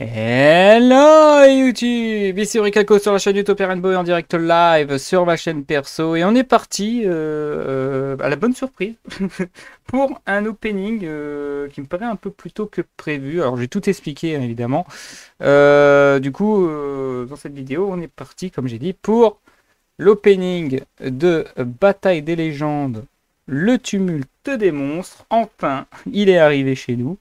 Hello YouTube, ici Rikako sur la chaîne Utopia Rainbow en direct live sur ma chaîne perso et on est parti à la bonne surprise pour un opening qui me paraît un peu plus tôt que prévu. Alors j'ai tout expliqué hein, évidemment. Dans cette vidéo on est parti comme j'ai dit pour l'opening de Bataille des légendes, le tumulte des monstres. Enfin il est arrivé chez nous.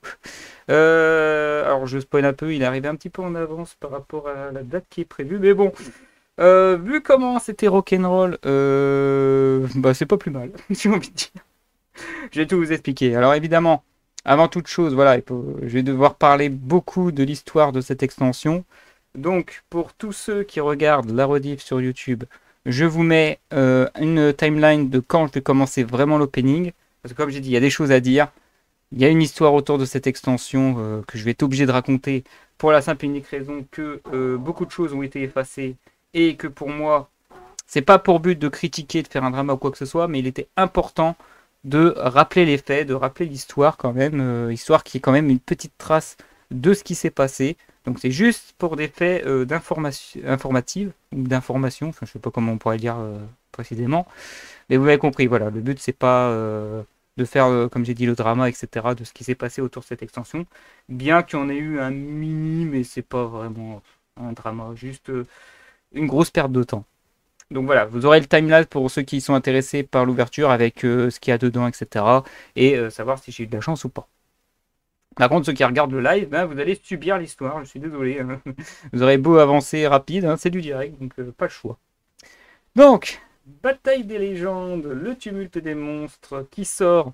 Alors je spoil un peu, il est arrivé un petit peu en avance par rapport à la date qui est prévue, mais bon, vu comment c'était rock'n'roll, bah c'est pas plus mal, si j'ai envie de dire. Je vais tout vous expliquer. Alors évidemment, avant toute chose, voilà, je vais devoir parler beaucoup de l'histoire de cette extension. Donc pour tous ceux qui regardent la rediff sur YouTube, je vous mets une timeline de quand je vais commencer vraiment l'opening, parce que comme j'ai dit, il y a des choses à dire. Il y a une histoire autour de cette extension que je vais être obligé de raconter pour la simple et unique raison que beaucoup de choses ont été effacées et que pour moi, c'est pas pour but de critiquer, de faire un drama ou quoi que ce soit, mais il était important de rappeler les faits, de rappeler l'histoire quand même, histoire qui est quand même une petite trace de ce qui s'est passé. Donc c'est juste pour des faits informatives ou d'information, enfin je sais pas comment on pourrait le dire précisément, mais vous avez compris, voilà, le but c'est pas de faire, comme j'ai dit, le drama, etc., de ce qui s'est passé autour de cette extension. Bien qu'il y en ait eu un mini, mais c'est pas vraiment un drama, juste une grosse perte de temps. Donc voilà, vous aurez le timelapse pour ceux qui sont intéressés par l'ouverture avec ce qu'il y a dedans, etc. Et savoir si j'ai eu de la chance ou pas. Par contre, ceux qui regardent le live, ben, vous allez subir l'histoire, je suis désolé. Hein. Vous aurez beau avancer rapide, hein, c'est du direct, donc pas le choix. Donc, Bataille des légendes, le tumulte des monstres, qui sort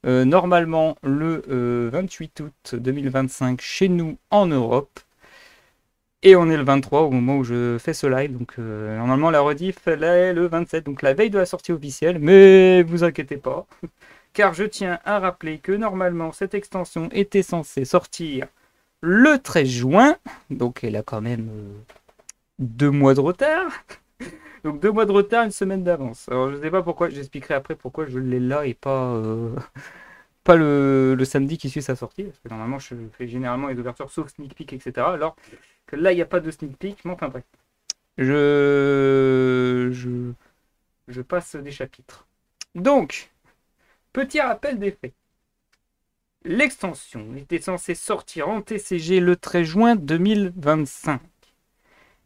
normalement le 28 août 2025 chez nous en Europe. Et on est le 23 au moment où je fais ce live. Donc normalement la rediff elle est le 27, donc la veille de la sortie officielle. Mais vous inquiétez pas, car je tiens à rappeler que normalement cette extension était censée sortir le 13 juin. Donc elle a quand même 2 mois de retard. Donc 2 mois de retard, une semaine d'avance. Alors je sais pas pourquoi, j'expliquerai après pourquoi je l'ai là et pas le samedi qui suit sa sortie. Parce que normalement je fais généralement les ouvertures sauf sneak peek, etc. Alors que là il n'y a pas de sneak peek, mais enfin bref. Je passe des chapitres. Donc, petit rappel des faits. L'extension était censée sortir en TCG le 13 juin 2025.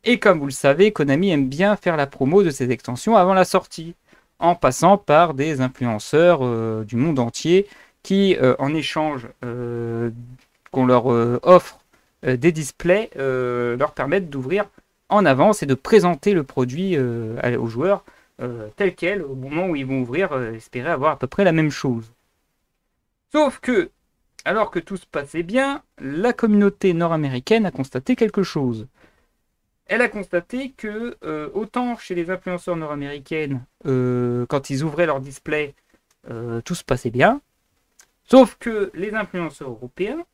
Et comme vous le savez, Konami aime bien faire la promo de ces extensions avant la sortie, en passant par des influenceurs du monde entier qui, en échange qu'on leur offre des displays, leur permettent d'ouvrir en avance et de présenter le produit aux joueurs tel quel au moment où ils vont ouvrir, espérer avoir à peu près la même chose. Sauf que, alors que tout se passait bien, la communauté nord-américaine a constaté quelque chose. Elle a constaté que, autant chez les influenceurs nord-américaines, quand ils ouvraient leur display, tout se passait bien. Sauf que les influenceurs européens,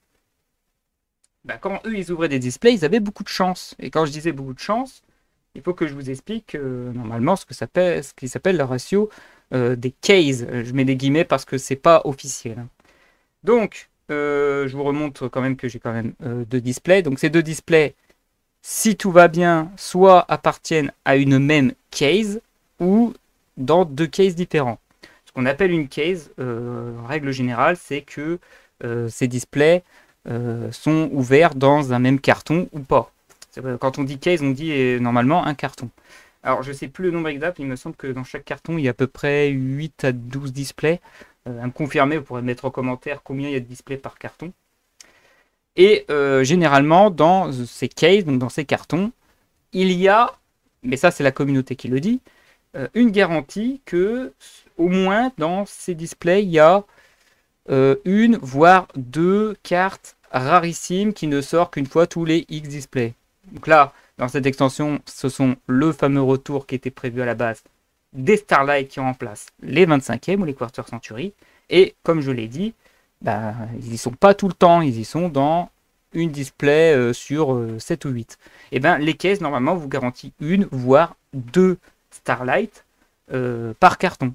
bah, quand eux, ils ouvraient des displays, ils avaient beaucoup de chance. Et quand je disais beaucoup de chance, il faut que je vous explique normalement ce qui s'appelle le ratio des cases. Je mets des guillemets parce que c'est pas officiel. Donc, je vous remontre quand même que j'ai quand même 2 displays. Donc ces 2 displays, si tout va bien, soit appartiennent à une même case ou dans 2 cases différents. Ce qu'on appelle une case, en règle générale, c'est que ces displays sont ouverts dans un même carton ou pas. Quand on dit case, on dit normalement un carton. Alors, je ne sais plus le nombre exact, il me semble que dans chaque carton, il y a à peu près 8 à 12 displays. À me confirmer, vous pourrez mettre en commentaire combien il y a de displays par carton. Et généralement, dans ces cases, donc dans ces cartons, il y a, mais ça c'est la communauté qui le dit, une garantie que au moins dans ces displays, il y a une voire 2 cartes rarissimes qui ne sortent qu'une fois tous les X displays. Donc là, dans cette extension, ce sont le fameux retour qui était prévu à la base des Starlight qui remplacent les 25e ou les Quarter Century. Et comme je l'ai dit, bah, ils n'y sont pas tout le temps, ils y sont dans une display sur 7 ou 8. Et bien les caisses, normalement, vous garantissent une, voire 2 Starlight par carton.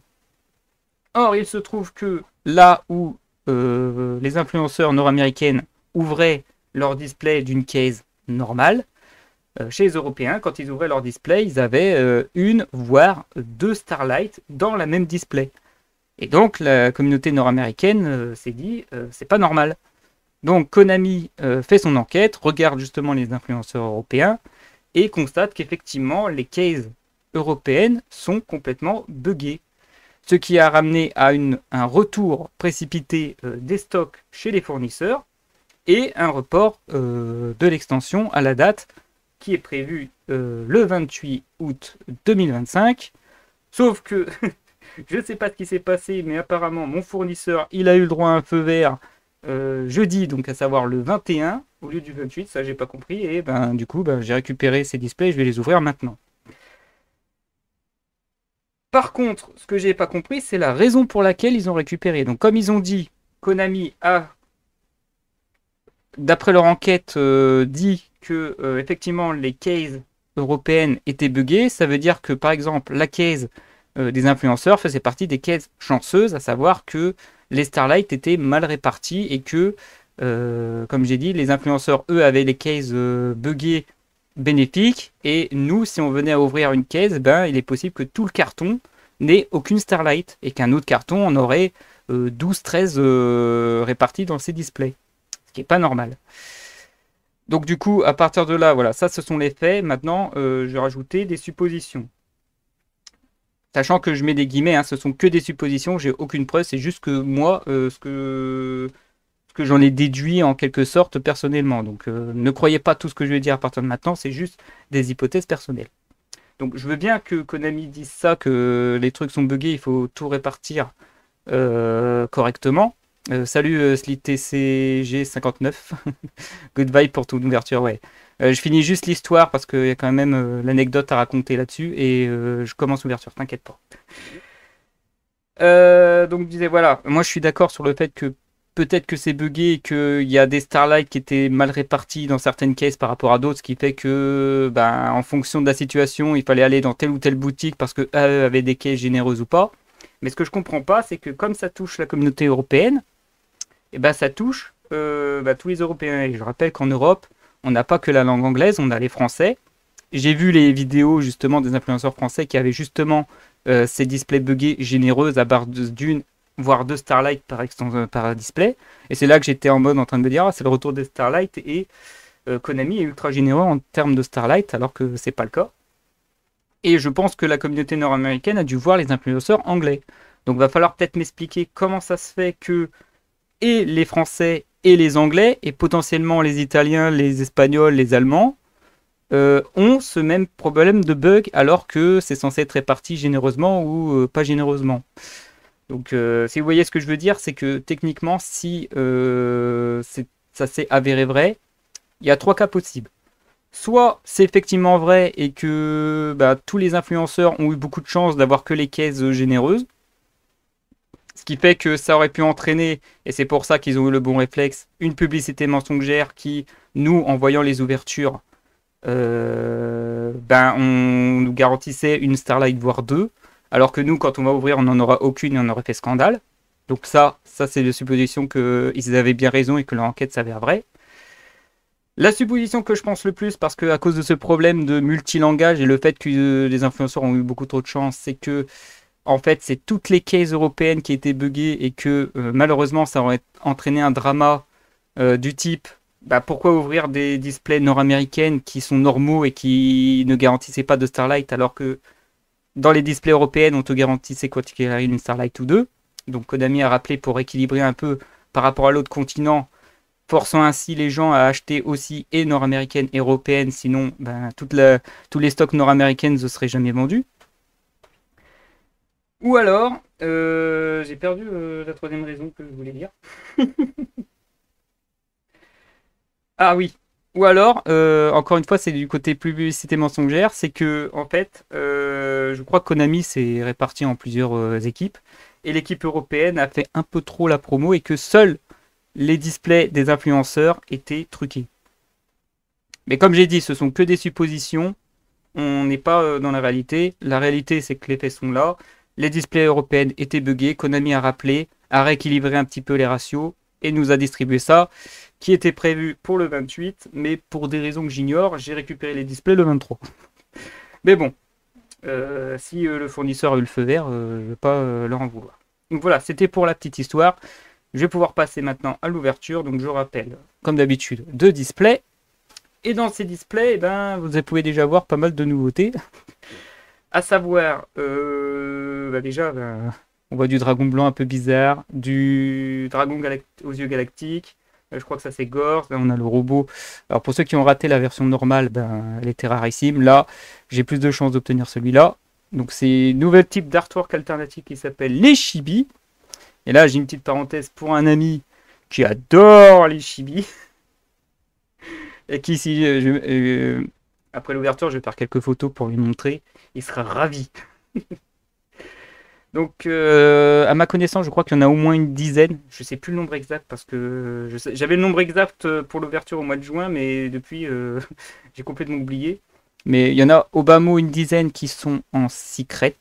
Or, il se trouve que là où les influenceurs nord-américaines ouvraient leur display d'une case normale. Chez les Européens, quand ils ouvraient leur display, ils avaient une, voire deux Starlight dans la même display. Et donc la communauté nord-américaine s'est dit, c'est pas normal. Donc Konami fait son enquête, regarde justement les influenceurs européens et constate qu'effectivement les cases européennes sont complètement buggées. Ce qui a ramené à un retour précipité des stocks chez les fournisseurs et un report de l'extension à la date qui est prévue le 28 août 2025. Sauf que je ne sais pas ce qui s'est passé, mais apparemment mon fournisseur il a eu le droit à un feu vert jeudi, donc à savoir le 21 au lieu du 28, ça j'ai pas compris, et ben du coup j'ai récupéré ces displays, je vais les ouvrir maintenant. Par contre, ce que j'ai pas compris, c'est la raison pour laquelle ils ont récupéré. Donc comme ils ont dit, Konami a, d'après leur enquête, dit que effectivement les cases européennes étaient buggées, ça veut dire que par exemple la case des influenceurs faisait partie des cases chanceuses, à savoir que les Starlight étaient mal répartis et que, comme j'ai dit, les influenceurs, eux, avaient les cases buggées bénéfiques. Et nous, si on venait à ouvrir une case, il est possible que tout le carton n'ait aucune Starlight et qu'un autre carton en aurait 12-13 répartis dans ces displays. Ce qui n'est pas normal. Donc du coup, à partir de là, voilà, ça ce sont les faits. Maintenant, je vais rajouter des suppositions. Sachant que je mets des guillemets, ce sont que des suppositions, j'ai aucune preuve, c'est juste que moi, ce que j'en ai déduit en quelque sorte personnellement. Donc ne croyez pas tout ce que je vais dire à partir de maintenant, c'est juste des hypothèses personnelles. Donc je veux bien que Konami dise ça, que les trucs sont buggés, il faut tout répartir correctement. Salut SlitTCG59, goodbye pour ton ouverture, ouais. Je finis juste l'histoire parce qu'il y a quand même l'anecdote à raconter là-dessus et je commence l'ouverture, t'inquiète pas. Donc je disais voilà, moi je suis d'accord sur le fait que peut-être que c'est buggé et qu'il y a des Starlight qui étaient mal répartis dans certaines cases par rapport à d'autres, ce qui fait que en fonction de la situation, il fallait aller dans telle ou telle boutique parce que avaient des cases généreuses ou pas. Mais ce que je comprends pas, c'est que comme ça touche la communauté européenne, et ça touche tous les Européens. Et je rappelle qu'en Europe, on n'a pas que la langue anglaise, on a les Français. J'ai vu les vidéos justement des influenceurs français qui avaient justement ces displays buggés généreux à barre d'une, voire deux Starlight par display. Et c'est là que j'étais en mode en train de me dire, c'est le retour des Starlight et Konami est ultra généreux en termes de Starlight alors que c'est pas le cas. Et je pense que la communauté nord-américaine a dû voir les influenceurs anglais. Donc va falloir peut-être m'expliquer comment ça se fait que et les Français et les Anglais, et potentiellement les Italiens, les Espagnols, les Allemands, ont ce même problème de bug alors que c'est censé être réparti généreusement ou pas généreusement. Donc si vous voyez ce que je veux dire, c'est que techniquement, si ça s'est avéré vrai, il y a trois cas possibles. Soit c'est effectivement vrai et que tous les influenceurs ont eu beaucoup de chance d'avoir que les cases généreuses, ce qui fait que ça aurait pu entraîner, et c'est pour ça qu'ils ont eu le bon réflexe, une publicité mensongère qui, nous, en voyant les ouvertures, on nous garantissait une Starlight, voire deux, alors que nous, quand on va ouvrir, on n'en aura aucune et on aurait fait scandale. Donc ça c'est la supposition qu'ils avaient bien raison et que leur enquête s'avère vraie. La supposition que je pense le plus, parce qu'à cause de ce problème de multilangage et le fait que les influenceurs ont eu beaucoup trop de chance, c'est que en fait, c'est toutes les cases européennes qui étaient buggées et que malheureusement, ça aurait entraîné un drama du type pourquoi ouvrir des displays nord-américaines qui sont normaux et qui ne garantissaient pas de Starlight alors que dans les displays européennes, on te garantissait quoi qu'il arrive une Starlight ou deux. Donc Konami a rappelé pour équilibrer un peu par rapport à l'autre continent, forçant ainsi les gens à acheter aussi et nord-américaines et européennes, sinon tous les stocks nord-américaines ne seraient jamais vendus. Ou alors, j'ai perdu la troisième raison que je voulais dire. Ah oui. Ou alors, encore une fois, c'est du côté publicité mensongère, c'est que en fait, je crois que Konami s'est réparti en plusieurs équipes et l'équipe européenne a fait un peu trop la promo et que seuls les displays des influenceurs étaient truqués. Mais comme j'ai dit, ce sont que des suppositions. On n'est pas dans la réalité. La réalité, c'est que les faits sont là. Les displays européennes étaient buggés. Konami a rappelé, a rééquilibré un petit peu les ratios. et nous a distribué ça, qui était prévu pour le 28, mais pour des raisons que j'ignore, j'ai récupéré les displays le 23. Mais bon, si le fournisseur a eu le feu vert, je ne vais pas leur en vouloir. Donc voilà, c'était pour la petite histoire. Je vais pouvoir passer maintenant à l'ouverture. Donc je rappelle, comme d'habitude, 2 displays. Et dans ces displays, eh ben, vous pouvez déjà voir pas mal de nouveautés. À savoir, déjà, on voit du dragon blanc un peu bizarre, du dragon aux yeux galactiques. Je crois que ça c'est Gore. Là, on a le robot. Alors pour ceux qui ont raté la version normale, elle était rarissime. Là, j'ai plus de chances d'obtenir celui-là. Donc c'est un nouvel type d'artwork alternatif qui s'appelle les Chibi. Et là, j'ai une petite parenthèse pour un ami qui adore les Chibi. Et qui, si après l'ouverture, je vais faire quelques photos pour lui montrer. Il sera ravi. Donc, à ma connaissance, je crois qu'il y en a au moins une dizaine. Je ne sais plus le nombre exact parce que j'avais le nombre exact pour l'ouverture au mois de juin, mais depuis, j'ai complètement oublié. Mais il y en a au bas mot une dizaine qui sont en secret.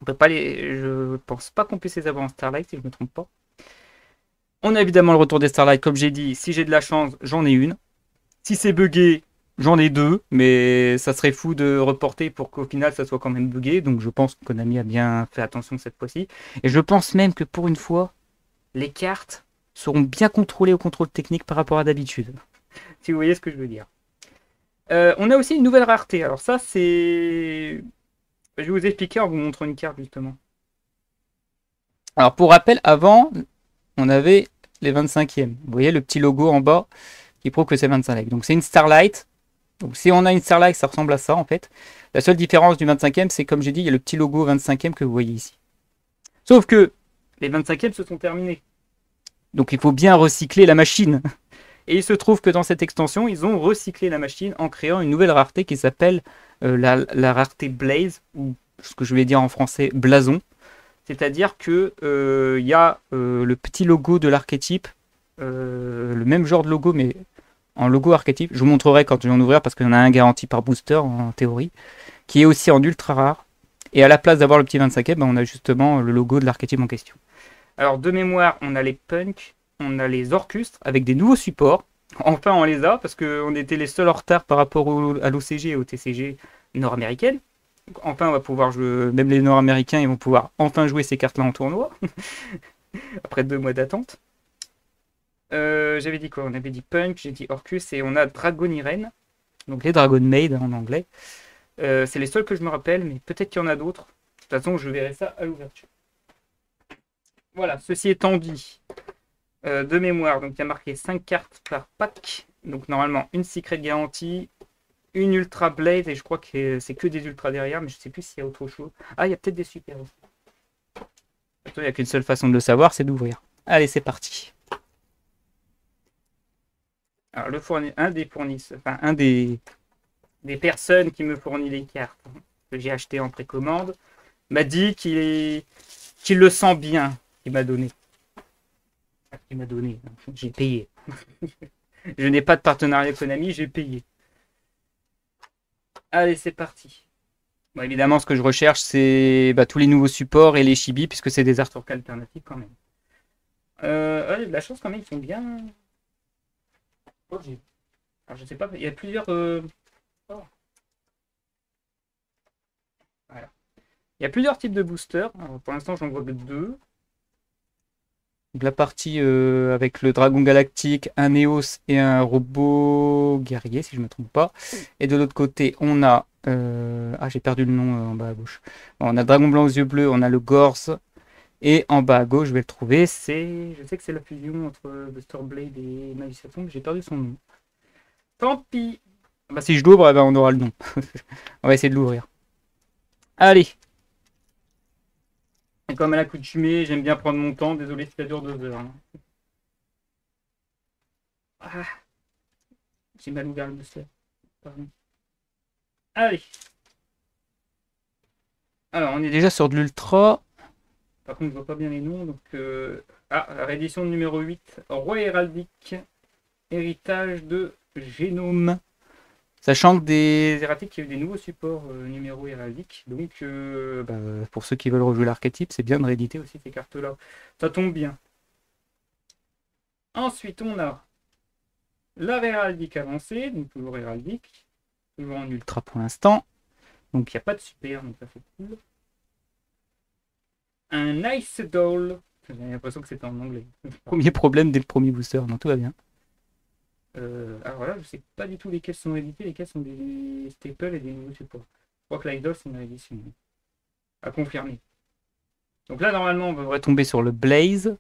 On peut pas je pense pas qu'on puisse les avoir en Starlight si je ne me trompe pas. On a évidemment le retour des Starlight, comme j'ai dit. Si j'ai de la chance, j'en ai une. Si c'est buggé, j'en ai 2, mais ça serait fou de reporter pour qu'au final ça soit quand même buggé. Donc je pense que Konami a bien fait attention cette fois-ci. Et je pense même que pour une fois, les cartes seront bien contrôlées au contrôle technique par rapport à d'habitude. Si vous voyez ce que je veux dire. On a aussi une nouvelle rareté. Alors ça c'est... Je vais vous expliquer en vous montrant une carte justement. Alors pour rappel, avant, on avait les 25e. Vous voyez le petit logo en bas qui prouve que c'est 25 Donc c'est une Starlight. Donc si on a une Starlight, ça ressemble à ça en fait. La seule différence du 25e, c'est comme j'ai dit, il y a le petit logo 25e que vous voyez ici. Sauf que les 25e se sont terminés. Donc il faut bien recycler la machine. Et il se trouve que dans cette extension, ils ont recyclé la machine en créant une nouvelle rareté qui s'appelle la rareté Blaze, ou ce que je vais dire en français, blason. C'est-à-dire que y a le petit logo de l'archétype, le même genre de logo, mais en logo archétype. Je vous montrerai quand je vais en ouvrir parce qu'il y en a un garanti par booster en théorie, qui est aussi en ultra rare. Et à la place d'avoir le petit 25e, on a justement le logo de l'archétype en question. Alors de mémoire, on a les punks, on a les orchustres avec des nouveaux supports. Enfin, on les a parce qu'on était les seuls en retard par rapport à l'OCG et au TCG nord-américaine. Enfin, on va pouvoir jouer, même les nord-américains, ils vont pouvoir enfin jouer ces cartes-là en tournoi. Après 2 mois d'attente. J'avais dit quoi? On avait dit Punk, j'ai dit Orcus et on a Dragoniren. Donc les Dragon Maid en anglais. C'est les seuls que je me rappelle, mais peut-être qu'il y en a d'autres. De toute façon, je verrai ça à l'ouverture. Voilà, ceci étant dit, de mémoire, donc il y a marqué 5 cartes par pack. Donc normalement, une Secret Garantie, une Ultra Blade, et je crois que c'est que des Ultras derrière, mais je sais plus s'il y a autre chose. Ah, il y a peut-être des Super aussi. Il n'y a qu'une seule façon de le savoir, c'est d'ouvrir. Allez, c'est parti. Alors, un des personnes qui me fournit les cartes que j'ai achetées en précommande m'a dit qu'il le sent bien, qu'il m'a donné. Il m'a donné, j'ai payé. Je n'ai pas de partenariat Konami, j'ai payé. Allez, c'est parti. Bon, évidemment, ce que je recherche, c'est tous les nouveaux supports et les chibi, puisque c'est des artworks alternatifs quand même. Ouais, de la chance quand même, ils sont bien. Oh, alors, je sais pas, il y a plusieurs. Oh. Voilà. Il y a plusieurs types de boosters. Alors, pour l'instant, j'en vois que 2. Donc, la partie avec le dragon galactique, un Neos et un robot guerrier, si je ne me trompe pas. Et de l'autre côté, on a. Ah, j'ai perdu le nom en bas à gauche. Bon, on a dragon blanc aux yeux bleus, on a le Gorse. Et en bas à gauche, je vais le trouver. Je sais que c'est la fusion entre Buster Blade et Magiciaton, mais j'ai perdu son nom. Tant pis. Si je l'ouvre, on aura le nom. On va essayer de l'ouvrir. Allez. Et comme à l'accoutumée, j'aime bien prendre mon temps. Désolé si ça dure 2 heures. Ah. J'ai mal ouvert le booster. Pardon. Allez. Alors, on est déjà sur de l'ultra. Par contre, je vois pas bien les noms. Donc, la réédition numéro 8. Roi héraldique. Héritage de Génome. Sachant que des erratiques, il y a eu des nouveaux supports numéro héraldique. Donc, pour ceux qui veulent rejouer l'archétype, c'est bien de rééditer aussi ces cartes-là. Ça tombe bien. Ensuite, on a la héraldique avancée, donc toujours héraldique, toujours en ultra pour l'instant. Donc il n'y a pas de super, donc ça c'est cool. Un Ice Doll. J'ai l'impression que c'était en anglais. Premier problème dès le premier booster, non, tout va bien. Alors là, je sais pas du tout lesquels sont édités, lesquels sont des staples et des nouveaux supports. Je crois que l'Ice Doll c'est une réédition. À confirmer. Donc là, normalement, on devrait tomber sur le Blaze.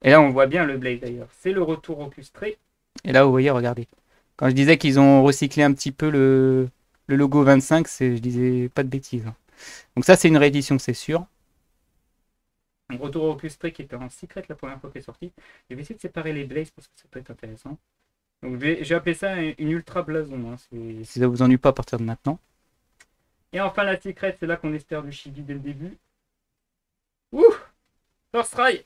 Et là, on voit bien le Blaze d'ailleurs. C'est le retour orchestré. Et là, vous voyez, regardez. Quand je disais qu'ils ont recyclé un petit peu le logo 25, je disais pas de bêtises. Donc ça, c'est une réédition, c'est sûr. Un retour orchestré qui était en secret la première fois qu'il est sorti. Je vais essayer de séparer les Blazes parce que ça peut être intéressant. Donc j'ai appelé ça une ultra blason. Hein. Si ça vous ennuie pas à partir de maintenant. Et enfin, la secret, c'est là qu'on espère du chibi dès le début. Ouh! First try!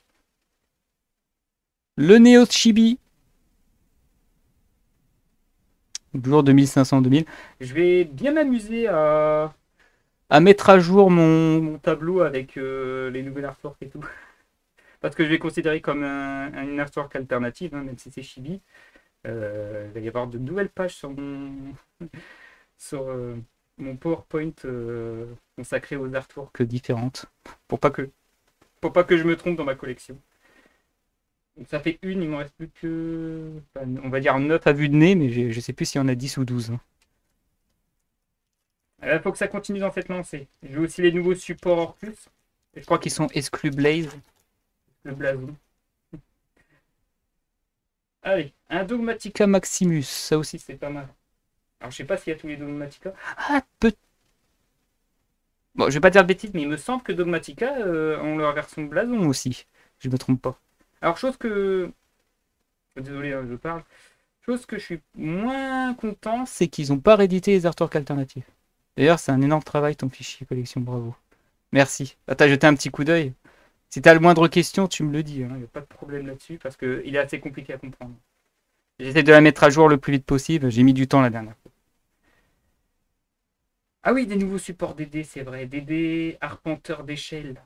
Le Neo Chibi. Toujours 2500-2000. Je vais bien m'amuser à mettre à jour mon tableau avec les nouvelles artworks et tout. Parce que je vais considérer comme une artwork alternative, hein, même si c'est chibi. Il va y avoir de nouvelles pages sur mon PowerPoint consacré aux artworks différentes. Pour pas que je me trompe dans ma collection. Donc ça fait une, il m'en reste plus que, enfin, on va dire 9 à vue de nez, mais je sais plus s'il y en a 10 ou 12. Il faut que ça continue dans cette lancée. Je veux aussi les nouveaux supports Orcus. Je crois qu'ils sont exclus Blaze. Le blason. Allez, un Dogmatica Maximus. Ça aussi, c'est pas mal. Alors, je sais pas s'il y a tous les Dogmatica. Ah, bon, je vais pas dire de bêtises, mais il me semble que Dogmatica ont leur version blason aussi. Je me trompe pas. Alors, chose que... Désolé, hein, je parle. Chose que je suis moins content, c'est qu'ils n'ont pas réédité les artworks alternatifs. D'ailleurs, c'est un énorme travail ton fichier collection, bravo. Merci. Ah, t'as jeté un petit coup d'œil. Si t'as le moindre question, tu me le dis. Il n'y a pas de problème là-dessus parce qu'il est assez compliqué à comprendre. J'essaie de la mettre à jour le plus vite possible. J'ai mis du temps la dernière fois. Ah oui, des nouveaux supports DD, c'est vrai. DD, arpenteur d'échelle.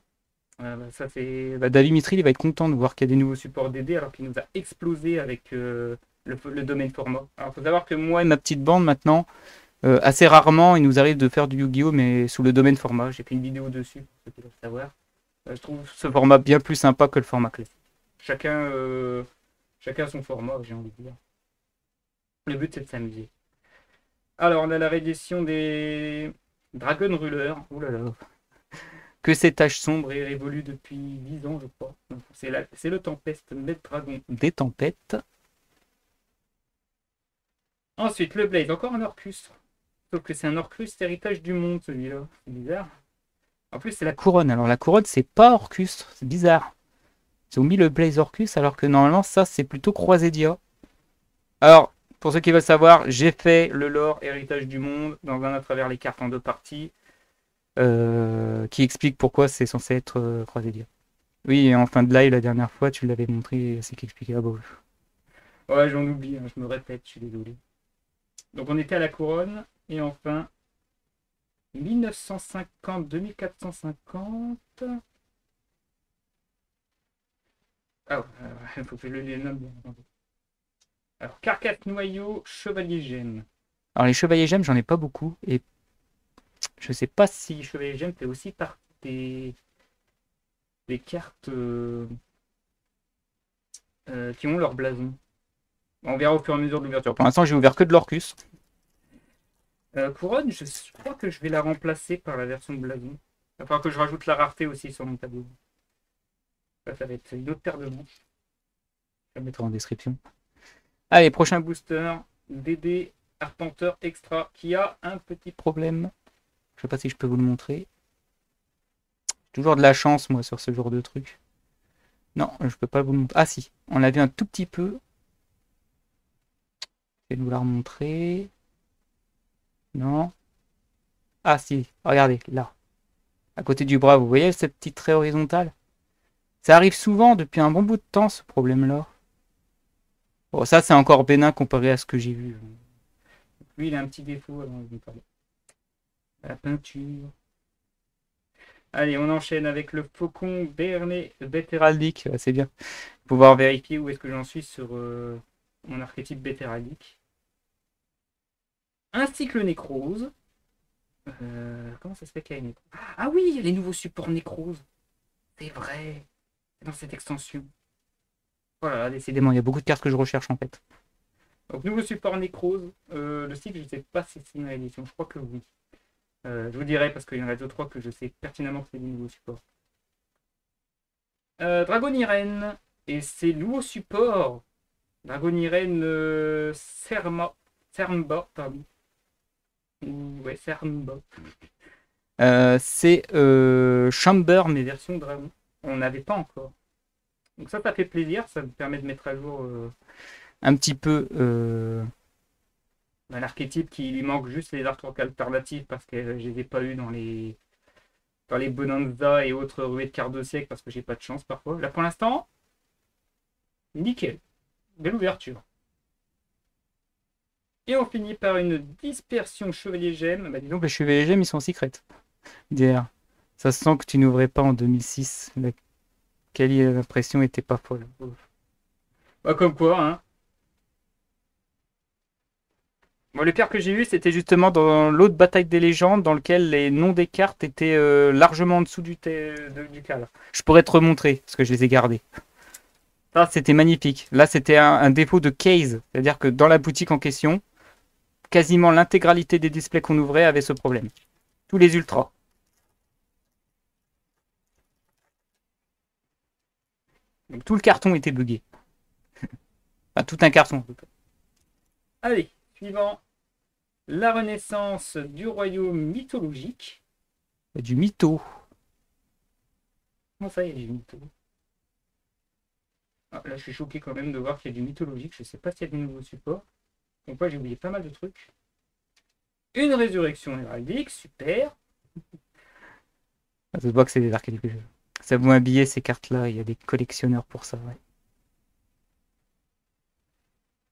Ça c'est. David Mitri, il va être content de voir qu'il y a des nouveaux supports DD alors qu'il nous a explosé avec le domaine format. Alors, il faut savoir que moi et ma petite bande maintenant, assez rarement, il nous arrive de faire du Yu-Gi-Oh! Mais sous le domaine format. J'ai fait une vidéo dessus, pour ceux qui veulent savoir. Je trouve ce format bien plus sympa que le format classique. Chacun son format, j'ai envie de dire. Le but, c'est de s'amuser. Alors, on a la réédition des Dragon Ruler. Ouh là là. Que ces taches sombres et révolues depuis 10 ans, je crois. C'est le Tempest Maître Dragon des Tempêtes. Ensuite, le Blaze, encore un Orcus. Sauf que c'est un Orcus héritage du monde, celui-là. C'est bizarre. En plus, c'est la couronne. Alors, la couronne, c'est pas Orcus. C'est bizarre. Ils ont mis le Blaze Orcus alors que normalement, ça, c'est plutôt Croisédia. Alors, pour ceux qui veulent savoir, j'ai fait le lore héritage du monde dans un à travers les cartes en 2 parties qui explique pourquoi c'est censé être Croisédia. Oui, en fin de live, la dernière fois, tu l'avais montré, c'est qu'expliqué. Ah bon. Ouais, j'en oublie, hein, je me répète, je suis désolé. Donc, on était à la couronne et enfin 1950, 2450. Ah, il faut que je le nomme bien. Alors, Carcasse Noyau, Chevalier Gemme. Alors, les Chevaliers Gemmes, j'en ai pas beaucoup. Et je sais pas si Chevalier Gemme fait aussi partie des cartes qui ont leur blason. On verra au fur et à mesure de l'ouverture. Pour l'instant, j'ai ouvert que de l'Orcus. Couronne, je crois que je vais la remplacer par la version de blason. Il va falloir que je rajoute la rareté aussi sur mon tableau. Ça va être une autre paire de manches. Je la mettrai en description. Allez, prochain booster. DD Arpenteur Extra qui a un petit problème. Je sais pas si je peux vous le montrer. J'ai toujours de la chance, moi, sur ce genre de truc. Non, je peux pas vous le montrer. Ah si, on l'a vu un tout petit peu. Je vais vous la remontrer. Non. Ah si, regardez, là. À côté du bras, vous voyez cette petite trait horizontale? Ça arrive souvent depuis un bon bout de temps, ce problème-là. Bon, ça, c'est encore bénin comparé à ce que j'ai vu. Lui, il a un petit défaut. Alors, je vais parler. La peinture. Allez, on enchaîne avec le faucon Bernet bête héraldique. C'est bien. pouvoir vérifier où est-ce que j'en suis sur mon archétype bétéradique. Un cycle nécrose. Comment ça se fait qu'il y a une nécrose? Ah oui, il y a les nouveaux supports nécrose. C'est vrai. C'est dans cette extension. Voilà, décidément, il y a beaucoup de cartes que je recherche en fait. Donc, nouveau support nécrose. Le cycle, je ne sais pas si c'est une réédition. Je crois que oui. Je vous dirai parce qu'il y en a 2-3 que je sais pertinemment que c'est des nouveaux supports. Dragon Irene. Et c'est nouveau support. Dragon Irene Sermba, pardon. Ouais, Sermba. C'est Chamber, mais version dragon. On n'avait pas encore. Donc ça fait plaisir. Ça me permet de mettre à jour un petit peu l'archétype qui lui manque juste les artworks alternatifs parce que je les ai pas eu dans les Bonanza et autres ruées de cartes de siècle parce que j'ai pas de chance parfois. Là pour l'instant, nickel. Belle ouverture. Et on finit par une dispersion chevalier gemme. Bah dis donc les chevaliers gemmes ils sont secrets. DR. Ça se sent que tu n'ouvrais pas en 2006. La l'impression était pas folle. Bah comme quoi, hein. Bon, le pire que j'ai eu, c'était justement dans l'autre bataille des légendes, dans lequel les noms des cartes étaient largement en dessous du cadre. Je pourrais te remontrer, parce que je les ai gardés. Ça, c'était magnifique. Là, c'était un défaut de case. C'est-à-dire que dans la boutique en question, quasiment l'intégralité des displays qu'on ouvrait avait ce problème. Tous les ultras. Donc, tout le carton était buggé. Enfin, tout un carton, en tout cas. Allez, suivant. La renaissance du royaume mythologique. Il y a du mytho. Comment ça, il y a du mytho? Ah, là, je suis choqué quand même de voir qu'il y a du mythologique. Je ne sais pas s'il y a des nouveaux supports. Donc, moi, j'ai oublié pas mal de trucs. Une résurrection héraldique, super. Ça se voit que c'est des archétypes. Ça vaut un billet, ces cartes-là. Il y a des collectionneurs pour ça. Ouais.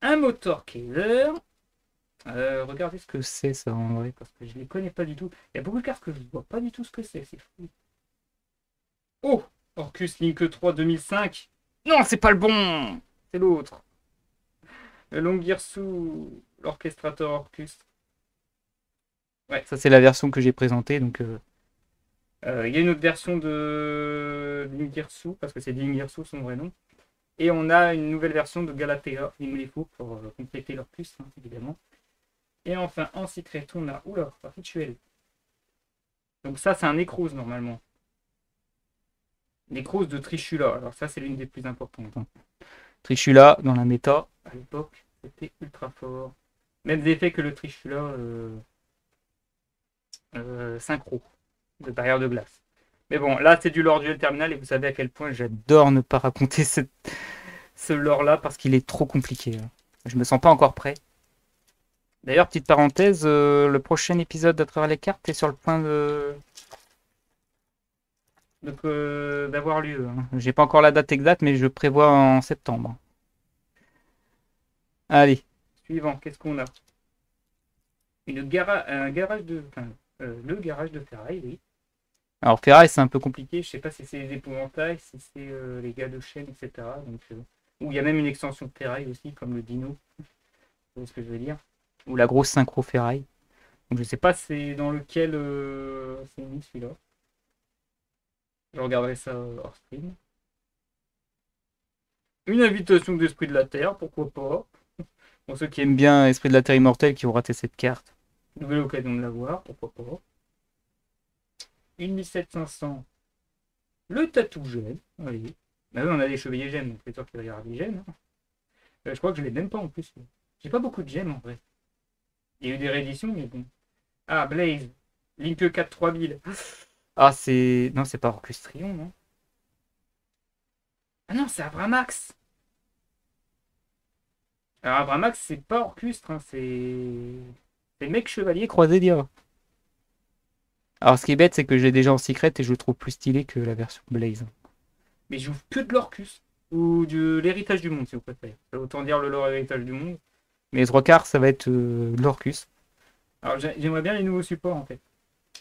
Un motor Kaiser. Regardez ce que c'est ça en vrai, parce que je ne les connais pas du tout. Il y a beaucoup de cartes que je ne vois pas du tout ce que c'est fou. Oh, Orcus Link 3 2005. Non, c'est pas le bon. C'est l'autre. Le Longirsu, l'orchestrateur Orcus. Ouais, ça c'est la version que j'ai présentée. Donc, il y a une autre version de Lingirsu, parce que c'est Lingirsu son vrai nom. Et on a une nouvelle version de Galatea. Il me les faut pour compléter l'Orcus, hein, évidemment. Et enfin, en secret, on a. Oula, rituel. Donc, ça, c'est un Necrose normalement. Necrose de Trishula. Alors, ça, c'est l'une des plus importantes. Hein. Trishula, dans la méta, à l'époque, c'était ultra fort. Même effets que le Trishula synchro, de barrière de glace. Mais bon, là, c'est du lore duel terminal et vous savez à quel point j'adore ne pas raconter ce lore-là parce qu'il est trop compliqué. Hein. Je me sens pas encore prêt. D'ailleurs, petite parenthèse, le prochain épisode d'À travers les cartes est sur le point d'avoir lieu. Hein. J'ai pas encore la date exacte, mais je prévois en septembre. Allez, suivant, qu'est-ce qu'on a? Un garage de. Enfin, le garage de ferraille, oui. Alors ferraille, c'est un peu compliqué. Je sais pas si c'est les épouvantails, si c'est les gars de chaîne, etc. Donc, ou il y a même une extension de ferraille aussi, comme le dino. C'est ce que je veux dire. Ou la grosse synchro ferraille. Donc je sais pas c'est dans lequel c'est mis celui-là. Je regarderai ça hors stream. Une invitation d'Esprit de la Terre, pourquoi pas. Pour ceux qui aiment bien Esprit de la Terre immortel qui ont raté cette carte. Nouvelle occasion de la voir, pourquoi pas. Une 17500. Le tatou gemme. Allez. Bah oui, on a des chevaliers gemmes, donc c'est sûr qu'il va y avoir des gemmes. Hein. Je crois que je l'ai même pas en plus. J'ai pas beaucoup de gemmes en vrai. Il y a eu des rééditions, mais bon. Ah, Blaze. Link 4 3000. Ah, c'est. Non, c'est pas Orchestrion, non? Ah non, c'est Abramax. Alors, Abramax, c'est pas Orchustre, hein, c'est mec chevalier croisé d'Ira. Alors, ce qui est bête, c'est que j'ai déjà en secret et je le trouve plus stylé que la version Blaze. Mais j'ouvre que de l'Orcus. Ou de l'héritage du monde, si vous préférez. Ça veut autant dire le lore héritage du monde. Mais les trois quarts, ça va être de l'Orcus. Alors, j'aimerais bien les nouveaux supports, en fait.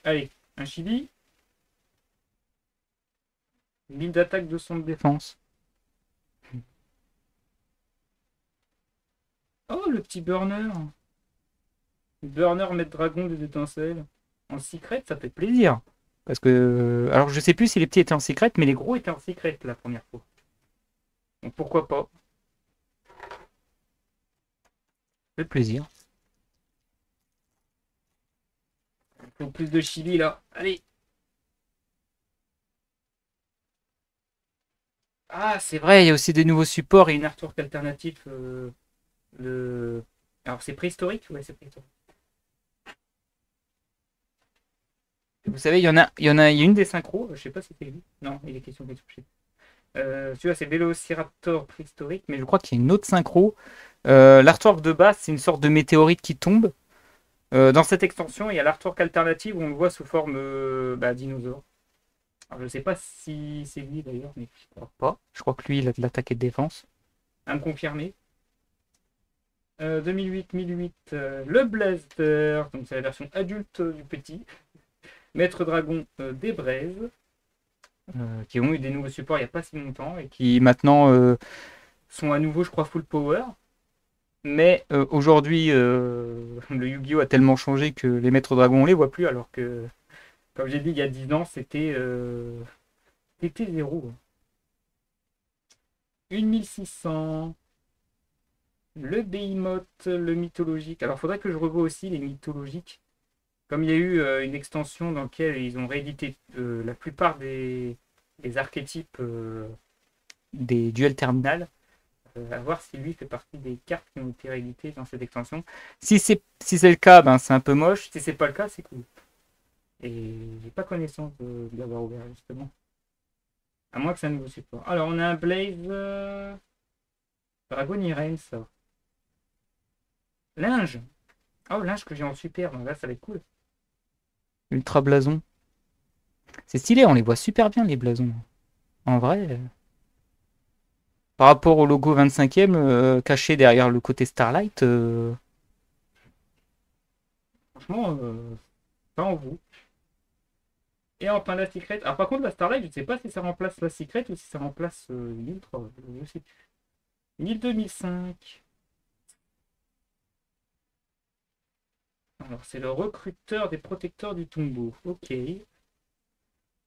Allez, un chibi. 1000 d'attaque, 200 de défense. Oh, le petit burner. Burner maître dragon des étincelles. En secret, ça fait plaisir. Parce que. Alors, je sais plus si les petits étaient en secret, mais les gros étaient en secret la première fois. Donc, pourquoi pas. Ça fait plaisir. Il faut plus de chili là. Allez. Ah, c'est vrai, il y a aussi des nouveaux supports et une artwork alternative. Le... Alors, c'est préhistorique? Ouais, c'est préhistorique. Vous savez, il y a une des synchros, je sais pas si c'est lui. Non, il est question de toucher. Celui-là, c'est Vélociraptor préhistorique, mais je crois qu'il y a une autre synchro. L'artwork de base, c'est une sorte de météorite qui tombe. Dans cette extension, il y a l'artwork alternative où on le voit sous forme dinosaure. Alors, je sais pas si c'est lui d'ailleurs, mais je crois pas. Je crois que lui, il a de l'attaque et de défense. À me confirmer. 2008-1008, le Blaster, donc c'est la version adulte du petit. Maître Dragon des Braises, qui ont eu des nouveaux supports il n'y a pas si longtemps et qui maintenant sont à nouveau, je crois, full power. Mais aujourd'hui, le Yu-Gi-Oh! A tellement changé que les Maîtres Dragons, on les voit plus, alors que, comme j'ai dit, il y a 10 ans, c'était zéro. 1600. Le Behemoth, le mythologique. Alors, il faudrait que je revoie aussi les mythologiques. Comme il y a eu une extension dans laquelle ils ont réédité la plupart des archétypes des duels terminal, à voir si lui fait partie des cartes qui ont été rééditées dans cette extension. Si c'est le cas, ben, c'est un peu moche. Si c'est pas le cas, c'est cool. Et j'ai pas connaissance de l'avoir ouvert justement. À moins que c'est un nouveau support. Alors on a un Blaze Dragon Irene, ça. Linge. Oh, linge que j'ai en super, donc là ça va être cool. Ultra blason. C'est stylé, on les voit super bien les blasons. En vrai. Par rapport au logo 25e caché derrière le côté Starlight, franchement, pas en vous. Et enfin la Secret. Alors par contre la Starlight, je ne sais pas si ça remplace la Secret ou si ça remplace l'Ultra. Je sais plus. 1000-2005. Alors c'est le recruteur des protecteurs du tombeau. Ok.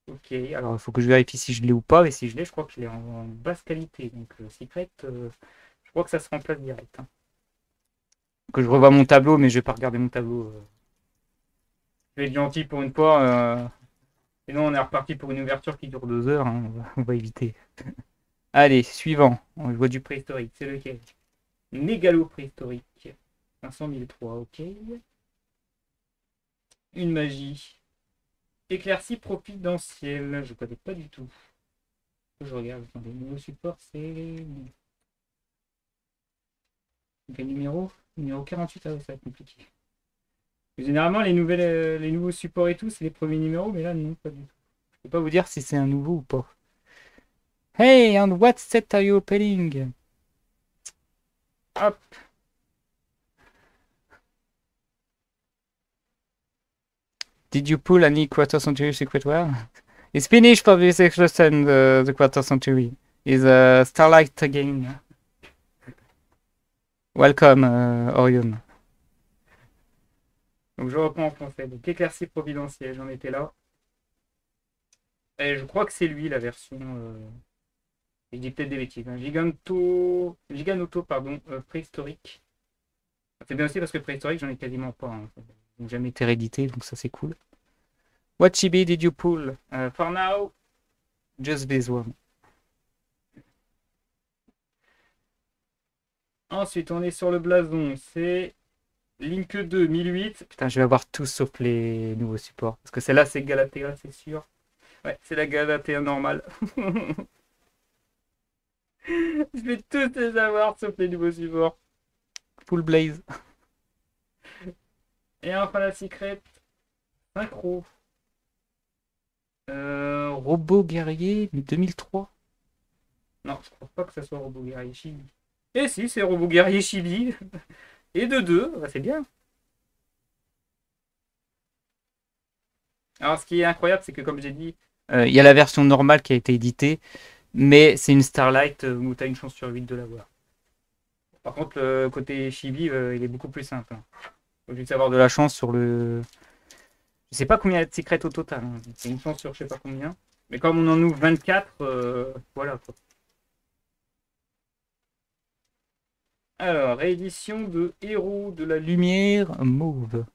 Ok. Alors il faut que je vérifie si je l'ai ou pas. Et si je l'ai, je crois que je l'ai en basse qualité. Donc Secret, je crois que ça se remplace direct. Hein. Que je revois mon tableau, mais je vais pas regarder mon tableau. Je vais être gentil pour une fois. Sinon, on est reparti pour une ouverture qui dure 2 heures. Hein. On va éviter. Allez, suivant. On voit du préhistorique. C'est lequel? Mégalo préhistorique. 500 003, ok. Une magie. Éclaircie providentielle. Je connais pas du tout. Je regarde. Attendez, nouveau support, c'est. Quel numéro? Numéro 48. Ah ouais, ça va être compliqué. Généralement, les nouveaux supports et tout, c'est les premiers numéros, mais là, non, pas du tout. Je peux pas vous dire si c'est un nouveau ou pas. Hey, and what set are you opening? Hop. Did you pull any quarter century secret well? It's finished for this extension, the quarter century. Is Starlight again. Welcome, Orion. Donc je reprends en français. Donc éclaircie providentielle, j'en étais là. Et je crois que c'est lui la version. Je dis peut-être des bêtises. Hein. Giganoto, pardon, préhistorique. C'est bien aussi parce que préhistorique, j'en ai quasiment pas. Hein. Ils n'ont jamais été réédités, donc ça c'est cool. What chibi did you pull? For now, just this one. Ensuite, on est sur le blason. C'est Link 2, 1008. Putain, je vais avoir tout sauf les nouveaux supports. Parce que celle-là, c'est Galatea, c'est sûr. Ouais, c'est la Galatea normale. Je vais tous les avoir sauf les nouveaux supports. Full Blaze. Et enfin la secret. Synchro. Robot guerrier 2003. Non, je crois pas que ça soit Robot guerrier Chibi. Et si, c'est Robot guerrier Chibi. Et de 2, bah, c'est bien. Alors ce qui est incroyable, c'est que comme j'ai dit, il y a la version normale qui a été éditée, mais c'est une Starlight où tu as une chance sur 8 de l'avoir. Par contre, le côté chibi, il est beaucoup plus simple. Hein. Faut juste avoir de la chance sur le. Je sais pas combien il y a de secrets au total. Hein. C'est une chance sur je sais pas combien. Mais comme on en ouvre 24, voilà quoi. Alors, réédition de Héros de la Lumière Mauve.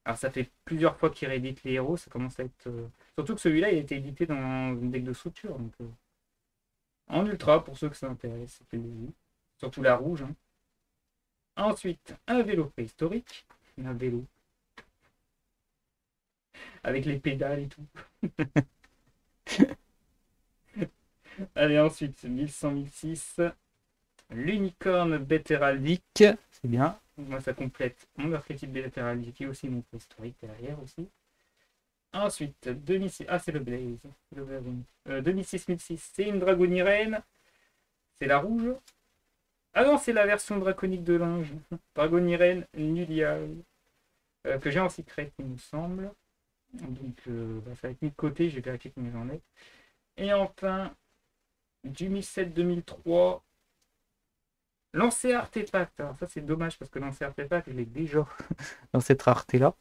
Alors, ça fait plusieurs fois qu'il réédite les héros. Ça commence à être. Surtout que celui-là, il a été édité dans une deck de structure. Donc, en ultra, pour ceux que ça intéresse. Surtout la rouge. Hein. Ensuite, un vélo préhistorique. Un vélo. Avec les pédales et tout. Allez, ensuite, 1100-1006. L'unicorne bête héraldique. C'est bien. Moi, ça complète mon archétype bête héraldique et aussi mon préhistorique derrière aussi. Ensuite, 2006. Ah, c'est le Blaze. 2006-1006. C'est une dragonirène. C'est la rouge. Ah non, c'est la version draconique de linge. Dragonirène Nulial. Que j'ai en secret, il me semble. Donc, ça va être mis de côté. J'ai vérifié combien j'en ai. Et enfin, du 2007-2003. Lancer artefact. Alors, ça, c'est dommage parce que lancer artefact, je l'ai déjà dans cette rareté-là.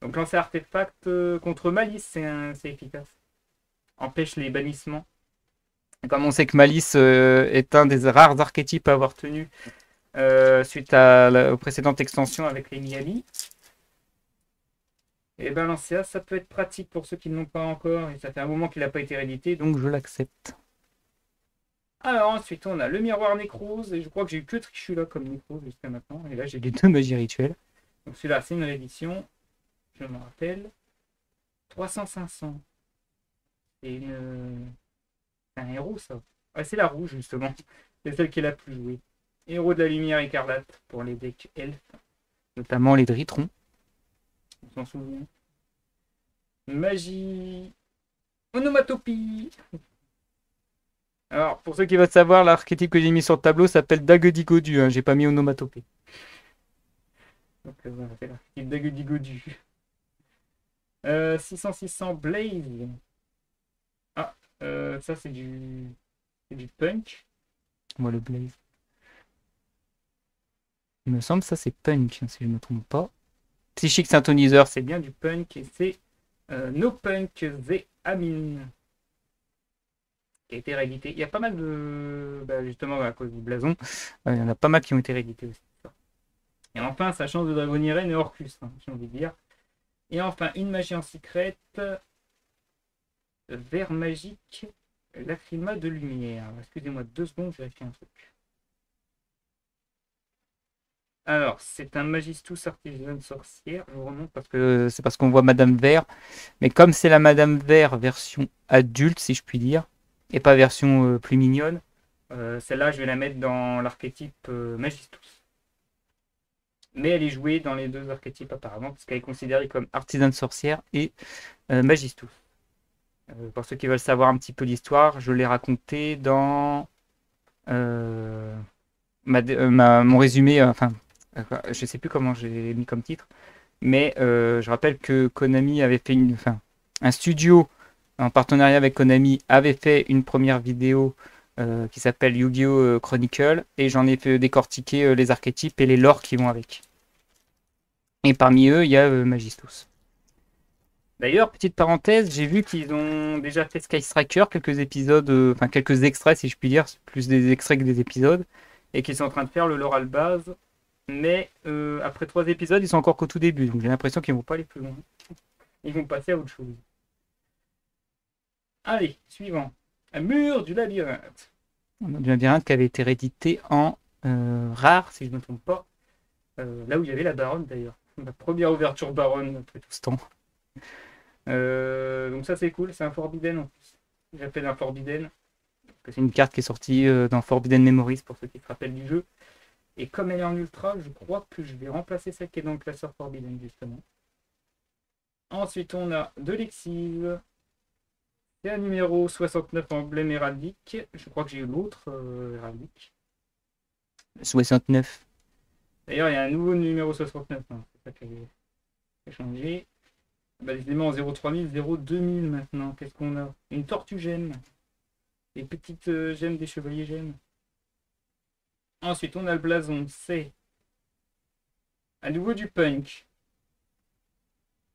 Donc, lancer artefact contre malice, c'est efficace. Empêche les bannissements. Comme on sait que Malice est un des rares archétypes à avoir tenu suite aux précédentes extensions avec les Miami, et ben Lancia, ça peut être pratique pour ceux qui ne l'ont pas encore, et ça fait un moment qu'il n'a pas été réédité, donc je l'accepte. Alors ensuite on a le miroir Nécrose, et je crois que j'ai eu que Trishula comme Nécrose jusqu'à maintenant, et là j'ai les deux magies rituelles. Donc celui-là c'est une réédition, je me rappelle. 300-500. C'est un héros ça. Ah, c'est la rouge justement. C'est celle qui est la plus jouée. Héros de la lumière écarlate pour les decks elfes. Notamment les Dritrons. On s'en souvient. Magie. Onomatopie. Alors, pour ceux qui veulent savoir, l'archétype que j'ai mis sur le tableau s'appelle Dagedigodu. Hein. J'ai pas mis onomatopée. Donc voilà, c'est l'archétype Dagedigodu. 600-600 Blaze. Ah, ça c'est du punk. Moi le Blaze. Il me semble que ça c'est punk, si je ne me trompe pas. Psychic Synthoniseur, c'est bien du punk. Et c'est No Punk The Amin. Qui a été réédité. Il y a pas mal de. Bah, justement, à cause du blason, il y en a pas mal qui ont été réédités aussi. Et enfin, sa chance de Dragonirène et Orcus, hein, j'ai envie de dire. Et enfin, une magie en secrète. Vert magique. Lacrima de lumière. Excusez-moi 2 secondes, je vérifie un truc. Alors, c'est un Magistus artisan sorcière. Je vous remonte parce que c'est parce qu'on voit Madame Vert. Mais comme c'est la Madame Vert version adulte, si je puis dire, et pas version plus mignonne, celle-là, je vais la mettre dans l'archétype Magistus. Mais elle est jouée dans les deux archétypes apparemment, parce qu'elle est considérée comme artisan sorcière et Magistus. Pour ceux qui veulent savoir un petit peu l'histoire, je l'ai raconté dans mon résumé, enfin, je sais plus comment j'ai mis comme titre, mais je rappelle que Konami avait fait un studio en partenariat avec Konami avait fait une première vidéo qui s'appelle Yu-Gi-Oh! Chronicle, et j'en ai fait décortiquer les archétypes et les lores qui vont avec. Et parmi eux, il y a Magistus. D'ailleurs, petite parenthèse, j'ai vu qu'ils ont déjà fait Sky Striker, quelques épisodes, quelques extraits si je puis dire, plus des extraits que des épisodes, et qu'ils sont en train de faire le lore à base. Mais après 3 épisodes, ils sont encore qu'au tout début, donc j'ai l'impression qu'ils vont pas aller plus loin. Ils vont passer à autre chose. Allez, suivant. Un mur du labyrinthe. Du labyrinthe qui avait été réédité en rare, si je ne me trompe pas. Là où il y avait la baronne d'ailleurs. Ma première ouverture baronne après tout ce temps. Donc ça c'est cool, c'est un Forbidden en plus. J'appelle un Forbidden. C'est une carte qui est sortie dans Forbidden Memories pour ceux qui se rappellent du jeu. Et comme elle est en ultra, je crois que je vais remplacer celle qui est dans le classeur Forbidden justement. Ensuite on a de l'exil. C'est un numéro 69 emblème héraldique. Je crois que j'ai eu l'autre héraldique. 69. D'ailleurs il y a un nouveau numéro 69. Hein. C'est ça qui a changé. Bah, décidément en 03000, 02000 maintenant. Qu'est-ce qu'on a? Une tortue gemme. Les petites gemmes des chevaliers gemmes. Ensuite, on a le blason, c'est à nouveau du punk.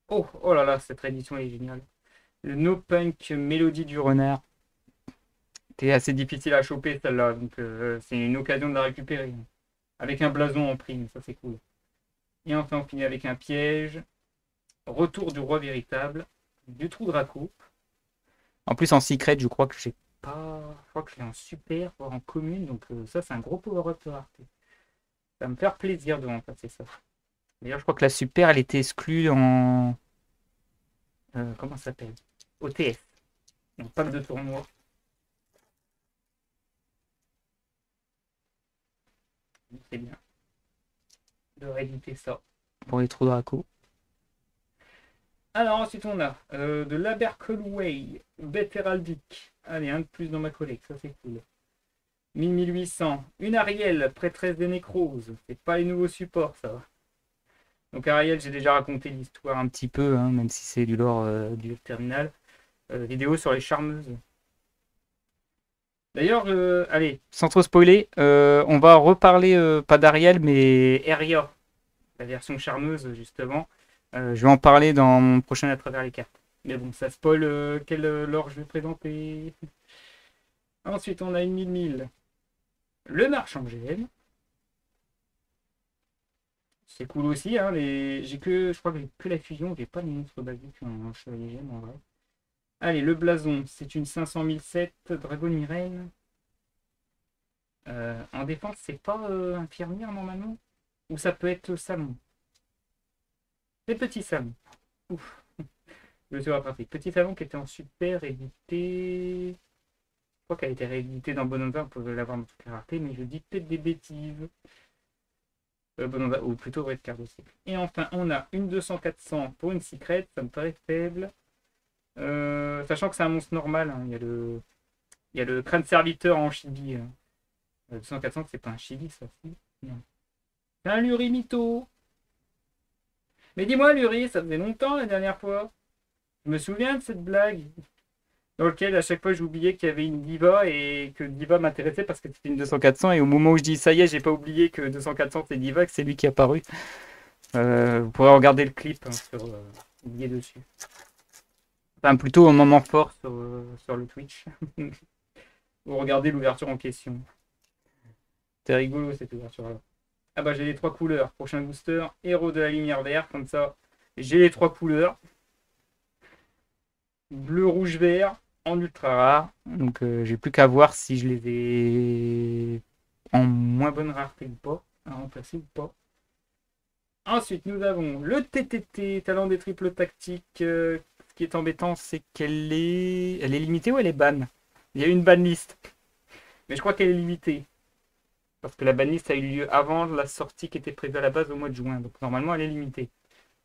Oh, oh là là, cette édition est géniale. Le No Punk Mélodie du renard. C'était assez difficile à choper celle-là, donc c'est une occasion de la récupérer. Avec un blason en prime, ça c'est cool. Et enfin, on finit avec un piège. Retour du roi véritable, du trou Draco. En plus, en secret, je crois que j'ai pas. Je crois que je l'ai en super, voire en commune, donc ça, c'est un gros power-up de rareté. Ça va me faire plaisir de remplacer ça. D'ailleurs, je crois que la super, elle était exclue en. Comment ça s'appelle? OTS. Donc, pack de tournoi. C'est bien de rééditer ça pour les trous Draco. Alors ensuite on a de l'Abercolway, bête héraldique. Allez, un de plus dans ma collecte, ça c'est cool. 1800. Une Ariel, prêtresse des nécroses. C'est pas les nouveaux supports, ça va. Donc Ariel, j'ai déjà raconté l'histoire un petit peu, hein, même si c'est du lore du terminal. Vidéo sur les charmeuses. D'ailleurs, allez, sans trop spoiler, on va reparler, pas d'Ariel, mais Eria, la version charmeuse, justement. Je vais en parler dans mon prochain à travers les cartes. Mais bon, ça spoil quel lore je vais présenter. Ensuite, on a une 1000. Le marchand GM. C'est cool aussi, hein, j'ai que, je crois que j'ai que la fusion, j'ai pas le monstre basique en chevalier GM en vrai. Allez, le blason, c'est une 500 007 Dragon Irene. En défense, c'est pas infirmière normalement. Ou ça peut être Salon. C'est Petit Salon. Ouf. Je me suis rattrapé. Petit Salon qui était en super édité. Je crois qu'elle a été rééditée dans Bonanza, on pouvait l'avoir dans toutes les raretés, mais je dis peut-être des bêtises. Bonanza, ou plutôt Red Card aussi. Et enfin, on a une 200-400 pour une secret, ça me paraît faible. Sachant que c'est un monstre normal, hein. Il y a le crâne serviteur en chibi. 200-400, c'est pas un chibi, ça, si. Non. C'est un Lurimito. Mais dis-moi, Luri, ça faisait longtemps la dernière fois. Je me souviens de cette blague dans lequel à chaque fois j'oubliais qu'il y avait une diva et que diva m'intéressait parce que c'était une 200-400 et au moment où je dis ça y est, j'ai pas oublié que 200-400 c'est diva, que c'est lui qui est apparu. Vous pourrez regarder le clip hein, sur lié dessus. Enfin plutôt au moment fort sur le Twitch. Vous regardez l'ouverture en question. C'est rigolo cette ouverture là. Ah bah j'ai les trois couleurs. Prochain booster, héros de la lumière verte, comme ça j'ai les trois couleurs. Bleu, rouge, vert en ultra rare. Donc j'ai plus qu'à voir si je les ai en moins bonne rareté ou pas, à remplacer ou pas. Ensuite, nous avons le TTT, talent des triples tactiques. Ce qui est embêtant, c'est qu'elle est... Elle est limitée ou elle est ban? Il y a une ban list. Mais je crois qu'elle est limitée. Parce que la ban list a eu lieu avant la sortie qui était prévue à la base au mois de juin. Donc normalement, elle est limitée.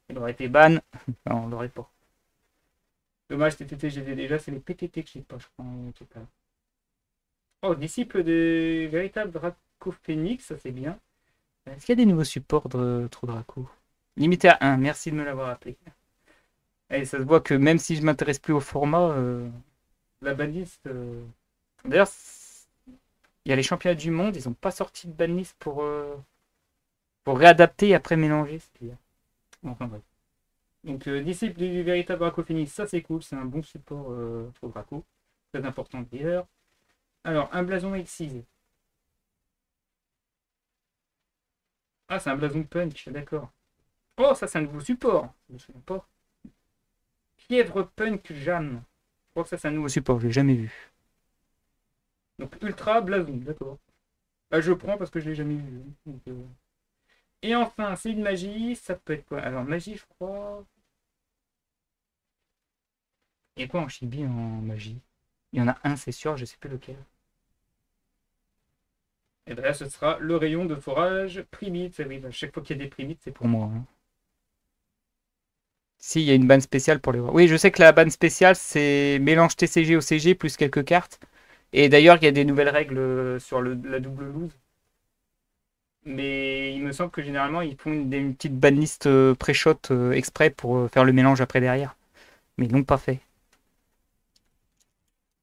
Elle aurait été ban, on l'aurait pas. Dommage, TTT, j'ai déjà, c'est les PTT que j'ai pas, je crois, en total. Oh, disciple des véritables Dracophénix, ça c'est bien. Est-ce qu'il y a des nouveaux supports de Trou Draco? Limité à 1, merci de me l'avoir appelé. Et ça se voit que même si je m'intéresse plus au format, la banlist. D'ailleurs, il y a les championnats du monde, ils n'ont pas sorti de banlist pour réadapter et après mélanger. C'est bien. Enfin bref. Donc, disciple du véritable Dracophénix, ça c'est cool, c'est un bon support pour Draco. Très important d'ailleurs. Alors, un blason excisé. Ah, c'est un blason punch, d'accord. Oh, ça c'est un nouveau support. Je me souviens pas. Fièvre punk Jeanne. Je crois que ça c'est un nouveau support, je l'ai jamais vu. Donc, ultra blason, d'accord. Bah, je prends parce que je l'ai jamais vu. Donc, et enfin, c'est une magie, ça peut être quoi? Alors, magie, je crois. Il y a quoi en chibi en magie? Il y en a un, c'est sûr, je sais plus lequel. Et bien là, ce sera le rayon de forage primite. Oui, à chaque fois qu'il y a des primites, c'est pour moi. Hein. Si, il y a une banne spéciale pour les voir. Oui, je sais que la banne spéciale, c'est mélange TCG au CG plus quelques cartes. Et d'ailleurs, il y a des nouvelles règles sur la double lose. Mais il me semble que généralement, ils font une petite banlist pré-shot exprès pour faire le mélange après derrière. Mais ils l'ont pas fait.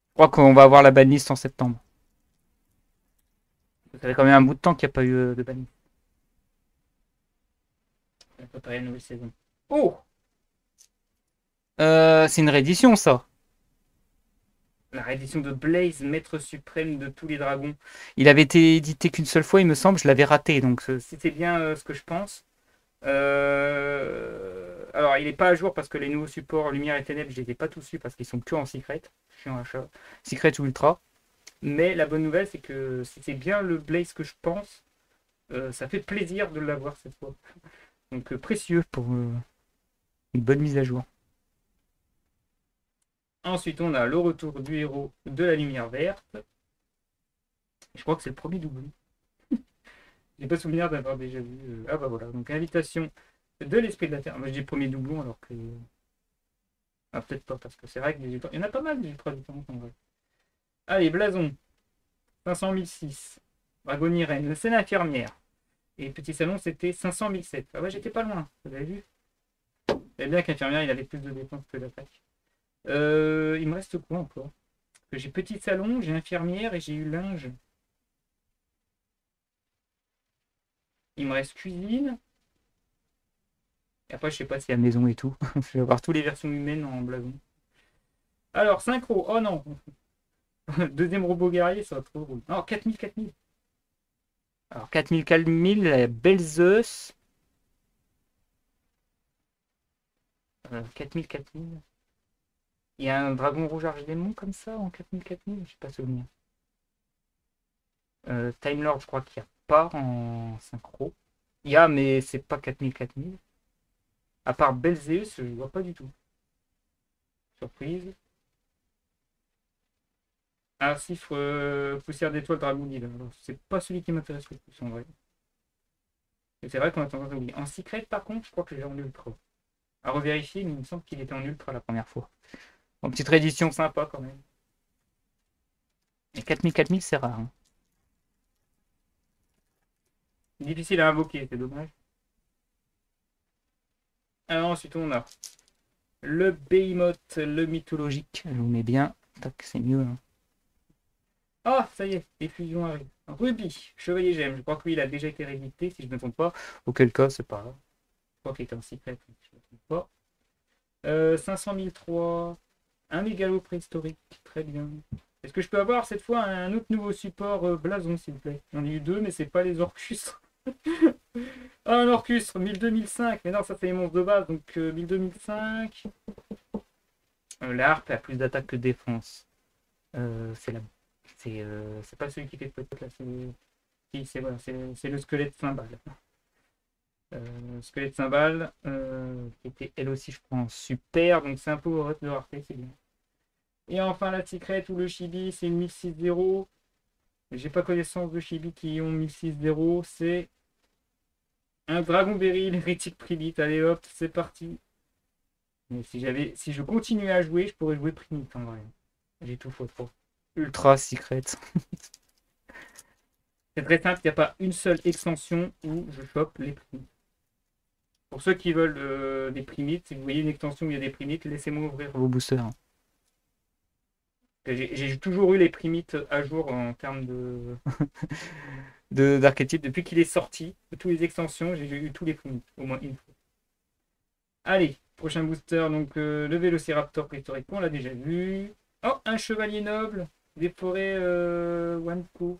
Je crois qu'on va avoir la banlist en septembre. Ça fait quand même un bout de temps qu'il n'y a pas eu de banni. On va préparer la nouvelle saison. Oh, c'est une réédition, ça. La réédition de Blaze, maître suprême de tous les dragons. Il avait été édité qu'une seule fois, il me semble. Je l'avais raté. Donc, si c'est bien ce que je pense. Alors, il n'est pas à jour parce que les nouveaux supports Lumière et Ténèbres, je les ai pas tous eus parce qu'ils sont que en secret. Je suis en achat. Secret ou Ultra. Mais la bonne nouvelle, c'est que si c'est bien le Blaze que je pense, ça fait plaisir de l'avoir cette fois. Donc, précieux pour une bonne mise à jour. Ensuite, on a le retour du héros de la lumière verte. Je crois que c'est le premier double. J'ai pas souvenir d'avoir déjà vu. Ah bah voilà, donc invitation de l'esprit de la Terre. Moi je dis premier doublon alors que. Ah peut-être pas, parce que c'est vrai que les ultras. Il y en a pas mal des ultras différents en vrai. Allez, blason. 500 006. Dragonie Reine. Scène infirmière. Et petit salon c'était 500 007. Ah ouais, j'étais pas loin, vous avez vu. C'est bien qu'infirmière il avait plus de défense que d'attaque. Il me reste quoi encore? J'ai petit salon, j'ai infirmière et j'ai eu linge. Il me reste cuisine. Et après, je sais pas s'il y a maison et tout. Je vais avoir toutes les versions humaines en blason. Alors, synchro. Oh non. Deuxième robot guerrier, ça va trop drôle. Non, 4000, 4000. Alors, 4000, 4000, la belle Zeus. 4000, 4000. Il y a un dragon rouge argélémon comme ça en 4000, 4000. Je sais pas souvenir. Time Lord, je crois qu'il n'y a pas en synchro. Il y a, mais c'est pas 4000, 4000. À part Belzeus, je vois pas du tout. Surprise. Ah, si, poussière d'étoile Dragoonil. Alors, c'est pas celui qui m'intéresse le plus en vrai. Et c'est vrai qu'on a tendance à oublier. En secret, par contre, je crois que j'ai en ultra. À revérifier, mais il me semble qu'il était en ultra la première fois. En petite réédition sympa quand même. Et 4000, 4000, c'est rare. Hein. Difficile à invoquer, c'est dommage. Alors ensuite, on a le Behemoth, le mythologique. Je vous mets bien. Tac, c'est mieux. Hein. Ah, ça y est, les fusions arrivent. Ruby, Chevalier Gemme. Je crois que lui, il a déjà été réédité, si je ne me trompe pas. Auquel cas, c'est pas grave. Je crois qu'il était en secret, si je ne me trompe pas. 500 003. Un mégalo préhistorique. Très bien. Est-ce que je peux avoir cette fois un autre nouveau support blason, s'il vous plaît? J'en ai eu deux, mais c'est pas les Orcus. Ah, un Orcus, 1002-1005. Mais non, ça, c'est les monstres de base. Donc, 1002-1005. La harpe a plus d'attaque que de défense. C'est la... c'est pas celui qui fait peut-être là. C'est voilà, c'est le squelette cymbale. Squelette cymbale, qui était elle aussi, je crois, en super. Donc, c'est un peu au de rareté, c'est bien. Et enfin, la secret ou le chibi, c'est une 1060. J'ai pas connaissance de chibi qui ont 1060. C'est un dragon berry, l'hérétique primite. Allez hop, c'est parti. Mais si je continuais à jouer, je pourrais jouer primite en vrai. J'ai tout faux trop. Ultra secret. C'est très simple, il n'y a pas une seule extension où je chope les primites. Pour ceux qui veulent des primites, si vous voyez une extension où il y a des primites, laissez-moi ouvrir vos boosters. J'ai toujours eu les primites à jour en termes d'archétype. Depuis qu'il est sorti, de toutes les extensions, j'ai eu tous les primites, au moins une fois. Allez, prochain booster, donc le Vélociraptor préhistorique, on l'a déjà vu. Oh, un chevalier noble des forêts Wanko.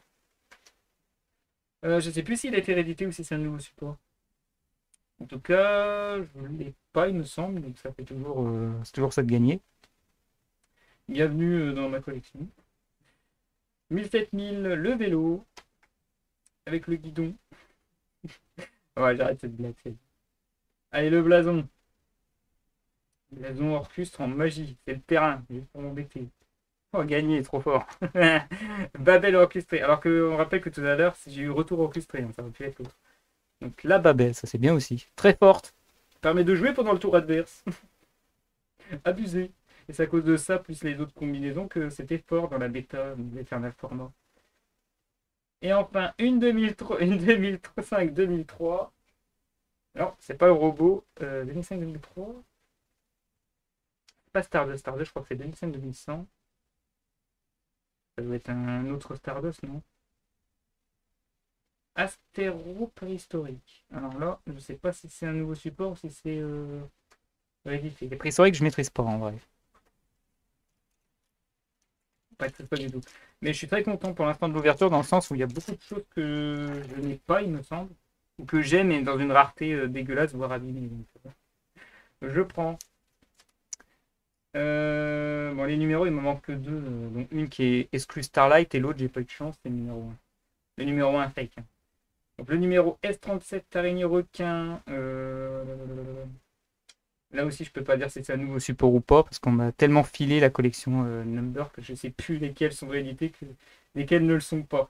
Je sais plus s'il a été réédité ou si c'est un nouveau support. En tout cas, je ne l'ai pas, il me semble, donc ça fait toujours, c'est toujours ça de gagner. Bienvenue dans ma collection. 1000-7000, le vélo, avec le guidon. Ouais, j'arrête cette blague. Allez, le blason. Blason orchestre en magie, c'est le terrain, juste pour m'embêter. Oh, gagné, trop fort. Babel orchestré. Alors qu'on rappelle que tout à l'heure, j'ai eu retour orchestré, hein, ça aurait pu être l'autre. Donc la Babel, ça c'est bien aussi. Très forte. Permet de jouer pendant le tour adverse. Abusé. Et c'est à cause de ça, plus les autres combinaisons, que c'était fort dans la bêta d'Eternal Format. Et enfin, une 2005-2003. Non, c'est pas le robot. 2005-2003. Pas Stardust. Stardust, je crois que c'est 2005-2100. Ça doit être un autre Stardust, non? Astéro-préhistorique. Alors là, je sais pas si c'est un nouveau support ou si c'est réédité. Les préhistoriques, je maîtrise pas en vrai. Pas, pas du tout. Mais je suis très content pour l'instant de l'ouverture dans le sens où il y a beaucoup de choses que je n'ai pas, il me semble. Ou que j'aime, mais dans une rareté dégueulasse, voire abîmée. Donc, je prends. Bon, les numéros, il me manque que deux. Donc une qui est exclue Starlight et l'autre, j'ai pas eu de chance, c'est le numéro 1. Le numéro 1 fake. Hein. Donc le numéro S37 araignée requin. Là aussi, je peux pas dire si c'est un nouveau support ou pas, parce qu'on m'a tellement filé la collection Number que je sais plus lesquels sont réédités, que lesquels ne le sont pas.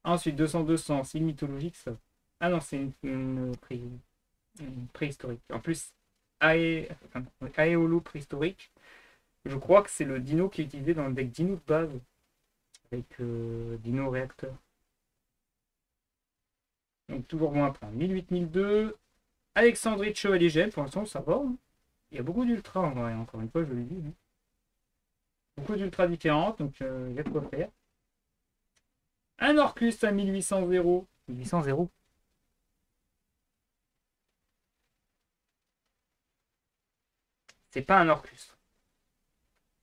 Ensuite, 200-200, c'est mythologique ça. Ah non, c'est une préhistorique. En plus, Aeolo préhistorique, je crois que c'est le dino qui est utilisé dans le deck dino de base, avec dino réacteur. Donc toujours moins point. 1008-1002. Alexandrie de Chevalier Gem, pour l'instant ça va. Hein. Il y a beaucoup d'ultras en vrai, encore une fois, je le dis. Hein. Beaucoup d'ultras différentes, donc il y a de quoi faire. Un Orcus à 1800 0. 1800 0. C'est pas un Orcus.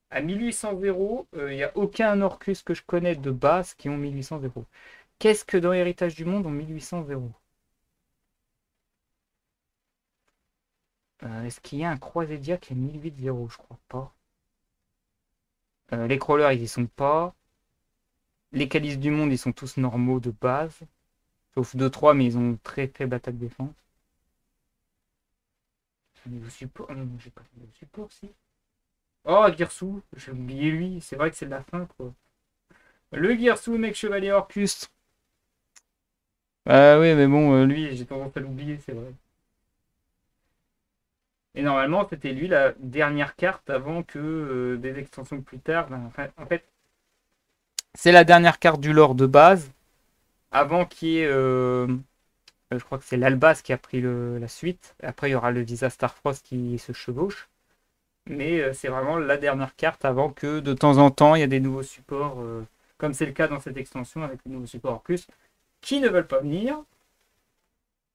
À 1800 0, il n'y a aucun Orcus que je connais de base qui ont 1800 0. Qu'est-ce que dans Héritage du Monde ont 1800 0? Est-ce qu'il y a un Croisédia qui a 1008 0? Je crois pas. Les crawlers, ils y sont pas. Les calices du monde, ils sont tous normaux de base. Sauf 2-3, mais ils ont très faible attaque défense. Un niveau support. Non, j'ai pas de niveau support, si. Oh, Girsu, j'ai oublié lui. C'est vrai que c'est de la fin, quoi. Le Girsu, mec chevalier Orcus. Ah oui, mais bon, lui, j'ai tendance à l'oublier, c'est vrai. Et normalement, c'était lui la dernière carte avant que des extensions plus tard. Ben, enfin, en fait, c'est la dernière carte du lore de base. Avant qu'il y ait. Je crois que c'est l'Albaz qui a pris la suite. Après, il y aura le Visa Starfrost qui se chevauche. Mais c'est vraiment la dernière carte avant que de temps en temps, il y a des nouveaux supports, comme c'est le cas dans cette extension avec les nouveaux supports Orcus, qui ne veulent pas venir.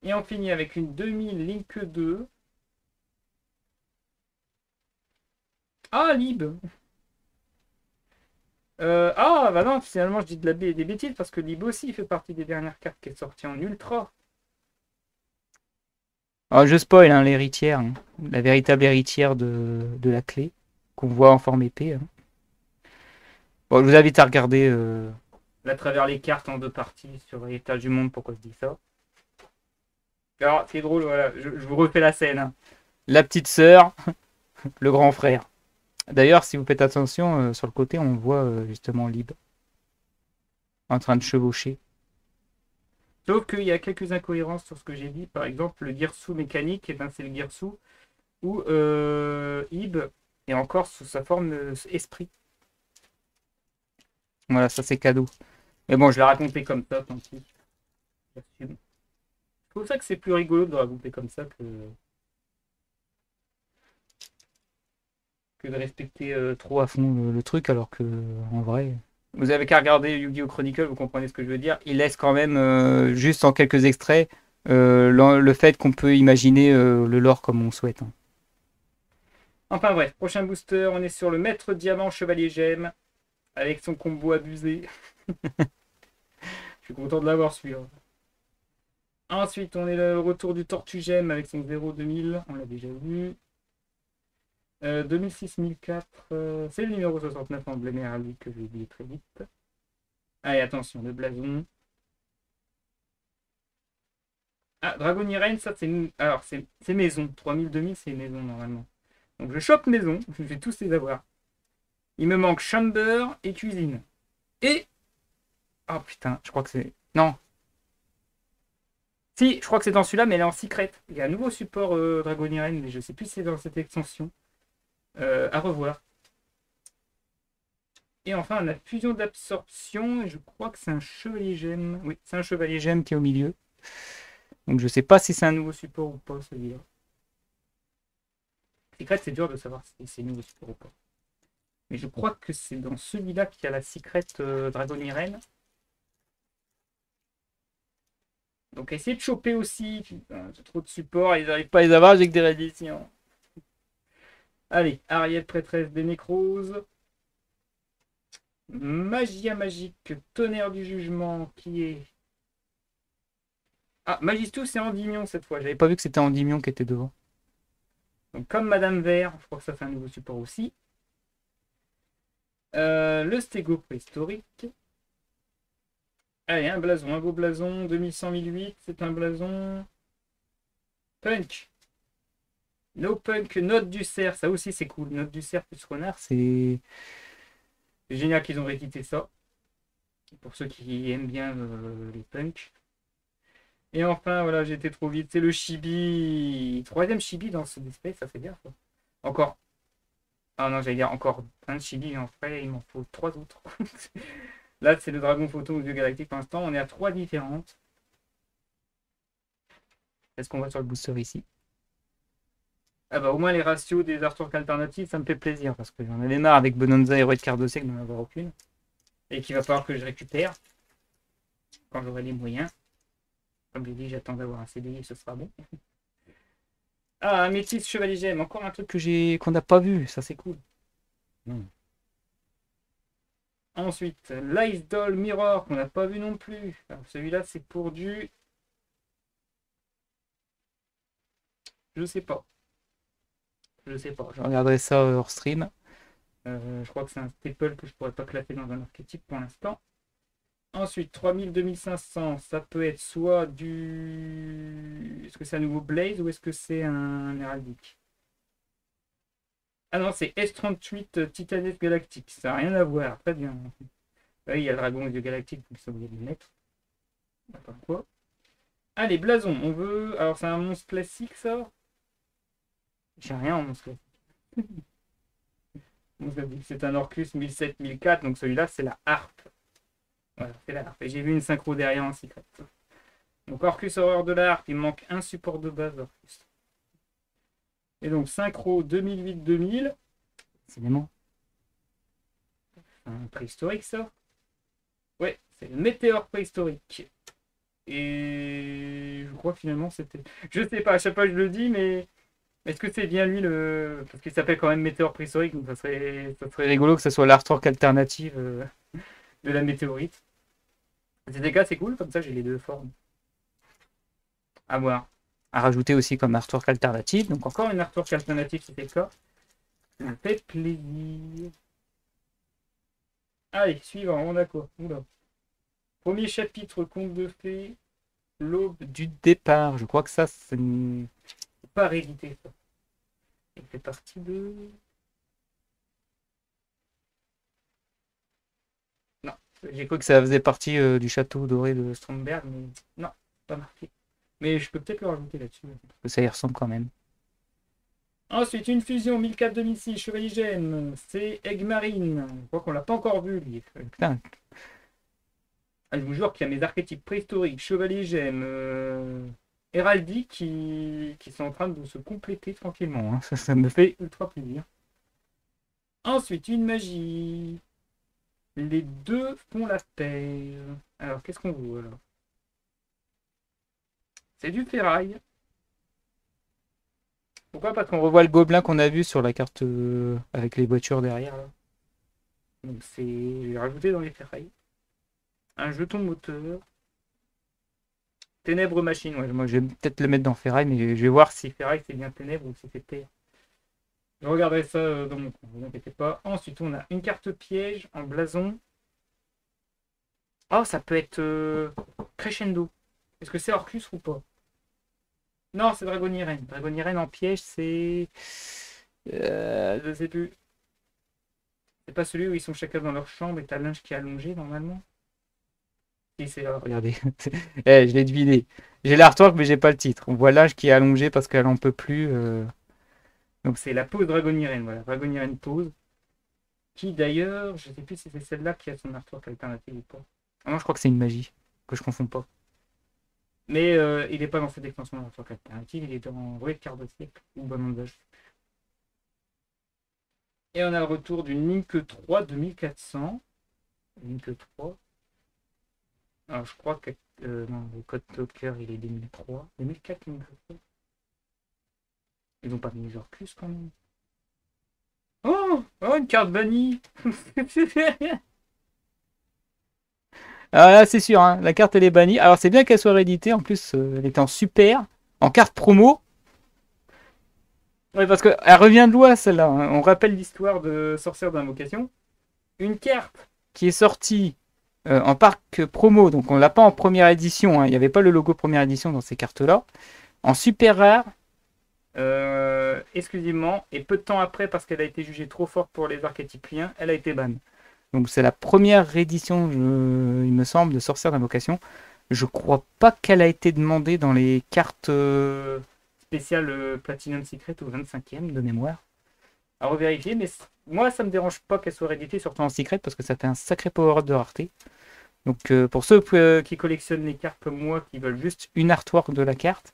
Et on finit avec une 2000 Link 2. Ah, Lib. Ah, bah non, finalement, je dis des bêtises parce que Lib aussi fait partie des dernières cartes qui est sortie en Ultra. Alors, je spoil hein, l'héritière, hein, la véritable héritière de la clé, qu'on voit en forme épée. Hein. Bon, je vous invite à regarder à travers les cartes en deux parties sur l'état du monde, pourquoi je dis ça. Alors, c'est drôle, voilà, je vous refais la scène. Hein. La petite sœur, le grand frère. D'ailleurs, si vous faites attention, sur le côté, on voit justement Lib en train de chevaucher. Sauf qu'il y a quelques incohérences sur ce que j'ai dit. Par exemple, le Girsu mécanique, eh ben, c'est le Girsu où Ib est encore sous sa forme esprit. Voilà, ça c'est cadeau. Mais bon, je l'ai raconté comme ça, tant pis. C'est pour ça que c'est plus rigolo de le raconter comme ça que de respecter trop à fond le truc, alors que en vrai. Vous avez qu'à regarder Yu-Gi-Oh! Chronicle, vous comprenez ce que je veux dire. Il laisse quand même, juste en quelques extraits, le fait qu'on peut imaginer le lore comme on souhaite. Hein. Enfin bref, prochain booster, on est sur le Maître Diamant Chevalier Gemme, avec son combo abusé. Je suis content de l'avoir celui-là. Ensuite, on est le retour du Tortue Gemme avec son 0-2000, on l'a déjà vu. 2006-1004, c'est le numéro 69 emblémaire à lui que j'ai oublié très vite. Allez, attention, le blason. Ah, Dragon Irene, ça c'est. Alors, c'est maison. 3000-2000, c'est maison normalement. Donc je chope maison, je vais tous les avoir. Il me manque chamber et cuisine. Et. Oh putain, je crois que c'est. Non. Si, je crois que c'est dans celui-là, mais elle est en secret. Il y a un nouveau support Dragon Irene, mais je sais plus si c'est dans cette extension. À revoir. Et enfin, la fusion d'absorption, et je crois que c'est un chevalier gemme. Oui, c'est un chevalier gemme qui est au milieu. Donc je sais pas si c'est un nouveau support ou pas celui-là. Secret, c'est dur de savoir si c'est un nouveau support ou pas. Mais je crois que c'est dans celui-là qu'il y a la secret Dragon Irene. Donc essayez de choper aussi. Putain, j'ai trop de support, ils n'arrivent pas à les avoir, j'ai que des rééditions. Allez, Ariel, prêtresse des nécroses. Magia magique, tonnerre du jugement, qui est... Ah, Magistus, c'est Endymion cette fois. J'avais pas vu que c'était Endymion qui était devant. Donc comme Madame Vert, je crois que ça fait un nouveau support aussi. Le stégo préhistorique. Allez, un blason, un beau blason, 2100-1008, c'est un blason. Punk. No Punk, Note du cerf, ça aussi c'est cool. Note du cerf plus renard, c'est génial qu'ils ont réédité ça. Pour ceux qui aiment bien les punks. Et enfin, voilà, j'ai été trop vite, c'est le chibi. Troisième chibi dans ce display, ça fait bien ça. Encore. Ah non, j'allais dire encore un chibi, en fait, il m'en faut trois autres. Là, c'est le dragon photo aux yeux galactiques pour l'instant. On est à trois différentes. Est-ce qu'on voit sur le booster ici? Ah bah au moins les ratios des artworks alternatives, ça me fait plaisir parce que j'en avais marre avec Bonanza et Red Cardosec d'en avoir aucune. Et qu'il va falloir que je récupère quand j'aurai les moyens. Comme je l'ai dit, j'attends d'avoir un CDI et ce sera bon. Ah, un métis chevalier gemme, encore un truc que qu'on n'a pas vu, ça c'est cool. Ensuite, l'Ice Doll Mirror qu'on n'a pas vu non plus. Celui-là c'est pour du... Je sais pas. Je sais pas, je regarderai ça hors stream. Je crois que c'est un staple que je pourrais pas classer dans un archétype pour l'instant. Ensuite, 3000, 2500, ça peut être soit du... Est-ce que c'est un nouveau Blaze ou est-ce que c'est un héraldique? Ah non, c'est S38 Titanes Galactique, ça n'a rien à voir, très bien. Oui, il y a le dragon aux yeux galactiques, donc ça oublié de le mettre. Pas quoi. Allez, blason, on veut... Alors c'est un monstre classique ça? J'ai rien en monstre classique. C'est un Orcus 1007-1004, donc celui-là c'est la harpe. Voilà, c'est la harpe. Et j'ai vu une synchro derrière en secret. Donc Orcus Horreur de la harpe, il me manque un support de base d'Orcus. Et donc synchro 2008-2000. C'est un préhistorique ça? Ouais, c'est le météore préhistorique. Et je crois finalement c'était... Je sais pas, à chaque fois je le dis, mais... Est-ce que c'est bien lui le... Parce qu'il s'appelle quand même météore préhistorique, donc ça serait rigolo que ce soit l'artwork alternative de la météorite. C'est des cas, c'est cool, comme ça j'ai les deux formes. À voir. À rajouter aussi comme artwork alternative. Donc encore une artwork alternative, c'était le cas. Ça me fait plaisir. Allez, suivant, on a quoi? Oula. Premier chapitre, conte de fées, l'aube du départ. Je crois que ça, c'est pas réédité, ça. Il fait partie de... Non, j'ai cru que ça faisait partie du château doré de Stromberg, mais non, pas marqué. Mais je peux peut-être le rajouter là-dessus, parce que ça y ressemble quand même. Ensuite, une fusion 1004-2006, Chevalier Gemme, c'est Eggmarine. Je crois qu'on l'a pas encore vu, lui. Putain. Ah, je vous jure qu'il y a mes archétypes préhistoriques, Chevalier Gemme, Héraldique qui sont en train de se compléter tranquillement. Hein. Ça me fait ultra plaisir. Ensuite, une magie. Les deux font la paire. Alors, qu'est-ce qu'on voit alors? C'est du ferraille. Pourquoi? Parce qu'on revoit le gobelin qu'on a vu sur la carte avec les voitures derrière. Là. Donc c'est... J'ai rajouté dans les ferrailles. Un jeton moteur. Ténèbres machine. Ouais, moi je vais peut-être le mettre dans ferraille, mais je vais voir si ferraille c'est bien ténèbres ou si c'est terre. Je regarderai ça dans mon compte, ne vous inquiétez pas. Ensuite, on a une carte piège en blason. Oh, ça peut être Crescendo. Est-ce que c'est Orcus ou pas? Non, c'est Dragoniren. Dragoniren en piège, c'est... je sais plus. C'est pas celui où ils sont chacun dans leur chambre et t'as linge qui est allongé normalement? Si, c'est là, regardez. Je l'ai deviné. J'ai l'artwork, mais j'ai pas le titre. On voit linge qui est allongé parce qu'elle en peut plus. Donc c'est la pose Dragoniren, voilà. Dragoniren pose. Qui d'ailleurs, je sais plus si c'est celle-là qui a son artwork alternative ou pas. Ah non, je crois que c'est une magie. Que je confonds pas. Mais il n'est pas dans cette extension d'artwork alternative, il est dans Red Card de siècle ou Bonanza. Et on a le retour d'une Link 3 2400. Link 3. Alors je crois qu'elle Non, le code Talker, il est 2003. 2004, ils n'ont pas mis genre plus quand même. Oh, oh, une carte bannie. Ah là, c'est sûr, hein, la carte elle est bannie. Alors c'est bien qu'elle soit rééditée, en plus elle était en super, en carte promo. Ouais, parce qu'elle revient de loi celle-là, hein. On rappelle l'histoire de Sorcière d'Invocation. Une carte qui est sortie en parc promo, donc on l'a pas en première édition, hein. Il n'y avait pas le logo première édition dans ces cartes-là. En super rare, exclusivement, et peu de temps après, parce qu'elle a été jugée trop forte pour les archétypes liens, elle a été banne. Donc c'est la première réédition, il me semble, de Sorcière d'Invocation. Je crois pas qu'elle a été demandée dans les cartes spéciales Platinum Secret au 25e de mémoire. À revérifier, mais moi ça me dérange pas qu'elle soit rééditée, surtout en Secret, parce que ça fait un sacré power-up de rareté. Donc pour ceux qui collectionnent les cartes comme moi, qui veulent juste une artwork de la carte,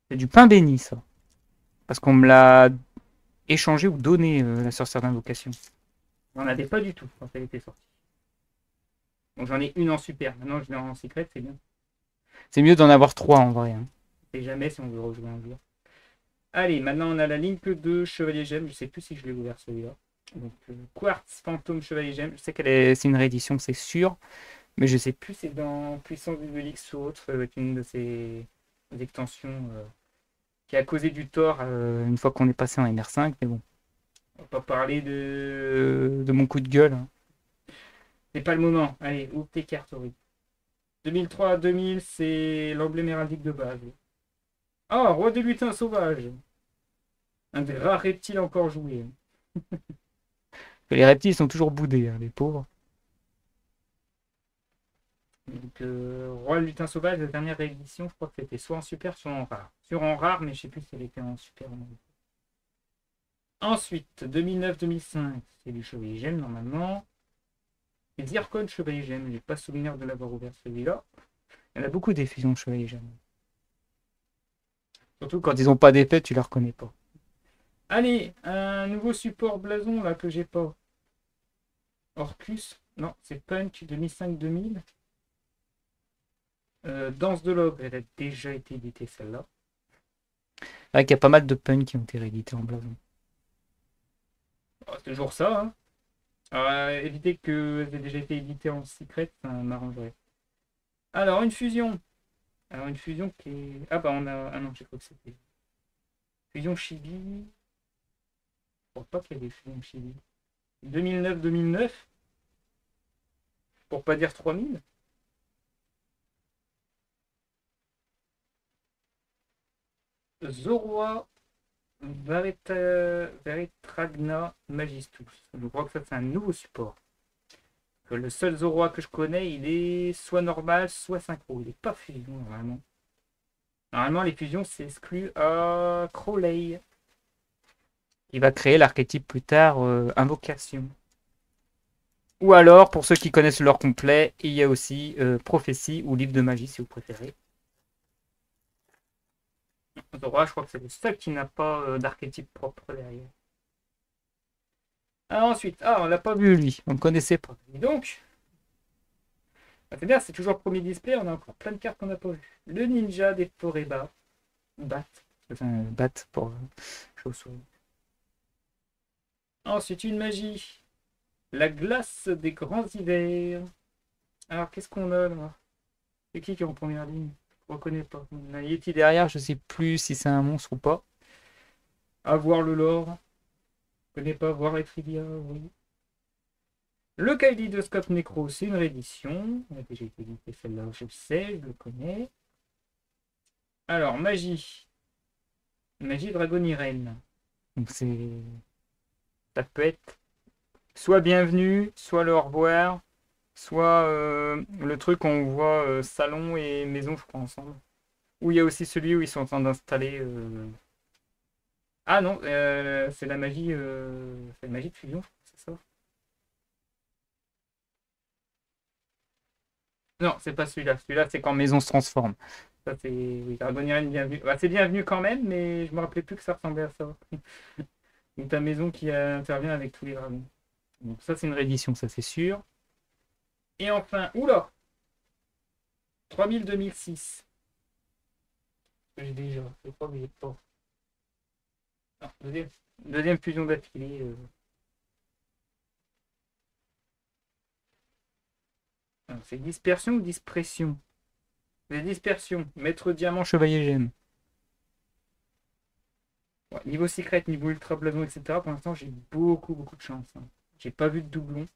c'est du pain béni ça. Parce qu'on me l'a échangé ou donné, la Sorcière d'Invocation. J'en avais pas du tout quand elle était sortie. Donc j'en ai une en super. Maintenant je l'ai en secret, c'est bien. C'est mieux d'en avoir trois en vrai, hein. C'est jamais si on veut rejouer un jour. Allez, maintenant on a la Link 2 Chevalier Gemme. Je sais plus si je l'ai ouvert celui-là. Donc Quartz Fantôme Chevalier Gemme. Je sais c'est une réédition, c'est sûr. Mais je sais plus si c'est dans Puissance du Vélix ou autre. Ça doit être une de ces extensions qui a causé du tort une fois qu'on est passé en MR5. Mais bon, on va pas parler de mon coup de gueule, hein. C'est pas le moment. Allez, ouvre tes cartes, oui. 2003 à 2000, c'est l'emblème héraldique de base. Ah, roi des lutins sauvages. Un des rares reptiles encore joués. Les reptiles sont toujours boudés, hein, les pauvres. Donc, roi lutin sauvage, la dernière réédition, je crois que c'était soit en super, soit en rare. Sur en rare, mais je sais plus si elle était en super. Ensuite, 2009-2005, c'est du Chevalier Gemme normalement. Et Zircon Chevalier Gemme, j'ai pas souvenir de l'avoir ouvert celui-là. Il y en a beaucoup d'effusions de Chevalier Gemme. Surtout quand ils n'ont pas d'épée, tu les reconnais pas. Allez, un nouveau support blason là que j'ai pas. Orcus, non, c'est Punch 2005-2000. Danse de l'ogre, elle a déjà été éditée celle-là. C'est vrai qu'il y a pas mal de punks qui ont été réédités en blason. Oh, c'est toujours ça, hein. Alors, éviter qu'elles aient déjà été éditées en secret, ça m'arrangerait. Alors, une fusion. Alors, une fusion qui est. Ah bah on a. Ah non, j'ai cru que c'était. Fusion Chibi. Je crois pas qu'il y ait des fusions Chibi. 2009-2009. Pour pas dire 3000. Zoroa Veritragna Magistus. Je crois que ça c'est un nouveau support. Le seul Zoroa que je connais, il est soit normal, soit synchro. Il n'est pas fusion normalement. Normalement, les fusions, c'est exclu à Crowley. Il va créer l'archétype plus tard, Invocation. Ou alors, pour ceux qui connaissent l'or complet, il y a aussi Prophétie ou Livre de Magie, si vous préférez. Zoroa, je crois que c'est le seul qui n'a pas d'archétype propre derrière. Ah, ensuite, on l'a pas vu lui, on ne connaissait pas. Et donc, c'est bien, c'est toujours le premier display, on a encore plein de cartes qu'on n'a pas vues. Le ninja des Forebat. Bat. Enfin, bat pour chauve-souris. Ensuite, une magie. La glace des grands hivers. Alors, qu'est-ce qu'on a là? C'est qui est en première ligne? Je ne reconnais pas. On a Yeti derrière, je ne sais plus si c'est un monstre ou pas. À voir le lore. Je ne connais pas, voir les trivia, oui. Le kaléidoscope Nécro, c'est une réédition. On a déjà été édité celle-là, je le sais, je le connais. Alors, magie. Magie Dragonirène. Donc c'est. Ça peut être soit bienvenue, soit le au revoir, soit le truc où on voit salon et maison, je crois, ensemble. Ou il y a aussi celui où ils sont en train d'installer. Ah non, c'est la magie. C'est la magie de fusion, c'est ça? Non, c'est pas celui-là. Celui-là, c'est quand maison se transforme. Ça, c'est. Oui, Dragonirène bienvenue. Bah, c'est bienvenu quand même, mais je me rappelais plus que ça ressemblait à ça. Donc ta maison qui intervient avec tous les dragons. Donc ça, c'est une réédition, ça c'est sûr. Et enfin, oula! 3000, 2006. J'ai déjà. Je crois que j'ai pas. Non, deuxième fusion d'affilée. C'est dispersion ou dispression? C'est dispersion. Maître diamant, chevalier gemme. Ouais, niveau secret, niveau ultra blason, etc. Pour l'instant, j'ai beaucoup, beaucoup de chance. Hein. J'ai pas vu de doublon.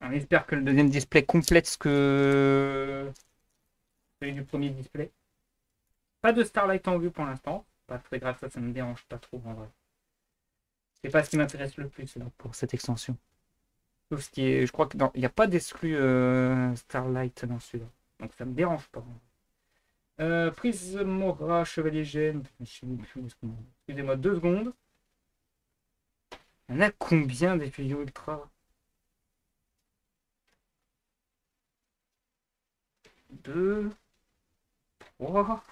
On espère que le deuxième display complète ce que celui du premier display. Pas de Starlight en vue pour l'instant. Pas très grave, ça me dérange pas trop en vrai. C'est pas ce qui m'intéresse le plus là, pour cette extension. Sauf ce qui est. Je crois qu'il n'y a pas d'exclu Starlight dans celui-là. Donc ça me dérange pas. Prismora, Chevalier Gemme. Excusez-moi 2 secondes. Il y en a combien des fusions ultra? 2, 3.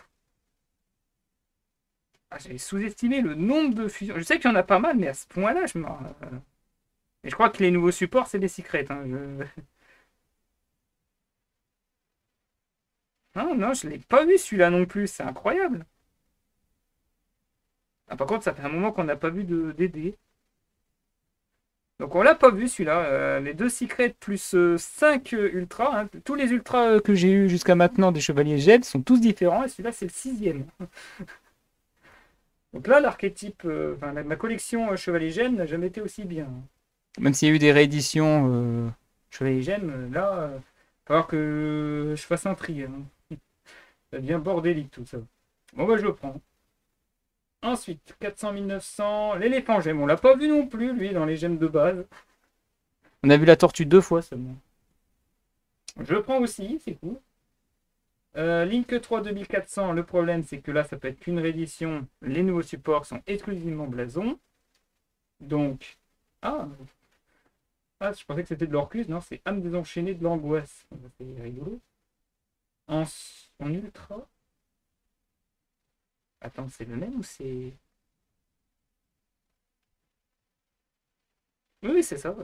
Ah, j'avais sous-estimé le nombre de fusions. Je sais qu'il y en a pas mal, mais à ce point-là, je me. Et je crois que les nouveaux supports, c'est des secrets. Hein. Non, non, je l'ai pas vu celui-là non plus. C'est incroyable. Ah, par contre, ça fait un moment qu'on n'a pas vu de DD. Donc on l'a pas vu celui-là. Les 2 secrets plus 5 ultras. Hein. Tous les ultras que j'ai eu jusqu'à maintenant des chevaliers GED sont tous différents. Et celui-là, c'est le 6e. Donc là, l'archétype, ma collection Chevalier Gemme n'a jamais été aussi bien. Même s'il y a eu des rééditions Chevalier Gemme, là, il va falloir que je fasse un tri. Hein. Ça devient bordélique tout ça. Bon, bah, je le prends. Ensuite, 400 900, l'éléphant gemme. On l'a pas vu non plus, lui, dans les gemmes de base. On a vu la tortue 2 fois seulement. Je le prends aussi, c'est cool. Link 3 2400, le problème c'est que là ça peut être qu'une réédition. Les nouveaux supports sont exclusivement blasons. Donc. Ah, je pensais que c'était de l'Orcus. Non, c'est âme désenchaînée de l'angoisse. C'est rigolo. En ultra. Attends, c'est le même ou c'est. Oui, c'est ça.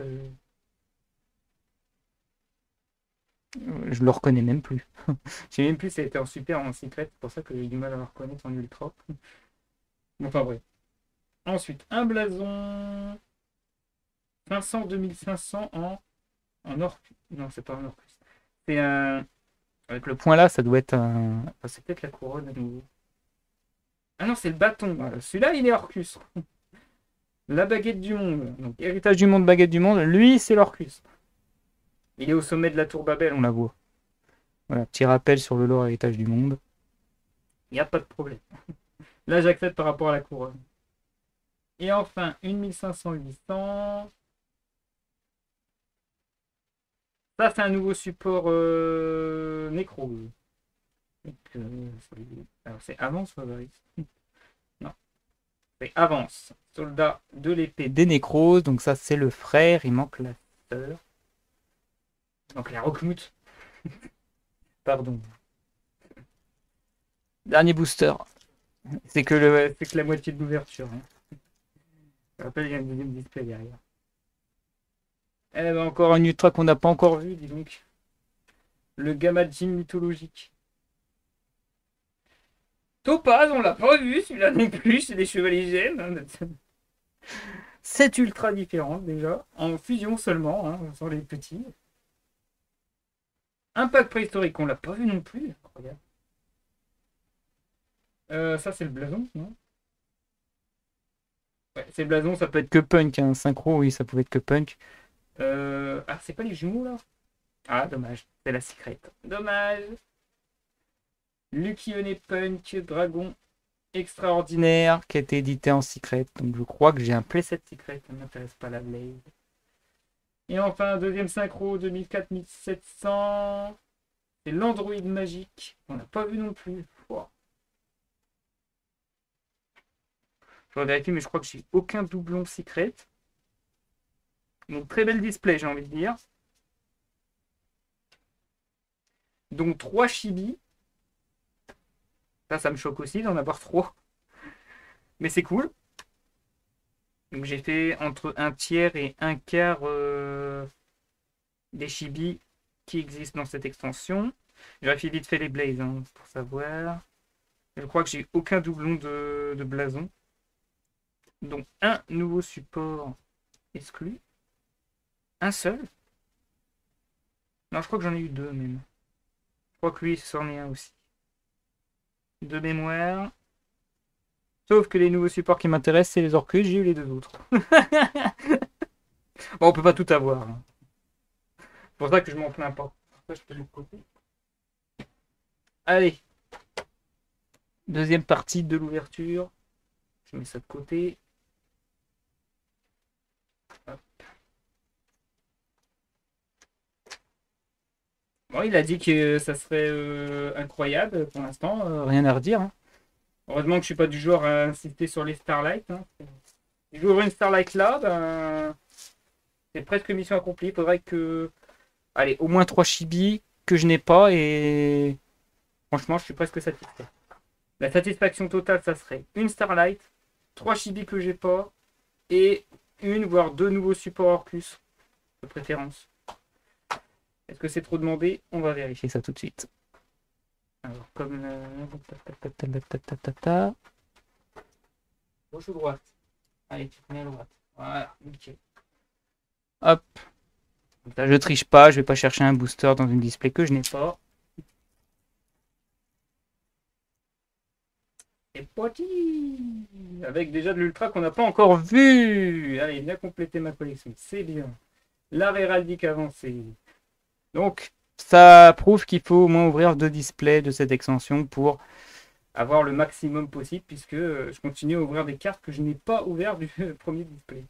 Je le reconnais même plus. Je sais même plus si c'était en super ou en secret. C'est pour ça que j'ai du mal à le reconnaître en ultra. Enfin bref. Ensuite, un blason. 500, 2500 en Orcus. Non, c'est pas un Orcus. C'est un. Avec le point là, ça doit être un. Enfin, c'est peut-être la couronne à nouveau. Ah non, c'est le bâton. Voilà. Celui-là, il est Orcus. La baguette du monde. Donc, héritage du monde, baguette du monde. Lui, c'est l'Orcus. Il est au sommet de la tour Babel, on la voit. Voilà, petit rappel sur le lore héritage du monde. Il n'y a pas de problème. Là, j'accepte par rapport à la couronne. Et enfin, une 1500, 800. Ça, c'est un nouveau support Nécro. Alors, c'est Avance, Fabrice. Non, c'est Avance. Soldat de l'épée des Nécros. Donc, ça, c'est le frère. Il manque la sœur. Donc, la Rockmut. Pardon. Dernier booster. C'est que la moitié de l'ouverture. Hein. Je rappelle, il y a un deuxième display derrière. Eh ben, encore un ultra qu'on n'a pas encore vu, dis donc. Le Gamma Gym mythologique. Topaz, on l'a pas vu, celui-là non plus, c'est des chevaliers gemmes. 7 ultra différents déjà, en fusion seulement, hein, sur les petits. Impact préhistorique, on l'a pas vu non plus. Incroyable. Ça, c'est le blason, non? Ouais, c'est le blason, ça peut être que punk. Hein. Synchro, oui, ça pouvait être que punk. Ah, c'est pas les jumeaux là? Ah, dommage, c'est la secret. Dommage. Lucky Punk Dragon extraordinaire qui a été édité en secret. Donc je crois que j'ai un playset secret, ça ne m'intéresse pas la Blaze. Et enfin, deuxième synchro, 2004-1700. C'est l'Android magique. On n'a pas vu non plus. Wow. Je vais vérifier, mais je crois que j'ai aucun doublon secret. Donc très bel display, j'ai envie de dire. Donc 3 chibis. Ça me choque aussi d'en avoir 3. Mais c'est cool. Donc j'ai fait entre un tiers et un quart des chibis qui existent dans cette extension. Je vérifie vite fait les blazes hein, pour savoir. Je crois que j'ai aucun doublon de blason. Donc un nouveau support exclu. Un seul. Non, je crois que j'en ai eu deux même. Je crois que lui, c'en est un aussi. De mémoire. Sauf que les nouveaux supports qui m'intéressent, c'est les Orcus. J'ai eu les deux autres. Bon, on peut pas tout avoir. Hein. C'est pour ça que je m'en plains pas. Ça, je peux le côté. Allez. Deuxième partie de l'ouverture. Je mets ça de côté. Hop. Bon, il a dit que ça serait incroyable pour l'instant. Rien à redire. Hein. Heureusement que je suis pas du genre à insister sur les Starlight. Hein. Si j'ouvre une Starlight là, ben, c'est presque mission accomplie. Il faudrait que. Allez, au moins 3 chibis que je n'ai pas et. Franchement, je suis presque satisfait. La satisfaction totale, ça serait une Starlight, 3 chibis que j'ai pas et une voire deux nouveaux supports Orcus de préférence. Est-ce que c'est trop demandé? On va vérifier ça tout de suite. Alors, comme gauche ou droite? Allez, tu te mets à droite. Voilà, nickel. Hop. Là, je triche pas, je vais pas chercher un booster dans une display que je n'ai pas. Et parti avec déjà de l'ultra qu'on n'a pas encore vu. Allez, bien compléter ma collection, c'est bien. L'art héraldique avancé. Donc, ça prouve qu'il faut au moins ouvrir 2 displays de cette extension pour avoir le maximum possible, puisque je continue à ouvrir des cartes que je n'ai pas ouvertes du premier display.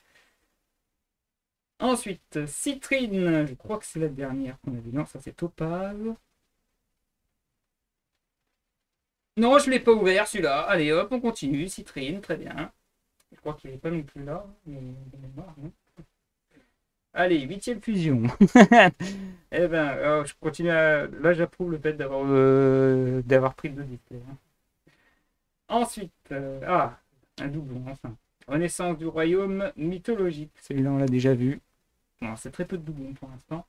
Ensuite, Citrine, je crois que c'est la dernière qu'on a vue. Non, ça c'est Topaz. Non, je ne l'ai pas ouvert celui-là. Allez hop, on continue. Citrine, très bien. Je crois qu'il n'est pas non plus là. Mais... Allez, 8e fusion. Eh ben, je continue à... Là, j'approuve le fait d'avoir pris 2 displays. Hein. Ensuite, un doublon, enfin. Renaissance du royaume mythologique. Celui-là, on l'a déjà vu. Bon, c'est très peu de doublons pour l'instant.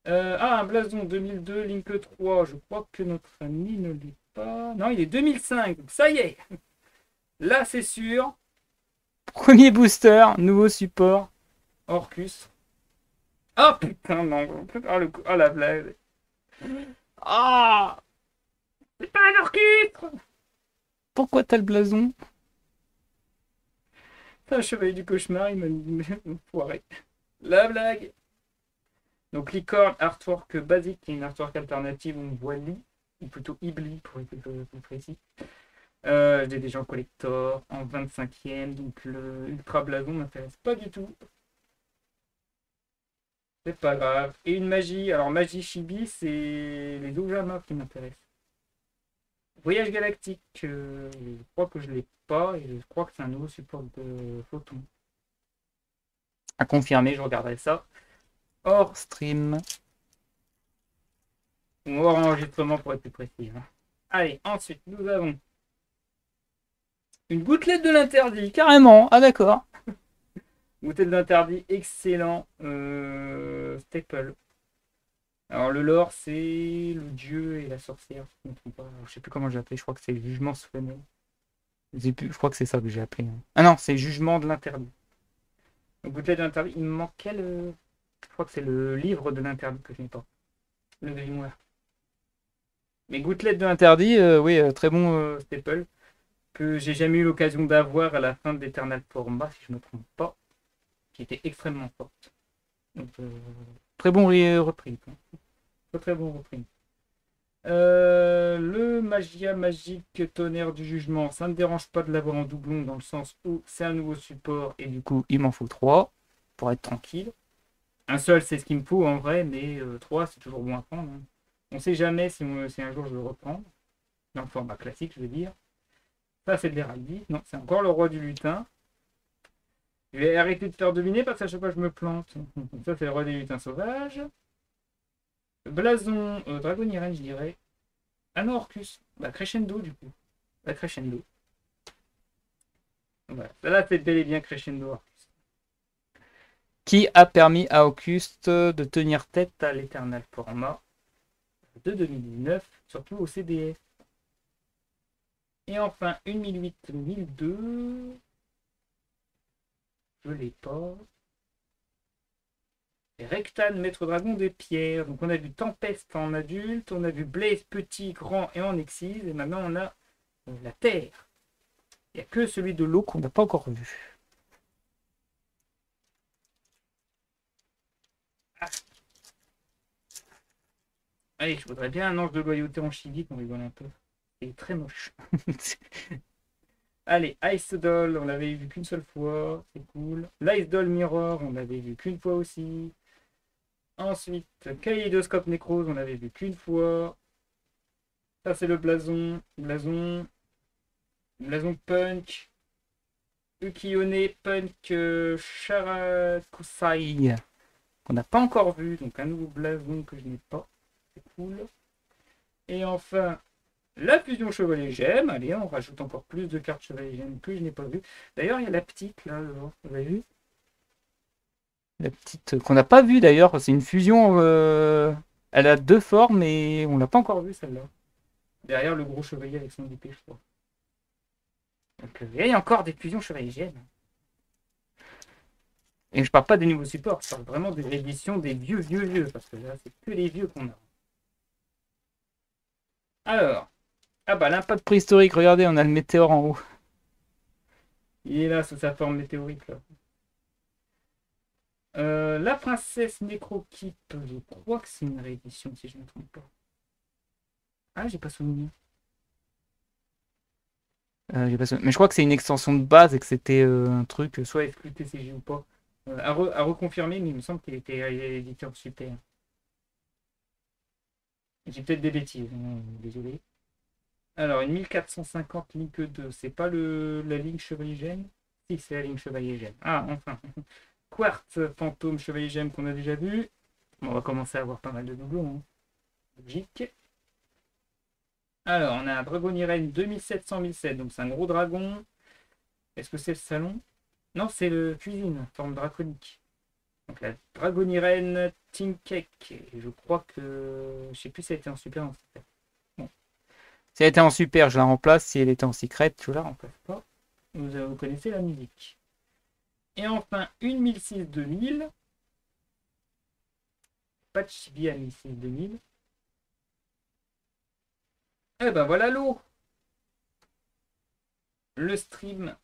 Un blason 2002, Link 3. Je crois que notre ami ne l'est pas. Non, il est 2005. Donc ça y est. Là, c'est sûr. Premier booster, nouveau support. Orcus. Oh putain, non. Oh la blague. Ah, c'est pas un Orcus. Pourquoi t'as le blason? C'est un chevalier du cauchemar, il m'a foiré. La blague. Donc licorne, artwork basique, qui est une artwork alternative, on voit Lee, ou plutôt Ibli pour être plus précis. J'ai des gens collector en 25e, donc le ultra blason m'intéresse pas du tout. C'est pas grave. Et une magie, alors magie chibi, c'est les Ojama qui m'intéressent. Voyage galactique, je crois que je l'ai pas, et je crois que c'est un nouveau support de photon. À confirmer, je regarderai ça. Hors stream. Ou hors enregistrement pour être plus précis. Hein. Allez, ensuite, nous avons une gouttelette de l'interdit, carrément. Ah d'accord. Gouttelette de l'interdit, excellent. Staple. Alors le lore, c'est le dieu et la sorcière. Je ne me trompe pas. Je sais plus comment j'ai appelé. Je crois que c'est le jugement solennel. Je crois que c'est ça que j'ai appelé. Hein. Ah non, c'est jugement de l'interdit. Gouttelette de l'interdit. Il me manquait le... Je crois que c'est le livre de l'interdit que je n'ai pas. Le grimoire. Mais gouttelette de l'interdit, oui, très bon staple. Que j'ai jamais eu l'occasion d'avoir à la fin d'Eternal Format, si je ne me trompe pas. Qui était extrêmement forte. Donc, très bon reprint. Hein. Très très bon reprint. Le magia magique tonnerre du jugement, ça ne me dérange pas de l'avoir en doublon dans le sens où c'est un nouveau support et du coup il m'en faut 3 pour être tranquille. Un seul c'est ce qu'il me faut en vrai, mais 3 c'est toujours bon à prendre. Hein. On sait jamais si un jour je le reprends. Dans le format classique je veux dire. Ça c'est de l'héraldique. Non, c'est encore le roi du lutin. Je vais arrêter de faire deviner parce qu'à chaque fois je me plante. Ça c'est le roi des lutins sauvages. Blason, Dragon Irene, je dirais. Ah non, Orcus. Bah, Crescendo, du coup. Bah, Crescendo. Voilà. Là, c'est bel et bien Crescendo Orcus. qui a permis à Auguste de tenir tête à l'Eternal Format de 2019, surtout au CDF. Et enfin, une 1008-1002. Je l'ai pas. Et Rectan, Maître Dragon des Pierres. Donc on a vu Tempest en adulte, on a vu Blaze petit, grand et en exil. Et maintenant on a la Terre. Il n'y a que celui de l'eau qu'on n'a pas encore vu. Ah. Allez, je voudrais bien un ange de loyauté en chibi qu'on rigole un peu. Il est très moche. Allez, Ice Doll, on l'avait vu qu'une seule fois, c'est cool. L'Ice Doll Mirror, on l'avait vu qu'une fois aussi. Ensuite, Kaleidoscope Necrose, on l'avait vu qu'une fois. Ça, c'est le blason. Blason Punk. Ukione Punk Sharakusai. Qu'on n'a pas encore vu, donc un nouveau blason que je n'ai pas. C'est cool. Et enfin, la fusion Chevalier Gemme. Allez, on rajoute encore plus de cartes Chevalier Gemme que je n'ai pas vu. D'ailleurs, il y a la petite là, vous avez vu? La petite qu'on n'a pas vue d'ailleurs. C'est une fusion. Elle a deux formes et on l'a pas encore vue celle-là. Derrière le gros chevalier avec son épée, je crois. Donc, il y a encore des fusions Chevalier Gemme. Et je parle pas des nouveaux supports, je parle vraiment des rééditions des vieux. Parce que là, c'est que les vieux qu'on a. Alors. Ah bah l'impact préhistorique, regardez, on a le météore en haut. Il est là sous sa forme météorique là. La princesse Necrokeep, je crois que c'est une réédition si je ne me trompe pas. Ah, j'ai pas souvenir. Mais je crois que c'est une extension de base et que c'était un truc, soit exclu TCG ou pas. À reconfirmer, mais il me semble qu'il était éditeur super. J'ai peut-être des bêtises, hein, désolé. Alors, une 1450 Link 2, c'est pas la ligne Chevalier Gemme? Si, c'est la ligne Chevalier Gemme. Ah, enfin. Quartz Fantôme Chevalier Gemme qu'on a déjà vu. Bon, on va commencer à avoir pas mal de doublons. Hein. Logique. Alors, on a un Dragoniren 2700-1007, donc c'est un gros dragon. Est-ce que c'est le salon? Non, c'est le cuisine, forme draconique. Donc la Dragoniren Tinkek. Et je crois que. Je sais plus si elle était en super ou en secret. Bon. Si elle était en super, je la remplace. Si elle était en secret, je la remplace pas. Vous connaissez la musique. Et enfin, une 1006-2000. Patch via 1006-2000. Eh ben voilà l'eau. Le stream.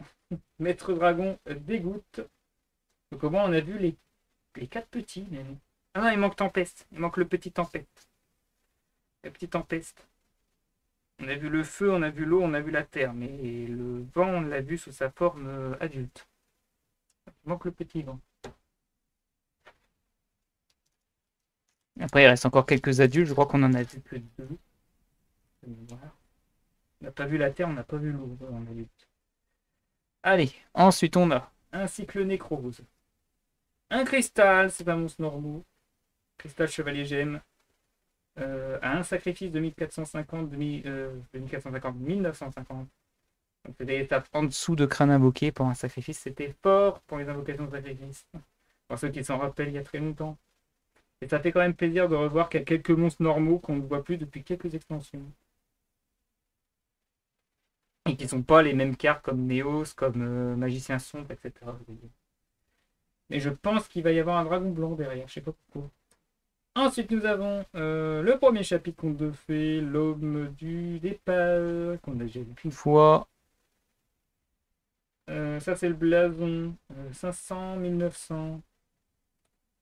Maître Dragon dégoûte. Donc au moins on a vu les quatre petits. Même. Ah non, il manque Tempeste. Il manque le petit Tempête. Le petit Tempeste. On a vu le feu, on a vu l'eau, on a vu la terre. Mais le vent, on l'a vu sous sa forme adulte. Il manque le petit vent. Après, il reste encore quelques adultes. Je crois qu'on en a vu que deux. Voilà. On n'a pas vu la terre, on n'a pas vu l'eau en adulte. Allez, ensuite on a un cycle nécrose. Un cristal, c'est pas monstre normaux. Cristal chevalier gemme. À un sacrifice de 1450, de 1450, 1950. Donc c'est des étapes en dessous de crâne invoqué pour un sacrifice. C'était fort pour les invocations de sacrifice. Pour ceux qui s'en rappellent il y a très longtemps. Et ça fait quand même plaisir de revoir qu'il y a quelques monstres normaux qu'on ne voit plus depuis quelques extensions. Et qui ne sont pas les mêmes cartes comme Neos, comme Magicien Sombre, etc. Mais je pense qu'il va y avoir un dragon blanc derrière, je sais pas pourquoi. Ensuite, nous avons le premier chapitre conte de fées, l'homme du départ, qu'on a déjà vu une fois. Ça, c'est le blason. 500, 1900.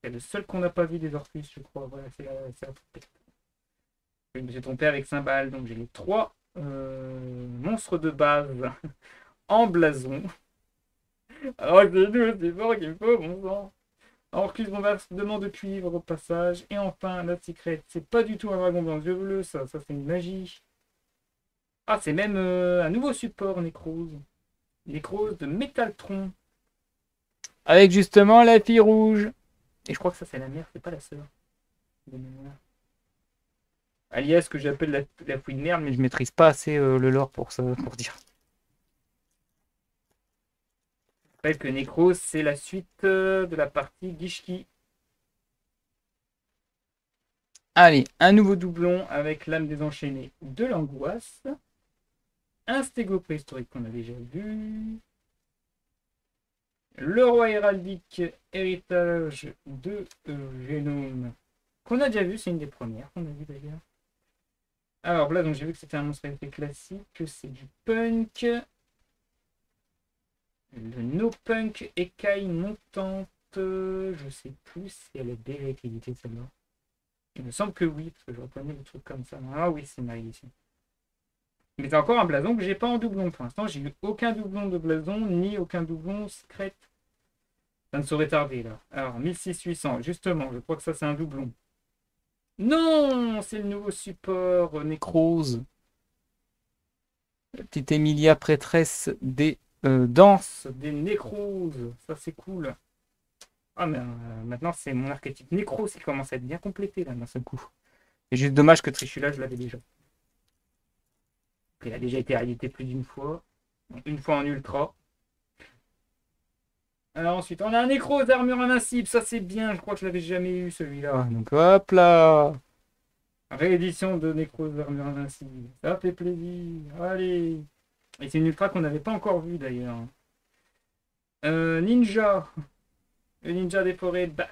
C'est le seul qu'on n'a pas vu des Orcus, je crois. Voilà, c'est la trompette. Je me suis trompé avec Cymbale, donc j'ai les trois monstres de base en blason. Alors, c'est nous, c'est fort qu'il me faut, bon sang. Orcus bombardement de cuivre au passage. Et enfin, la secret. C'est pas du tout un dragon blanc yeux bleus, ça. Ça, c'est une magie. Ah, c'est même un nouveau support, Nécrose. Nécrose de Métaltron. Avec justement la fille rouge. Et je crois que ça, c'est la mère, c'est pas la sœur. Alias, que j'appelle la fouille de merde, mais je maîtrise pas assez le lore pour ça, pour dire. rappelle que Necros, c'est la suite de la partie Gishki. Allez, un nouveau doublon avec l'âme désenchaînée de l'angoisse. Un stégo préhistorique qu'on a déjà vu. Le roi héraldique, héritage de Génome, qu'on a déjà vu, c'est une des premières qu'on a vu d'ailleurs. Alors là, donc j'ai vu que c'était un monstre classique, que c'est du punk. Le no-punk écaille montante, je sais plus si elle est déjà été éditée celle-là. Il me semble que oui, parce que je reconnais des trucs comme ça. Ah oui, c'est ma édition. Mais c'est encore un blason que j'ai pas en doublon pour l'instant. J'ai eu aucun doublon de blason, ni aucun doublon secret. Ça ne saurait tarder là. Alors, 1600, justement, je crois que ça c'est un doublon. Non, c'est le nouveau support Necrose. La petite Emilia, prêtresse des danses des Necroses. Ça c'est cool. Ah, mais maintenant c'est mon archétype Necrose qui commence à être bien complété là d'un seul coup. C'est juste dommage que Trichula, je l'avais déjà. Il a déjà été réédité plus d'une fois. Une fois en ultra. Alors ensuite, on a un Necrose armure invincible. Ça c'est bien, je crois que je l'avais jamais eu celui-là. Donc hop là. Réédition de Necrose armure invincible. Ça fait plaisir. Allez. Et c'est une ultra qu'on n'avait pas encore vue d'ailleurs. Ninja. Le ninja des forêts Bat.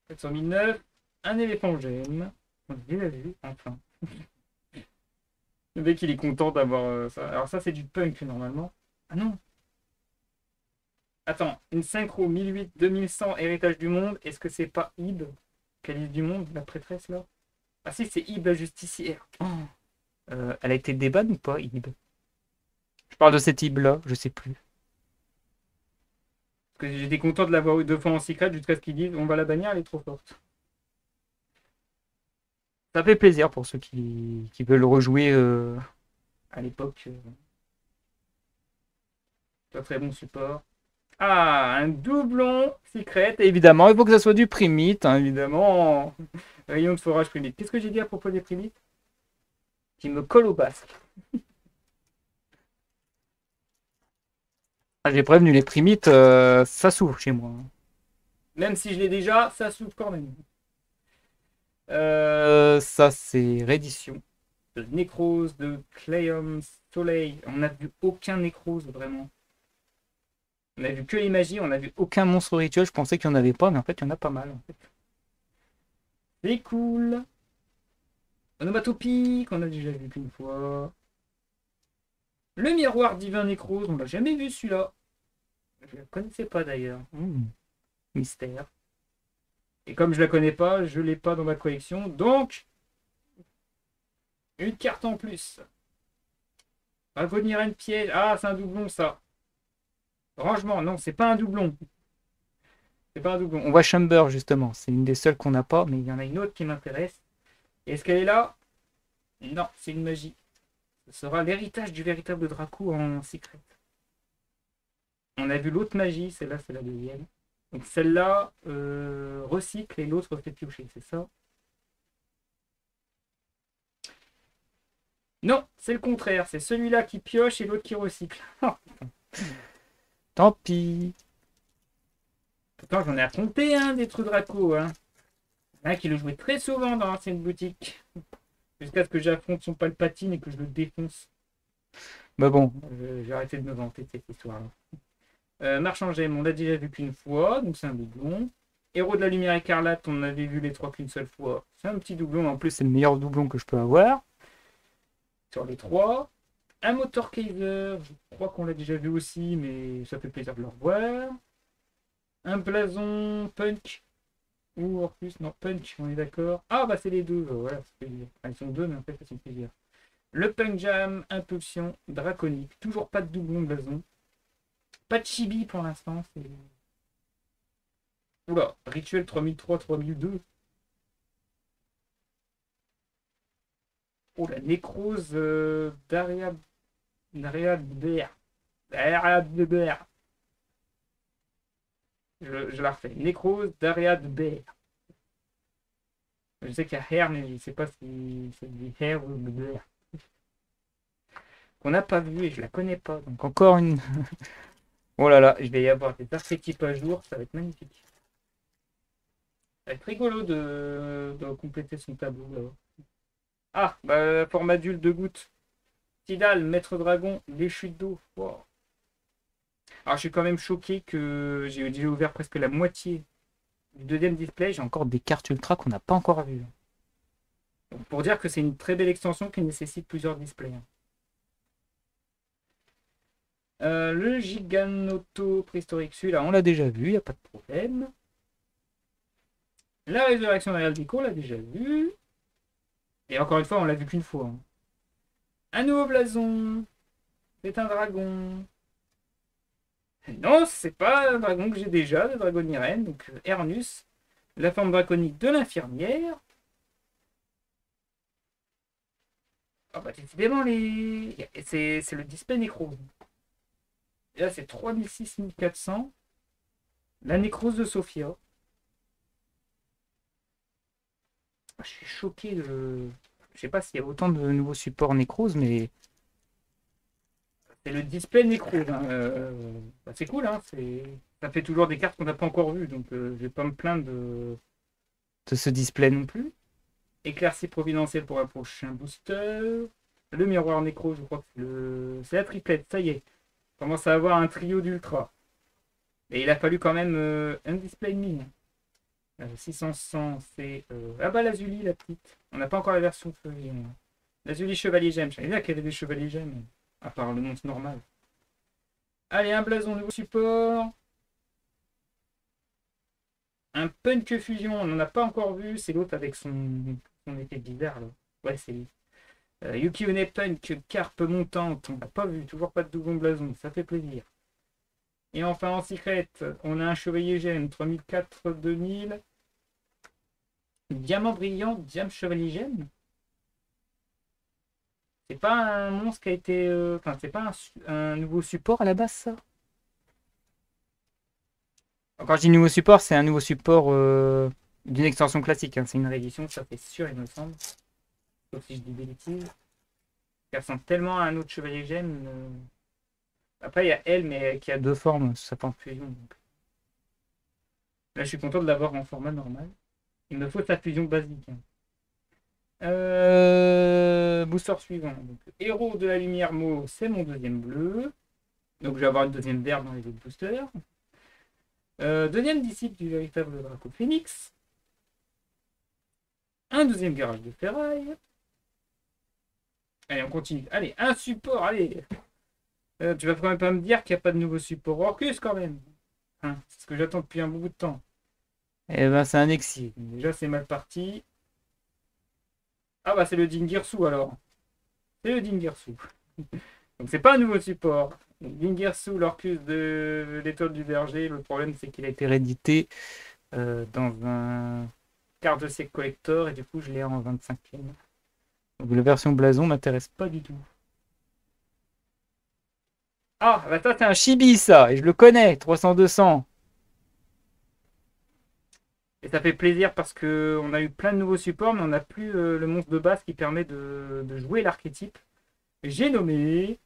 409. Un éléphant gemme. On l'a vu, enfin. Le mec il est content d'avoir ça. Alors ça c'est du punk normalement. Ah non. Attends, une synchro 1008-2100 héritage du monde. Est-ce que c'est pas Ib, calice du monde, la prêtresse là? Ah si, c'est Ib la justicière. Oh. Elle a été débat ou pas, Ib? Je parle de cette Ib là, je sais plus. Parce que j'étais content de l'avoir eu 2 fois en secret jusqu'à ce qu'ils disent on va la bannir, elle est trop forte. Ça fait plaisir pour ceux qui veulent rejouer à l'époque. Pas très bon support. Ah, un doublon secret. Évidemment, il faut que ça soit du primite, hein, évidemment. Rayon de forage primite. Qu'est-ce que j'ai dit à propos des primites? Qui me colle au basque. Ah, j'ai prévenu, les primites, ça s'ouvre chez moi. Même si je l'ai déjà, ça s'ouvre quand même. Ça, c'est réédition de Nécrose, de Clayum Soleil. On n'a vu aucun Nécrose, vraiment. On a vu que les magies, on a vu aucun monstre rituel. Je pensais qu'il n'y en avait pas, mais en fait, il y en a pas mal. En fait. C'est cool. Onomatopie, qu'on a déjà vu qu'une fois. Le miroir divin Nécrose, on l'a jamais vu celui-là. Je ne la connaissais pas d'ailleurs. Mystère. Et comme je la connais pas, je l'ai pas dans ma collection. Donc, une carte en plus. Va venir un piège. Ah, c'est un doublon ça. Rangement, non, c'est pas un doublon. C'est pas un doublon. On voit Chamber justement. C'est une des seules qu'on n'a pas, mais il y en a une autre qui m'intéresse. Est-ce qu'elle est là? Non, c'est une magie. Ce sera l'héritage du véritable Draco en secret. On a vu l'autre magie, celle-là, c'est la deuxième. Donc celle-là recycle et l'autre fait piocher, c'est ça? Non, c'est le contraire. C'est celui-là qui pioche et l'autre qui recycle. Tant pis. Pourtant, j'en ai affronté des trucs Draco. Hein. Il y en a qui le jouait très souvent dans l'ancienne boutique. Jusqu'à ce que j'affronte son Palpatine et que je le défonce. Bah bon, j'ai arrêté de me vanter de cette histoire-là. Marchand Gemme, on l'a déjà vu qu'une fois, donc c'est un doublon. Héros de la lumière écarlate, on avait vu les 3 qu'une seule fois. C'est un petit doublon, en plus c'est le meilleur doublon que je peux avoir. Sur les 3. Un moteur Kaiser, je crois qu'on l'a déjà vu aussi, mais ça fait plaisir de le revoir. Un blason Punch. Ou Orcus, non, Punch, on est d'accord. Ah bah c'est les deux, voilà, ça fait plaisir. Enfin, ils sont deux, mais en fait ça fait plaisir. Le Punk Jam, Impulsion, Draconique. Toujours pas de doublon blason. Pas de chibi pour l'instant. C'est... Oula, Rituel 3003, 3002. Oh la nécrose d'Aria de Bear. Je la refais. Nécrose d'Aria de Bear. Je sais qu'il y a Hair, mais je ne sais pas si c'est du Hair ou de Bear. qu'on n'a pas vue et je la connais pas. Donc encore une. Oh là là, je vais y avoir des archétypes à jour, ça va être magnifique. Ça va être rigolo de compléter son tableau là. Ah, bah, forme adulte de gouttes. Tidal, maître dragon, les chutes d'eau. Wow. Alors je suis quand même choqué que j'ai déjà ouvert presque la moitié du deuxième display. J'ai encore des cartes ultra qu'on n'a pas encore vues. Donc, pour dire que c'est une très belle extension qui nécessite plusieurs displays. Le Giganoto préhistorique, celui-là, on l'a déjà vu, il n'y a pas de problème. La résurrection d'Aldico, on l'a déjà vu. Et encore une fois, on l'a vu qu'une fois. Un nouveau blason. C'est un dragon. Non, c'est pas un dragon que j'ai déjà, le dragon Irène, donc Ernus. La forme draconique de l'infirmière. Ah bah décidément, c'est le display nécrose. Et là, c'est 3600-1400. La nécrose de Sophia. Ah, je suis choqué de... Je sais pas s'il y a autant de nouveaux supports nécrose, mais c'est le display nécrose. Hein. Bah, c'est cool, hein. Ça fait toujours des cartes qu'on n'a pas encore vues, donc je vais pas me plaindre de ce display non plus. Éclaircie providentielle pour un prochain booster. Le miroir nécro, je crois que c'est la triplette, ça y est. On commence à avoir un trio d'ultra. Et il a fallu quand même un display mine. 600, c'est... Ah bah l'Azuli, la petite. On n'a pas encore la version feuille. L'Azuli Chevalier Gemme. Je savais bien qu'il y avait des Chevaliers Gemmes. À part le monstre normal. Allez, un blason nouveau support. Un Punk Fusion, on n'en a pas encore vu. C'est l'autre avec son effet bizarre là. Ouais, c'est lui. Yuki-One Punk, carpe montante. On n'a pas vu. Toujours pas de doublon blason. Ça fait plaisir. Et enfin en secret, on a un Chevalier Gemme. 3004-2000. Diamant brillant, Diam Chevalier Gemme. C'est pas un monstre qui a été. Enfin, c'est pas un nouveau support à la base, ça. Quand je dis nouveau support, c'est un nouveau support d'une extension classique. Hein. C'est une réédition, ça fait sûr, il me semble. Sauf si je dis des bêtises. Elle ressemble tellement à un autre Chevalier Gemme. Après, il y a elle, mais qui a deux formes, ça fait en fusion. Donc. Là, je suis content de l'avoir en format normal. Il me faut sa fusion basique. Hein. Booster suivant. Donc, Héros de la lumière mauve, c'est mon deuxième bleu. Donc, je vais avoir une deuxième verte dans les autres boosters. Deuxième disciple du véritable Draco Phoenix. Un deuxième garage de ferraille. Allez, on continue. Allez, un support, allez. Tu vas quand même pas me dire qu'il n'y a pas de nouveau support Orcus quand même. Hein, c'est ce que j'attends depuis un bout de temps. Eh ben, c'est un Exil. Déjà, c'est mal parti. Ah bah, c'est le Dingirsu alors. C'est le Dingirsu. Donc, c'est pas un nouveau support. Dingirsu, l'Orcus de l'étoile du berger. Le problème, c'est qu'il a été réédité dans un carte de sec collector et du coup, je l'ai en 25e. Donc, la version blason m'intéresse pas du tout. Ah, bah ça c'est un chibi ça, et je le connais, 300-200. Et ça fait plaisir parce que on a eu plein de nouveaux supports, mais on n'a plus le monstre de base qui permet de jouer l'archétype. J'ai nommé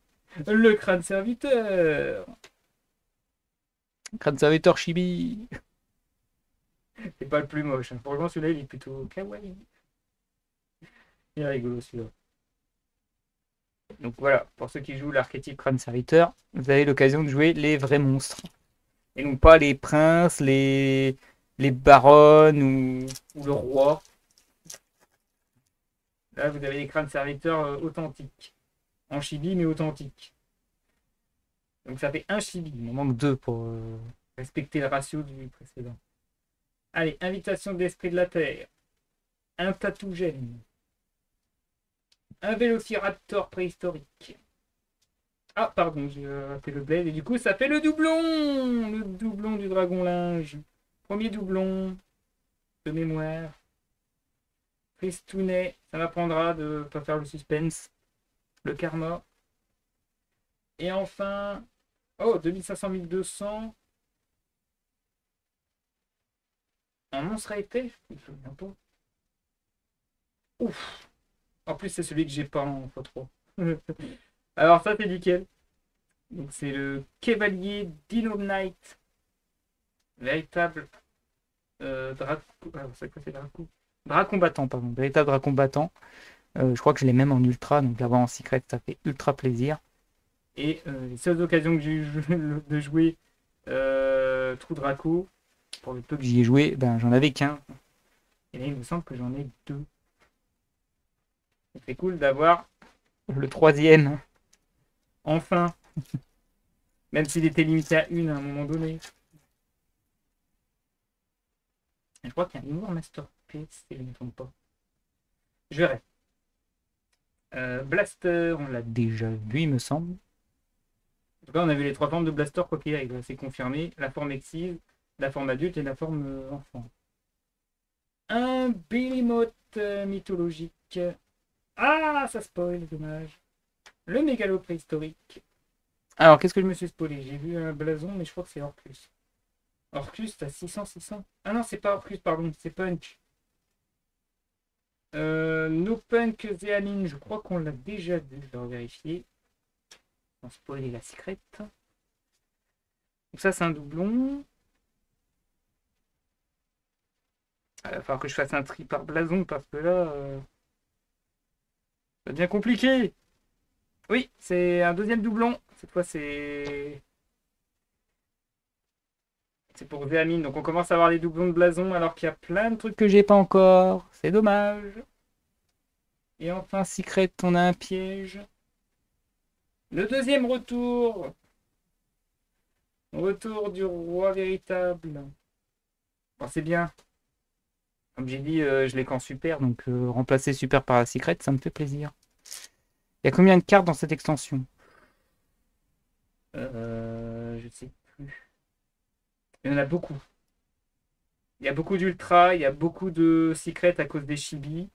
le crâne serviteur. Crâne serviteur chibi. C'est pas le plus moche. Hein. Franchement, celui-là, il est plutôt kawaii. Il est rigolo celui-là. Donc voilà, pour ceux qui jouent l'archétype crâne serviteur, vous avez l'occasion de jouer les vrais monstres. Et non pas les princes, les baronnes ou le roi. Là, vous avez les crânes serviteurs authentiques. En chibi, mais authentiques. Donc ça fait un chibi. Il m'en manque deux pour respecter le ratio du précédent. Allez, invitation de l'esprit de la terre. Un Tattougène. Un Vélociraptor préhistorique. Ah, pardon, j'ai raté le blade. Et du coup, ça fait le doublon. Le doublon du dragon linge. Premier doublon de mémoire. Tristounet, ça m'apprendra de ne pas faire le suspense. Le karma. Et enfin, oh, 2500-1200. Un monstre a été, je me souviens pas. Ouf. En plus, c'est celui que j'ai pas en x3. Alors ça c'est nickel. Donc c'est le Chevalier Dino Knight. Véritable drac... ah, c'est quoi c'est Draco? Drap combattant, pardon. Véritable drap combattant. Je crois que je l'ai même en ultra, donc l'avoir en secret, ça fait ultra plaisir. Et les seules occasions que j'ai eu de jouer Trou Draco, pour le peu que j'y ai joué, ben, j'en avais qu'un. Et là, il me semble que j'en ai deux. C'est cool d'avoir le troisième. Enfin. Même s'il était limité à une à un moment donné. Je crois qu'il y a un nouveau Masterpiece, si je ne me trompe pas. Je verrai. Blaster, on l'a déjà vu, il me semble. En tout cas, on a vu les trois formes de Blaster, quoi qu'il arrive. C'est confirmé. La forme Exige, la forme adulte et la forme enfant. Un Behemoth mythologique. Ah, ça spoil, dommage. Le mégalo préhistorique. Alors, qu'est-ce que je me suis spoilé? J'ai vu un blason, mais je crois que c'est Orcus. Orcus, t'as 600. Ah non, c'est pas Orcus, pardon, c'est Punch. No Punk Zéaline, je crois qu'on l'a déjà vu, je vais vérifier. On spoiler la secrète. Donc ça, c'est un doublon. Il va falloir que je fasse un tri par blason parce que là, ça devient compliqué. Oui, c'est un deuxième doublon. Cette fois, c'est pour Véamine. Donc on commence à avoir des doublons de blason alors qu'il y a plein de trucs que j'ai pas encore. C'est dommage. Et enfin, Secret, on a un piège. Le deuxième retour. Retour du roi véritable. Bon, c'est bien. Comme j'ai dit, je l'ai qu'en super, donc remplacer super par la Secret, ça me fait plaisir. Il y a combien de cartes dans cette extension? Je sais plus. Il y en a beaucoup. Il y a beaucoup d'ultra, il y a beaucoup de secrets à cause des chibi.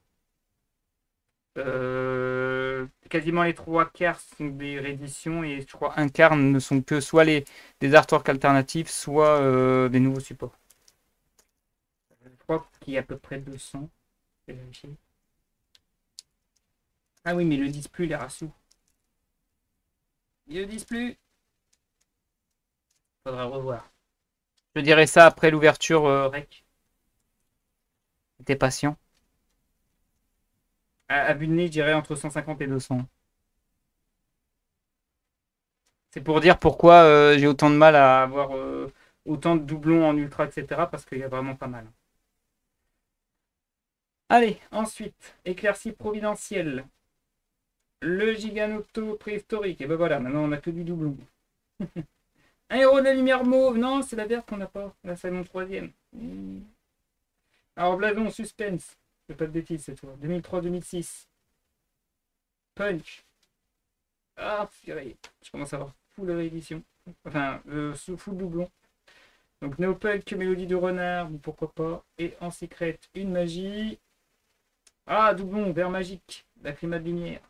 Quasiment les trois quarts sont des rééditions et je crois un quart ne sont que soit des artworks alternatifs, soit des nouveaux supports. Je crois qu'il y a à peu près 200. Je vais vérifier. Ah oui, mais ils le disent plus, les rassous. Ils le disent plus. Faudra revoir. Je dirai ça après l'ouverture rec. T'es patient. À vue de nez, je dirais entre 150 et 200. C'est pour dire pourquoi j'ai autant de mal à avoir autant de doublons en ultra, etc. Parce qu'il y a vraiment pas mal. Allez, ensuite, éclaircie providentielle. Le Giganoto préhistorique. Et ben voilà, maintenant on a que du doublon. Un héros de la lumière mauve. Non, c'est la verte qu'on n'a pas. Là, c'est mon troisième. Alors, blason, suspense. Je fais pas de bêtises cette fois. 2003-2006. Punch. Ah, purée. Je commence à avoir full réédition. Enfin, full doublon. Donc, Neopunk, Mélodie de renard, ou pourquoi pas. Et en secret, une magie. Ah, doublon, vert magique. La climat de lumière.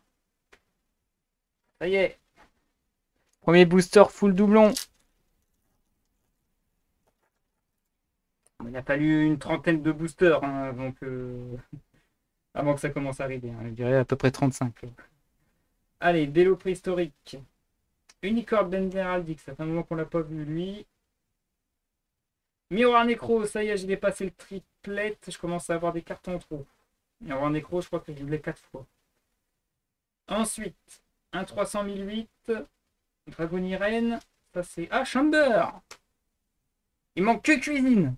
Ça y est. Premier booster full doublon. Il a fallu une trentaine de boosters hein, avant que ça commence à arriver. Hein. Je dirais à peu près 35. Allez, vélo préhistorique. Unicorn d'Heraldic, ça fait un moment qu'on l'a pas vu lui. Miroir Nécro, ça y est, j'ai dépassé le triplet. Je commence à avoir des cartes en trop. Miroir Nécro, je crois que je l'ai 4 fois. Ensuite, un 300 008. Dragonirène. Ça c'est. Ah, Chamber. Il manque que cuisine.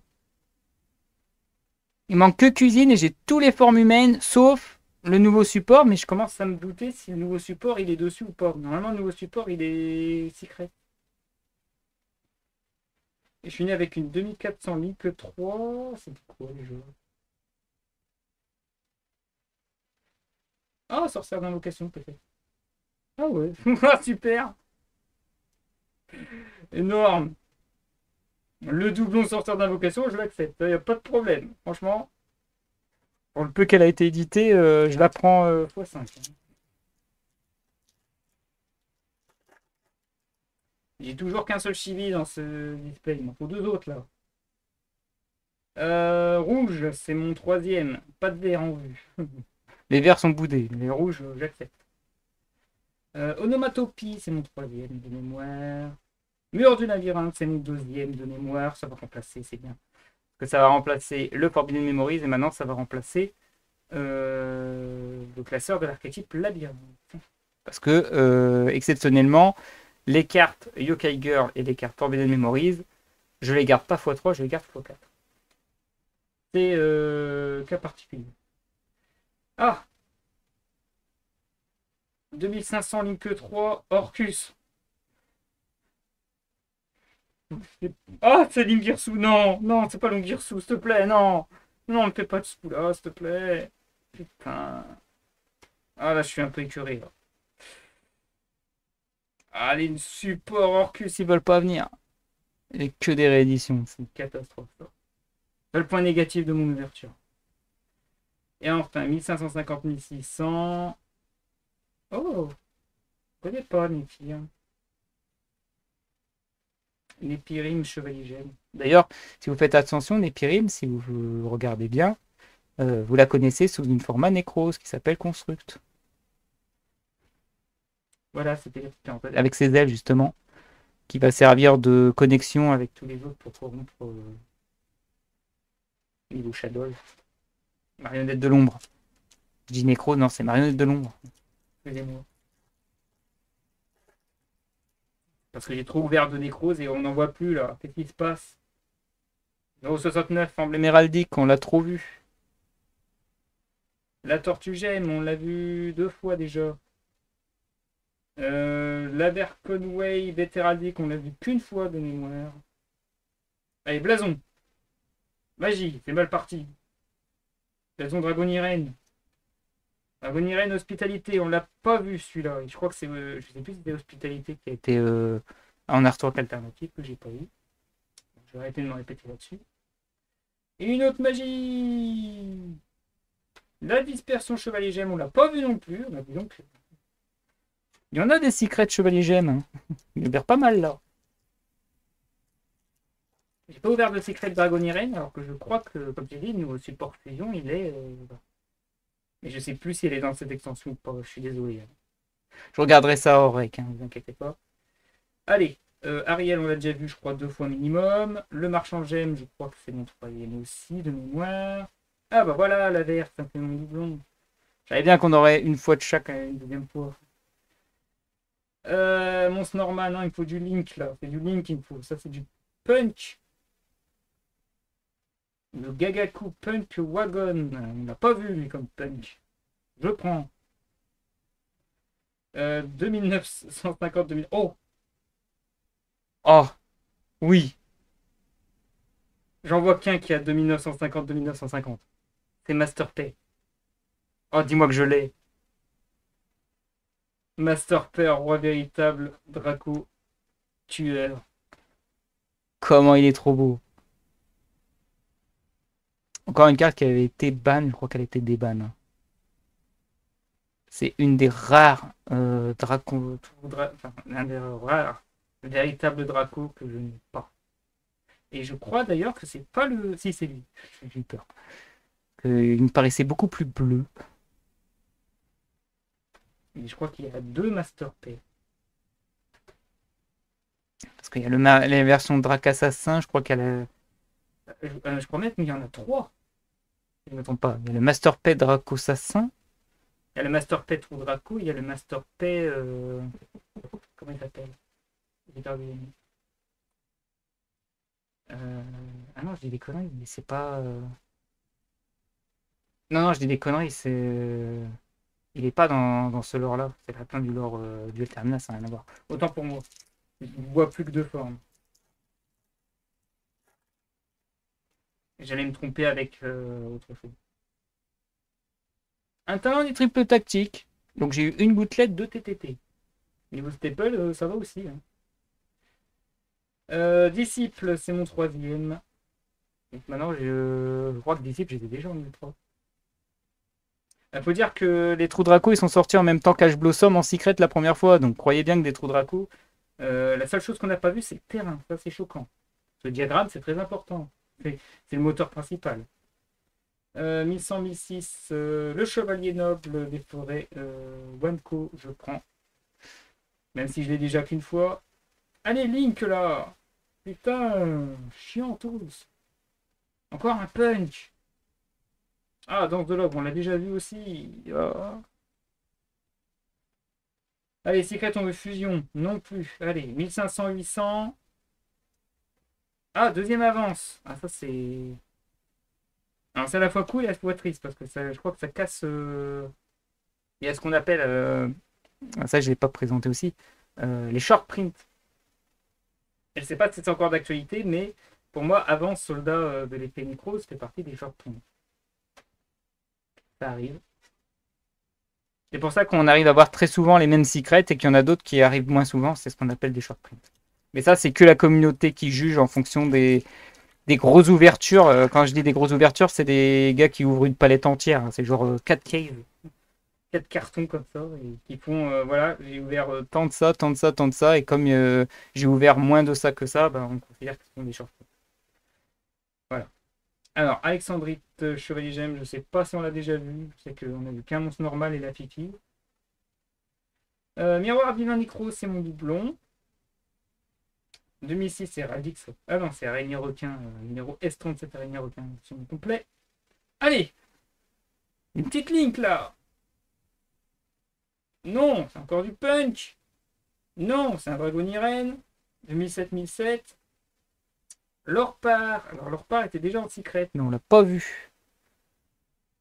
Il manque que cuisine et j'ai tous les formes humaines sauf le nouveau support, mais je commence à me douter si le nouveau support il est dessus ou pas. Normalement, le nouveau support il est secret. Et je finis avec une 2400 Link 3. C'est quoi les jeux? Ah, sorcière d'invocation peut-être. Ah ouais, super. Énorme. Le doublon sorcière d'invocation, je l'accepte. Il n'y a pas de problème. Franchement, pour le peu qu'elle a été éditée, je la prends x5. J'ai toujours qu'un seul chibi dans ce display. Il m'en faut deux autres là. Rouge, c'est mon troisième. Pas de vert en vue. Les verts sont boudés. Les rouges, j'accepte. Onomatopie, c'est mon troisième de mémoire. Mur du labyrinthe, c'est mon deuxième de mémoire. Ça va remplacer, c'est bien. Parce que ça va remplacer le Forbidden Memories et maintenant ça va remplacer le classeur de l'archétype labyrinthe. Parce que, exceptionnellement, les cartes Yokai Girl et les cartes Forbidden Memories, je les garde pas x3, je les garde x4. C'est cas particulier. Ah, 2500 Link 3, Orcus. Ah, c'est Lingirsu, non, non, c'est pas Lingirsu, s'il te plaît, non. Non, ne fais pas de ce coup-là, s'il te plaît. Putain. Ah, là, je suis un peu écœuré, là. Ah, les supports Orcus, ils veulent pas venir. Et que des rééditions, c'est une catastrophe, ça. C'est le point négatif de mon ouverture. Et enfin, 1550, 1600. Oh, je connais pas les filles. Népirim, Chevalier Gemme. D'ailleurs, si vous faites attention, Népirim, si vous regardez bien, vous la connaissez sous une format nécrose qui s'appelle Construct. Voilà, c'était avec ses ailes justement, qui va servir de connexion avec tous les autres pour corrompre les Shadow. Marionnette de l'ombre. Je dis nécrose, non, c'est marionnette de l'ombre. Excusez-moi. Parce que j'ai trop ouvert de nécrose et on n'en voit plus là. Qu'est-ce qui se passe? 0,69, emblème héraldique, on l'a trop vu. La tortue gemme, on l'a vu 2 fois déjà. L'Aberconway bête héraldique, on l'a vu qu'une fois de mémoire. Allez, blason. Magie, c'est mal parti. Blason Dragonirène. Dragonirène hospitalité, on l'a pas vu celui-là. Je crois que c'est. Je sais plus si c'était hospitalité qui a été en artwork alternatif que j'ai pas vu. Je vais arrêter de me répéter là-dessus. Et une autre magie. La dispersion chevalier gemme, on l'a pas vu non plus. On a vu donc. Il y en a des secrets de chevalier gemme. Hein. Il ouvert pas mal là. J'ai pas ouvert de secret de Dragonirène, alors que je crois que, comme j'ai dit, niveau support fusion, il est. Mais je sais plus s'il est dans cette extension ou pas. Je suis désolé. Je regarderai ça hors rec, hein, ne vous inquiétez pas. Allez, Ariel, on l'a déjà vu, je crois, 2 fois minimum. Le marchand gemme, je crois que c'est mon troisième aussi, de mémoire. Ah bah voilà, la verte, ça fait mon doublon. Je savais bien qu'on aurait une fois de chaque, une deuxième fois. Monstre Norman, non, il faut du Link là. C'est du Link qu'il me faut. Ça, c'est du Punk. Le Gagaku Punk Wagon. On l'a pas vu, lui, comme Punk. Je prends. 2950, 2000. Oh! Oh! Oui! J'en vois qu'un qui a 2950, 2950. C'est Master P. Oh, dis-moi que je l'ai. Master P, roi véritable, Draco, tueur. Comment il est trop beau. Encore une carte qui avait été ban, je crois qu'elle était déban. C'est une des rares l'un des rares véritables Draco que je n'ai pas. Et je crois d'ailleurs que c'est pas le. Si, c'est lui. J'ai eu peur. Il me paraissait beaucoup plus bleu. Et je crois qu'il y a 2 Master P. Parce qu'il y a la version Drac Assassin, je crois qu'elle a. Je crois même qu'il y en a 3. Je ne me trompe pas. Il y a le Master P Draco Assassin. Il y a le Master P Trou Draco. Il y a le Master P. Comment il s'appelle? J'ai perdu. Ah non, je dis des conneries, mais c'est pas. Non, non, je dis des conneries, c'est. Il est pas dans ce lore-là. C'est la fin du lore du Terminal, ça n'a rien à voir. Autant pour moi. Je ne vois plus que 2 formes. J'allais me tromper avec autre chose. Un talent du triple tactique. Donc j'ai eu une gouttelette de TTT. Niveau staple, ça va aussi. Hein. Disciple, c'est mon troisième. Donc maintenant, je crois que Disciple, j'étais déjà en ultra. Il faut dire que les trous Draco, ils sont sortis en même temps qu'Ash Blossom en secret la première fois. Donc croyez bien que des trous Draco, la seule chose qu'on n'a pas vu, c'est le terrain. Ça, c'est choquant. Le diagramme, c'est très important. C'est le moteur principal. 1100, 1006, le chevalier noble des forêts, Wanko, je prends. Même si je l'ai déjà qu'une fois. Allez, Link, là! Putain, chiant tous. Encore un punch. Ah, Danse de l'ogre, on l'a déjà vu aussi. Ah. Allez, Secret, on veut fusion. Non plus. Allez, 1500, 800. Ah, deuxième avance. Ah, ça, c'est... Alors, c'est à la fois cool et à la fois triste, parce que ça, je crois que ça casse... Il y a ce qu'on appelle... ça, je ne l'ai pas présenté aussi. Les short prints. Je ne sais pas si c'est encore d'actualité, mais pour moi, avant Soldat de l'épée Necro, c'était partie des short prints. Ça arrive. C'est pour ça qu'on arrive à voir très souvent les mêmes secrets et qu'il y en a d'autres qui arrivent moins souvent. C'est ce qu'on appelle des short prints. Mais ça, c'est que la communauté qui juge en fonction des grosses ouvertures. Quand je dis des grosses ouvertures, c'est des gars qui ouvrent une palette entière. Hein. C'est genre 4 cases, 4 cartons comme ça. Et qui font, voilà, j'ai ouvert tant de ça, tant de ça, tant de ça. Et comme j'ai ouvert moins de ça que ça, ben, on considère que ce sont des short prints. Voilà. Alors, Alexandrite Chevalier Gemme, je sais pas si on l'a déjà vu. Je sais qu'on a vu qu'un monstre normal et la Fifi. Miroir Divin Necro, c'est mon doublon. 2006, c'est Radix. Ah non, c'est Araignée Requin. Numéro S37 Araignée Requin. C'est complet. Allez! Une petite link là! Non, c'est encore du punch! Non, c'est un Dragon Irène. 2007-1007. L'Orpar. Alors, l'Orpar était déjà en secret, mais on l'a pas vu.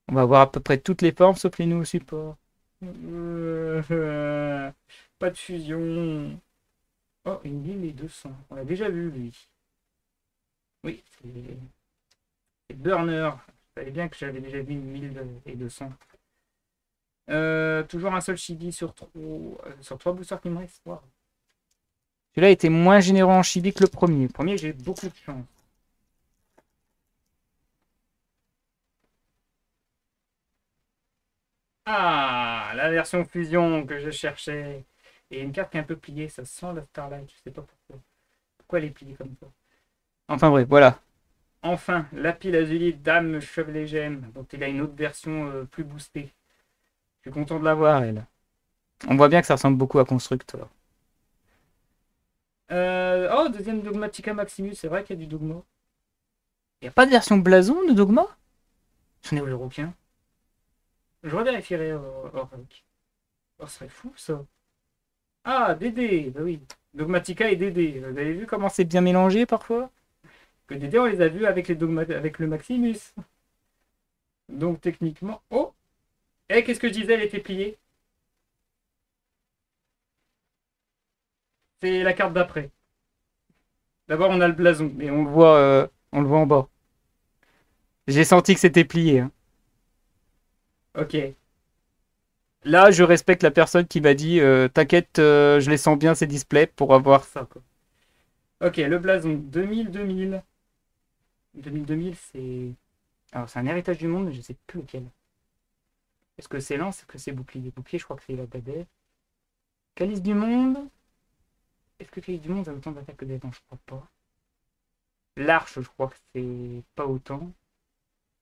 On va voir à peu près toutes les formes, sauf les nouveaux supports. Pas de fusion. Oh, une ligne et 200. On l'a déjà vu, lui. Oui, c'est Burner. Je savais bien que j'avais déjà vu une 1200. Toujours un seul chibi sur 3 boosters qui me restent. Wow. Celui-là était moins généreux en chibi que le premier. Le premier, j'ai eu beaucoup de chance. Ah, la version fusion que je cherchais. Et une carte qui est un peu pliée, ça sent la Starlight. Je sais pas pourquoi. Pourquoi elle est pliée comme ça? Enfin bref, voilà. Enfin, la pile azulite Dame Chevalet Gemme. Donc il a une autre version plus boostée. Je suis content de l'avoir, elle. On voit bien que ça ressemble beaucoup à Constructor. Oh, deuxième Dogmatica Maximus, c'est vrai qu'il y a du Dogma. Il n'y a pas de version blason de Dogma? J'en ai au Européen. Je revérifierai hors rec. Oh, ce serait fou ça. Ah, Dédé, bah oui. Dogmatica et Dédé. Vous avez vu comment c'est bien mélangé parfois? Que Dédé, on les a vus avec, avec le Maximus. Donc techniquement. Oh! Eh, qu'est-ce que je disais, elle était pliée? C'est la carte d'après. D'abord, on a le blason, mais on le voit en bas. J'ai senti que c'était plié. Hein. Ok. Là, je respecte la personne qui m'a dit t'inquiète, je les sens bien ces displays pour avoir ça. Quoi. Ok, le blason 2000-2000. 2000-2000, c'est. Alors, c'est un héritage du monde, mais je sais plus lequel. Est-ce que c'est lance? Est-ce que c'est bouclier? Bouclier, je crois que c'est la babette. Calice du monde. Est-ce que Calice du monde a autant d'attaque que des dents? Je crois pas. L'arche, je crois que c'est pas autant.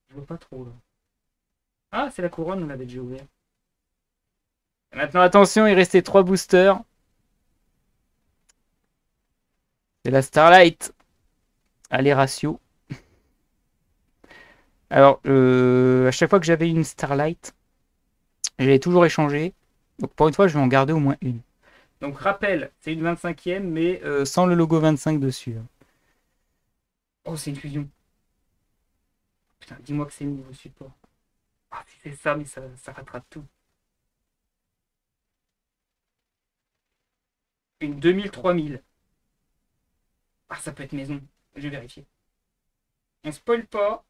Je vois pas trop là. Ah, c'est la couronne, on l'avait déjà ouvert. Maintenant, attention, il restait 3 boosters. C'est la Starlight. Allez, ratio. Alors, à chaque fois que j'avais une Starlight, j'avais toujours échangé. Donc, pour une fois, je vais en garder au moins une. Donc, rappel, c'est une 25e, mais sans le logo 25 dessus. Hein. Oh, c'est une fusion. Putain, dis-moi que c'est une nouveau support. Ah, si c'est ça, mais ça rattrape tout. Une 2000-3000. Ah, ça peut être maison. Je vais vérifier. On spoil pas.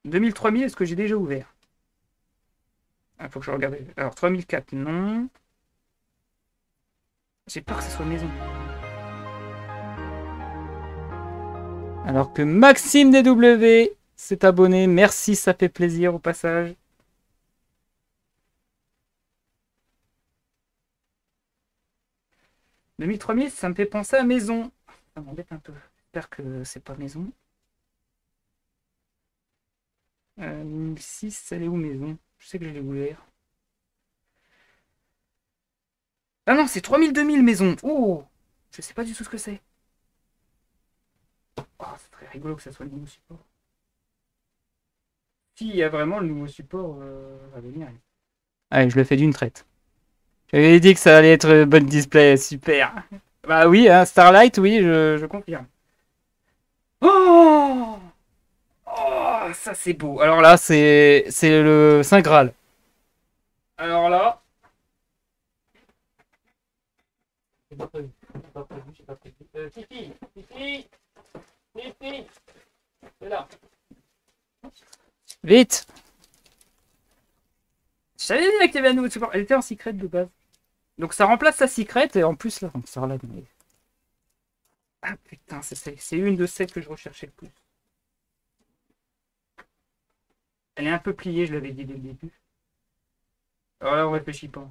2000-3000, est-ce que j'ai déjà ouvert? Ah, faut que je regarde. Alors, 3004, non. J'ai peur que ce soit maison. Alors que Maxime DW s'est abonné. Merci, ça fait plaisir au passage. 2000-3000, ça me fait penser à maison. Ça m'embête un peu. J'espère que c'est pas maison. 1006, elle est où maison? Je sais que je l'ai ouvert. Ah non, c'est 3000-2000 maison. Oh, je sais pas du tout ce que c'est. Oh, c'est très rigolo que ça soit le nouveau support. Si, il y a vraiment le nouveau support à venir. Allez, je le fais d'une traite. J'avais dit que ça allait être bonne display, super. Bah oui, hein, Starlight, oui, je confirme. Oh, oh, ça c'est beau. Alors là, c'est le Saint Graal. Alors là, j'ai pas prévu, j'ai pas prévu, j'ai pas prévu. Fifi, Fifi, Fifi, c'est là. Vite. Je savais bien qu'il y avait un nouveau support. Elle était en secret de base. Donc ça remplace sa secret et en plus là, on sort là. Mais... ah putain, c'est une de celles que je recherchais le plus. Elle est un peu pliée, je l'avais dit dès le début. Alors là, on réfléchit pas.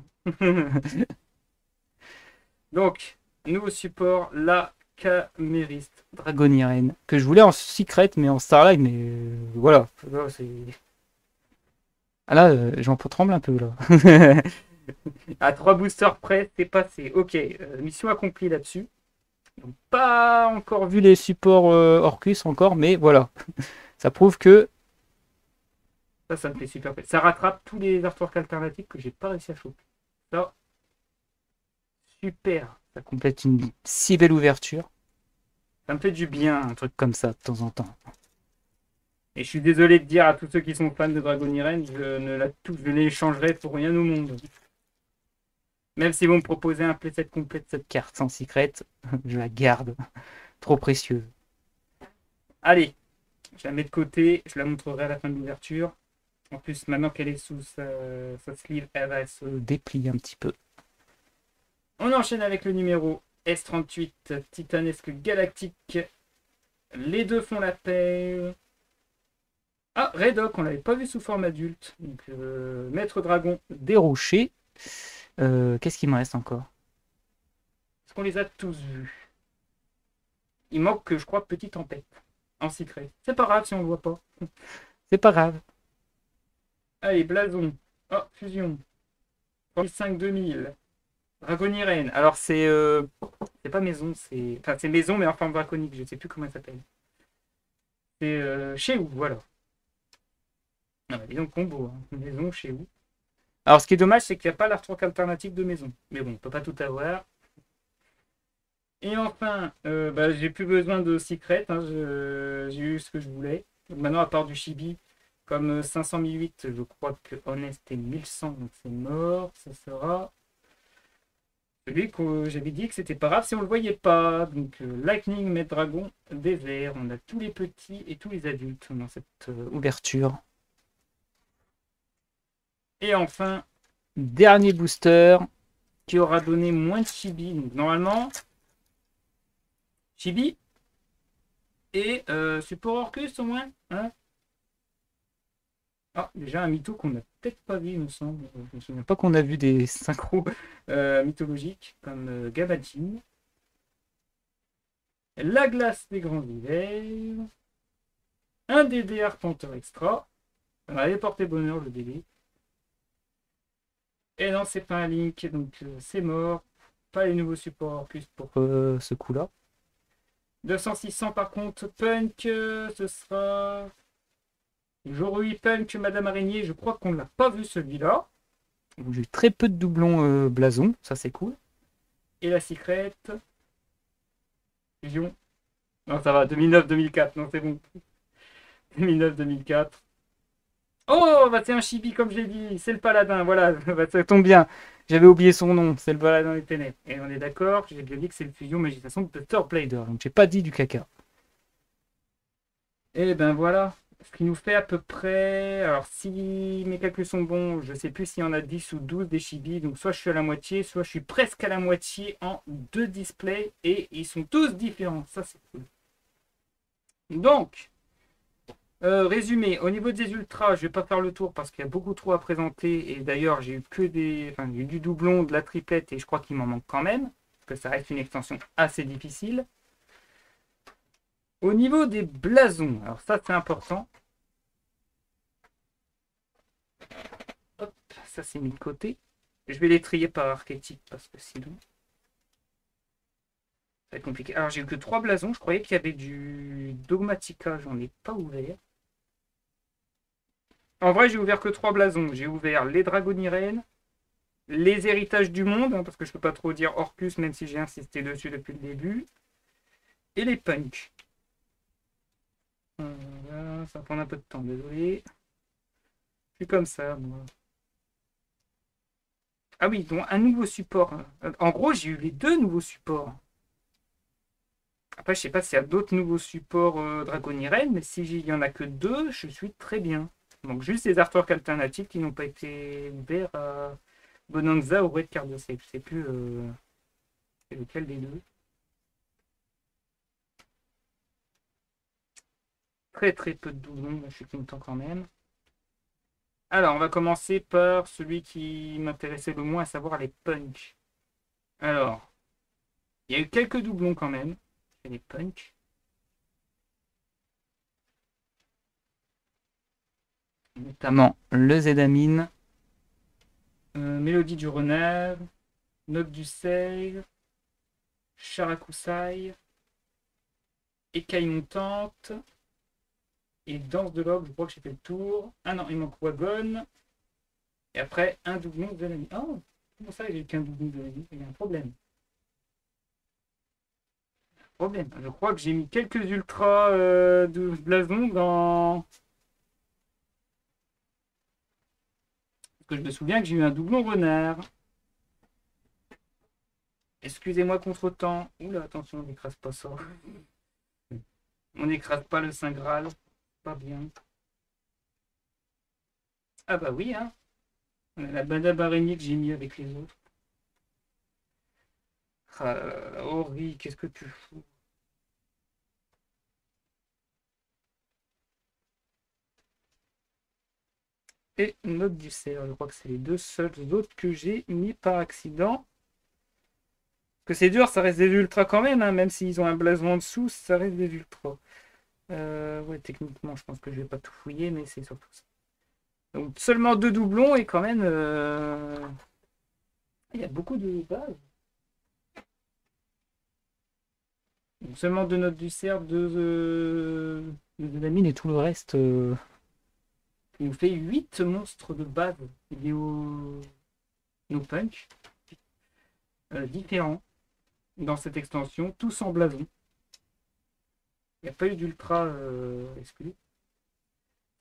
Donc, nouveau support, la camériste Dragoniren, que je voulais en secret, mais en Starlight, mais voilà. Là, ah là, j'en tremble un peu là. À 3 boosters près, c'est passé. Ok, mission accomplie là-dessus. Donc, pas encore vu les supports Orcus encore, mais voilà. Ça prouve que ça me fait super plaisir. Ça rattrape tous les artworks alternatifs que j'ai pas réussi à choper. Ça, super. Ça complète une si belle ouverture. Ça me fait du bien, un truc comme ça, de temps en temps. Et je suis désolé de dire à tous ceux qui sont fans de Dragoniren, je l'échangerai pour rien au monde. Même si vous me proposez un playset complet de cette carte sans secret, je la garde. Trop précieuse. Allez, je la mets de côté, je la montrerai à la fin de l'ouverture. En plus, maintenant qu'elle est sous sa sleeve, elle va se déplier un petit peu. On enchaîne avec le numéro S38 Titanesque Galactique. Les deux font la paix. Ah, Redok, on l'avait pas vu sous forme adulte. Donc, Maître Dragon des Rochers. Qu'est-ce qu'il me reste encore? Est-ce qu'on les a tous vus? Il manque que je crois Petite Tempête en secret. C'est pas grave si on le voit pas. C'est pas grave. Allez, Blason. Oh, Fusion. 35-2000. Dragoniren. Alors c'est pas maison, c'est. Enfin c'est maison mais en forme draconique, je sais plus comment elle s'appelle. C'est chez où, voilà. Ah bah dis donc combo, hein. Maison chez où. Alors ce qui est dommage, c'est qu'il n'y a pas l'artwork alternatif de maison. Mais bon, on peut pas tout avoir. Et enfin, bah, j'ai plus besoin de secret, hein, j'ai eu ce que je voulais. Donc maintenant, à part du chibi, comme 500 je crois que Honest est 1100, donc c'est mort, ça sera. Celui que j'avais dit que c'était pas grave si on le voyait pas. Donc Lightning, Maître Dragon, Désert. On a tous les petits et tous les adultes dans cette ouverture. Et enfin, dernier booster qui aura donné moins de chibi. Donc normalement, chibi et support Orcus au moins. Hein, ah, déjà un mytho qu'on n'a peut-être pas vu, il me semble. Je me souviens pas qu'on a vu des synchros mythologiques comme Gabadjin. La glace des grands hivers. Un DD Arpenteur extra. Ça m'avait porté bonheur le DD. Et non, c'est pas un Link, donc c'est mort. Pas les nouveaux supports Orcus pour ce coup-là. 200-600 par contre, Punk, ce sera. Jorui Punk, Madame Araignée, je crois qu'on ne l'a pas vu celui-là. J'ai très peu de doublons blason, ça c'est cool. Et la secret. Fusion. Non, ça va, 2009-2004, non, c'est bon. 2009-2004. Oh, bah c'est un chibi comme je l'ai dit, c'est le paladin, voilà, bah, ça tombe bien. J'avais oublié son nom, c'est le paladin des ténèbres. Et on est d'accord, j'ai bien dit que c'est le fusion magistation de Third Blader, donc j'ai pas dit du caca. Et ben voilà, ce qui nous fait à peu près, alors si mes calculs sont bons, je sais plus s'il y en a 10 ou 12 des chibi, donc soit je suis à la moitié, soit je suis presque à la moitié en deux displays, et ils sont tous différents, ça c'est cool. Donc, résumé, au niveau des ultras, je vais pas faire le tour parce qu'il y a beaucoup trop à présenter. Et d'ailleurs, j'ai eu que j'ai eu du doublon, de la triplette et je crois qu'il m'en manque quand même. Parce que ça reste une extension assez difficile. Au niveau des blasons, alors ça c'est important. Hop, ça c'est mis de côté. Je vais les trier par archétype parce que sinon, ça va être compliqué. Alors, j'ai eu que 3 blasons. Je croyais qu'il y avait du Dogmatica. J'en ai pas ouvert. En vrai, j'ai ouvert que 3 blasons. J'ai ouvert les Dragonirènes, les héritages du monde, hein, parce que je peux pas trop dire Orcus, même si j'ai insisté dessus depuis le début, et les punks. Voilà, ça va prendre un peu de temps, désolé. Je suis comme ça, moi. Ah oui, donc un nouveau support. En gros, j'ai eu les 2 nouveaux supports. Après, je sais pas s'il y a d'autres nouveaux supports Dragonirène, mais s'il y en a que 2, je suis très bien. Donc juste les artworks alternatifs qui n'ont pas été ouverts à Bonanza ou Red Card de Save. Je sais plus c'est lequel des deux. Très très peu de doublons, je suis content quand même. Alors, on va commencer par celui qui m'intéressait le moins, à savoir les punks. Alors, il y a eu quelques doublons quand même. Et les punks. Notamment le Zedamine, Mélodie du Renard, Note du Seigle, Charakusai, Écaille montante, et Danse de l'Orgue, je crois que j'ai fait le tour. Ah non, il manque Wagon. Et après, un doublon de l'ami. Oh, comment ça, j'ai qu'un doublon de l'ami? Il y a un problème. Problème. Je crois que j'ai mis quelques ultras de blason dans. Parce que je me souviens que j'ai eu un doublon renard. Excusez-moi contre-temps. Oula, attention, on n'écrase pas ça. On n'écrase pas le Saint Graal. Pas bien. Ah bah oui, hein. La banane araignée que j'ai mis avec les autres. Ah, Ori, qu'est-ce que tu fous? Et Note du cerf. Je crois que c'est les 2 seuls autres que j'ai mis par accident. Que c'est dur, ça reste des ultras quand même, hein, même s'ils ont un blason en dessous, ça reste des ultras. Ouais, techniquement, je pense que je vais pas tout fouiller, mais c'est surtout ça. Donc seulement 2 doublons et quand même, il y a beaucoup de bases. Donc, seulement 2 notes du cerf, 2 de la mine et tout le reste. Il nous fait 8 monstres de base liés au no punch différents dans cette extension, tous en blason. Il n'y a pas eu d'ultra exclu.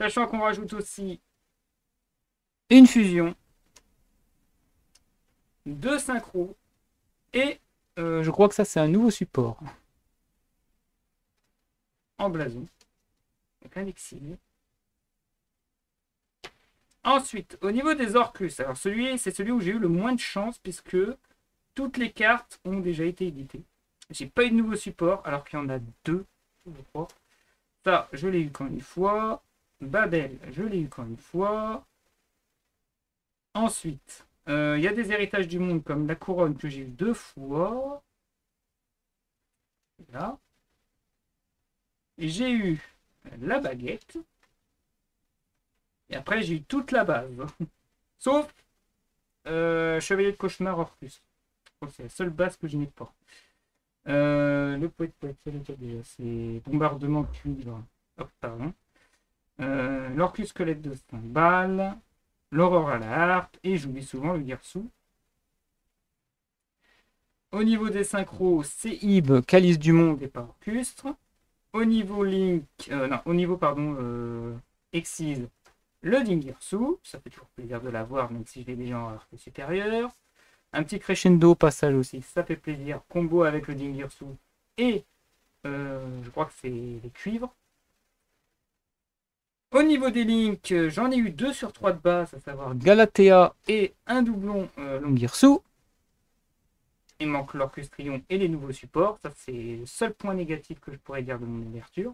Sachant qu'on rajoute aussi une fusion, 2 synchros et je crois que ça c'est un nouveau support en blason avec un exil. Ensuite, au niveau des Orcus, alors c'est celui où j'ai eu le moins de chance puisque toutes les cartes ont déjà été éditées. J'ai pas eu de nouveau support alors qu'il y en a 2, je crois. Ça, je l'ai eu quand une fois. Babel, je l'ai eu quand une fois. Ensuite, il y a des héritages du monde comme la couronne que j'ai eu 2 fois. Là. J'ai eu la baguette. Et après, j'ai eu toute la base. Sauf Chevalier de Cauchemar Orcus. C'est la seule base que je n'ai pas. Le poète, c'est lequel déjà? C'est Bombardement de cuivre. Hop, pardon. L'Orcus squelette de 5 balles. L'aurore à la harpe. Et j'oublie souvent le Guerçou. Au niveau des synchros, c'est Ib, Calice du Monde et pas Orcustre. Au niveau Link, non, au niveau, pardon, Exile, le Dingirsu. Ça fait toujours plaisir de l'avoir, même si je l'ai déjà en rareté supérieure. Un petit crescendo au passage aussi, ça fait plaisir. Combo avec le Dingirsu et je crois que c'est les cuivres. Au niveau des links, j'en ai eu 2 sur 3 de base, à savoir Galatea et un doublon Longirsu. Il manque l'Orchestrion et les nouveaux supports. Ça, c'est le seul point négatif que je pourrais dire de mon ouverture.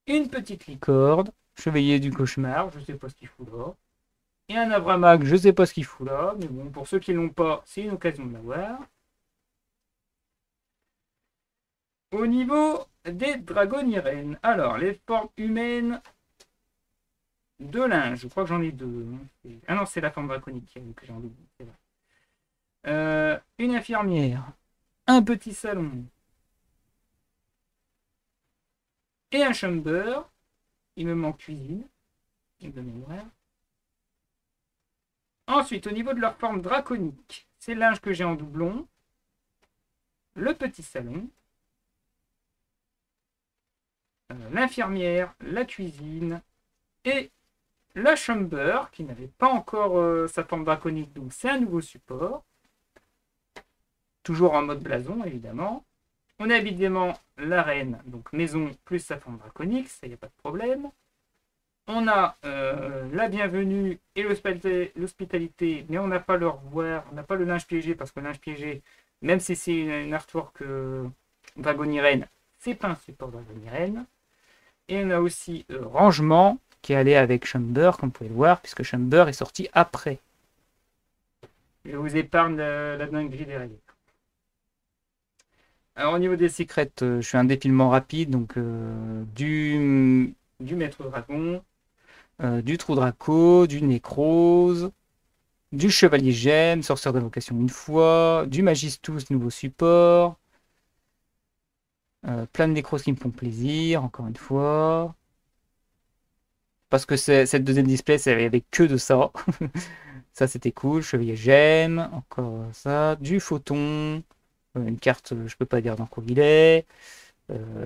Une petite licorne, Chevalier du Cauchemar, je sais pas ce qu'il fout là. Et un Abramac, je sais pas ce qu'il fout là. Mais bon, pour ceux qui l'ont pas, c'est une occasion de l'avoir. Au niveau des Dragonirènes, alors les formes humaines, de linge. Je crois que j'en ai deux. Ah non, c'est la forme draconique que j'ai en double. Une infirmière, un petit salon et un chamber. Il me manque cuisine de mémoire. Ensuite, au niveau de leur forme draconique, c'est le linge que j'ai en doublon, le petit salon, l'infirmière, la cuisine et la chamber qui n'avait pas encore sa forme draconique, donc c'est un nouveau support. Toujours en mode blason, évidemment. On a évidemment la reine, donc maison plus sa forme draconique, ça y a pas de problème. On a la bienvenue et l'hospitalité, mais on n'a pas le revoir, on n'a pas le linge piégé, parce que le linge piégé, même si c'est une artwork Dragonirène, c'est pas un support Dragonirène. Et on a aussi rangement, qui est allé avec Chamber, comme vous pouvez le voir, puisque Chamber est sorti après. Je vous épargne la dinguerie derrière. Alors au niveau des secrets, je fais un défilement rapide, donc du maître dragon, du trou draco, du nécrose, du chevalier gemme, sorcière d'invocation une fois, du magistus nouveau support, plein de nécroses qui me font plaisir, encore une fois. Parce que cette deuxième display, il n'y avait que de ça. Ça c'était cool, chevalier gemme, encore ça, du photon, une carte, je peux pas dire dans quoi il est.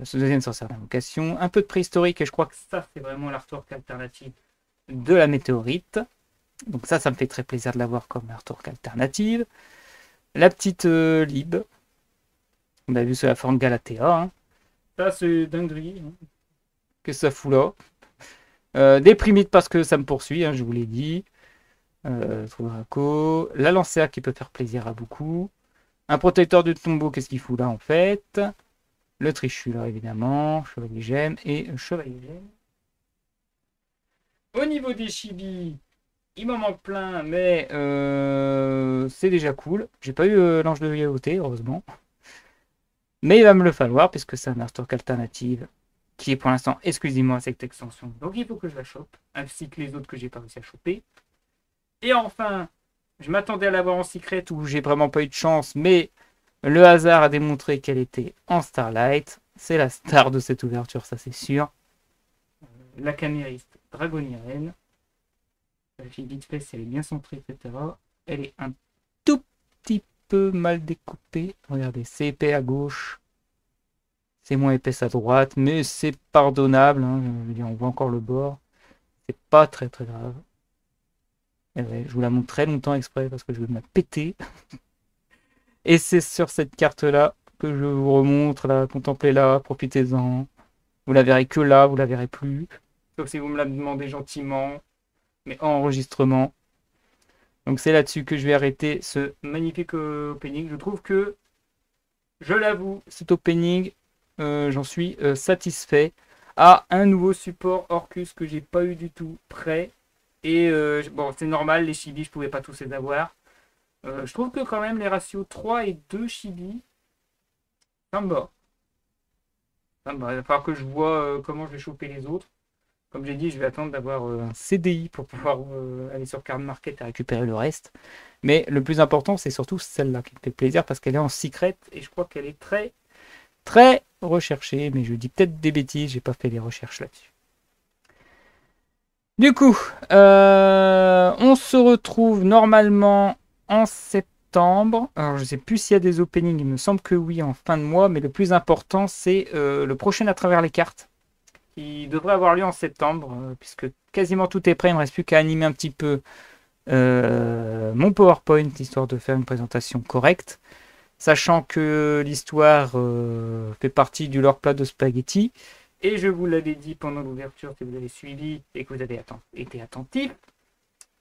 Ce deuxième sorcière d'invocation, un peu de préhistorique, et je crois que ça c'est vraiment l'artwork alternative de la météorite. Donc ça me fait très plaisir de l'avoir comme artwork alternative. La petite lib, on a vu sur la forme Galatea. Hein. Ça c'est dinguerie. Hein. Que ça fout là. Des primites parce que ça me poursuit, hein, je vous l'ai dit. Draco. La lancère qui peut faire plaisir à beaucoup. Un protecteur de tombeau, qu'est-ce qu'il fout là en fait? Le trichula évidemment, chevalier gemme et chevalier gemme. Au niveau des chibis, il m'en manque plein, mais c'est déjà cool. J'ai pas eu l'ange de yaoté, heureusement. Mais il va me le falloir, puisque c'est un artwork alternative qui est pour l'instant exclusivement à cette extension. Donc il faut que je la chope, ainsi que les autres que j'ai pas réussi à choper. Et enfin, je m'attendais à l'avoir en secret où j'ai vraiment pas eu de chance, mais le hasard a démontré qu'elle était en Starlight. C'est la star de cette ouverture, ça c'est sûr. La camériste Dragonirène. La fille vite fait si elle est bien centrée, etc. Elle est un tout petit peu mal découpée. Regardez, c'est épais à gauche. C'est moins épaisse à droite, mais c'est pardonnable. Hein. Je veux dire, on voit encore le bord. C'est pas très très grave. Et ouais, je vous la montre très longtemps exprès parce que je veux me la péter. Et c'est sur cette carte-là que je vous remontre, là, contemplez-la, profitez-en. Vous la verrez que là, vous la verrez plus. Sauf si vous me la demandez gentiment, mais en enregistrement. Donc c'est là-dessus que je vais arrêter ce magnifique opening. Je trouve que, je l'avoue, cet opening, j'en suis satisfait. À un nouveau support Orcus que j'ai pas eu du tout prêt. Et bon, c'est normal, les chibis, je pouvais pas tous les avoir. Je trouve que quand même les ratios 3 et 2 chibi, ça me va. Il va falloir que je vois comment je vais choper les autres. Comme j'ai dit, je vais attendre d'avoir un CDI pour pouvoir aller sur Card Market et récupérer le reste. Mais le plus important, c'est surtout celle-là qui me fait plaisir parce qu'elle est en secret et je crois qu'elle est très, très recherchée. Mais je dis peut-être des bêtises, j'ai pas fait les recherches là-dessus. Du coup, on se retrouve normalement en septembre. Alors, je sais plus s'il y a des openings, il me semble que oui, en fin de mois. Mais le plus important, c'est le prochain à travers les cartes, qui devrait avoir lieu en septembre, puisque quasiment tout est prêt. Il ne me reste plus qu'à animer un petit peu mon PowerPoint, histoire de faire une présentation correcte. Sachant que l'histoire fait partie du lore plat de Spaghetti. Et je vous l'avais dit pendant l'ouverture, si vous avez suivi et que vous avez été attentif,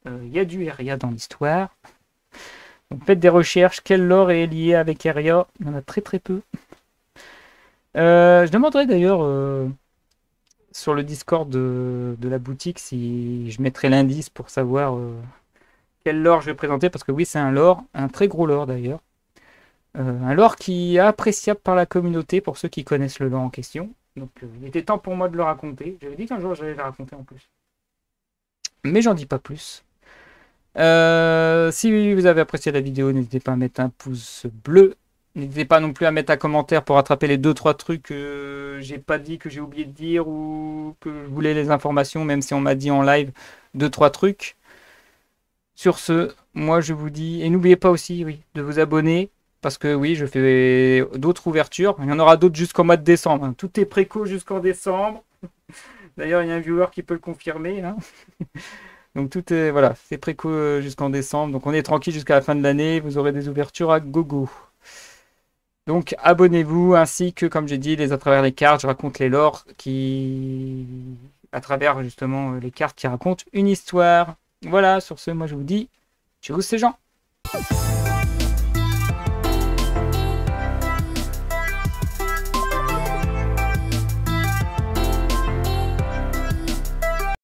il y a du Eria dans l'histoire. Donc faites des recherches. Quel lore est lié avec Eria? Il y en a très très peu. Je demanderai d'ailleurs sur le Discord de la boutique si je mettrai l'indice pour savoir quel lore je vais présenter. Parce que oui, c'est un lore, un très gros lore d'ailleurs. Un lore qui est appréciable par la communauté pour ceux qui connaissent le lore en question. Donc il était temps pour moi de le raconter. J'avais dit qu'un jour j'allais le raconter en plus. Mais j'en dis pas plus. Si vous avez apprécié la vidéo, n'hésitez pas à mettre un pouce bleu. N'hésitez pas non plus à mettre un commentaire pour rattraper les 2-3 trucs que j'ai pas dit, que j'ai oublié de dire ou que je voulais les informations, même si on m'a dit en live 2-3 trucs. Sur ce, moi je vous dis, et n'oubliez pas aussi, oui, de vous abonner, parce que oui, je fais d'autres ouvertures. Il y en aura d'autres jusqu'au mois de décembre, hein. Tout est préco jusqu'en décembre. D'ailleurs, il y a un viewer qui peut le confirmer, hein. Donc tout est, voilà, c'est préco jusqu'en décembre. Donc on est tranquille jusqu'à la fin de l'année. Vous aurez des ouvertures à gogo. Donc abonnez-vous, ainsi que, comme j'ai dit, à travers les cartes, je raconte les lores qui, à travers justement les cartes qui racontent une histoire. Voilà, sur ce, moi je vous dis, ciao ces gens.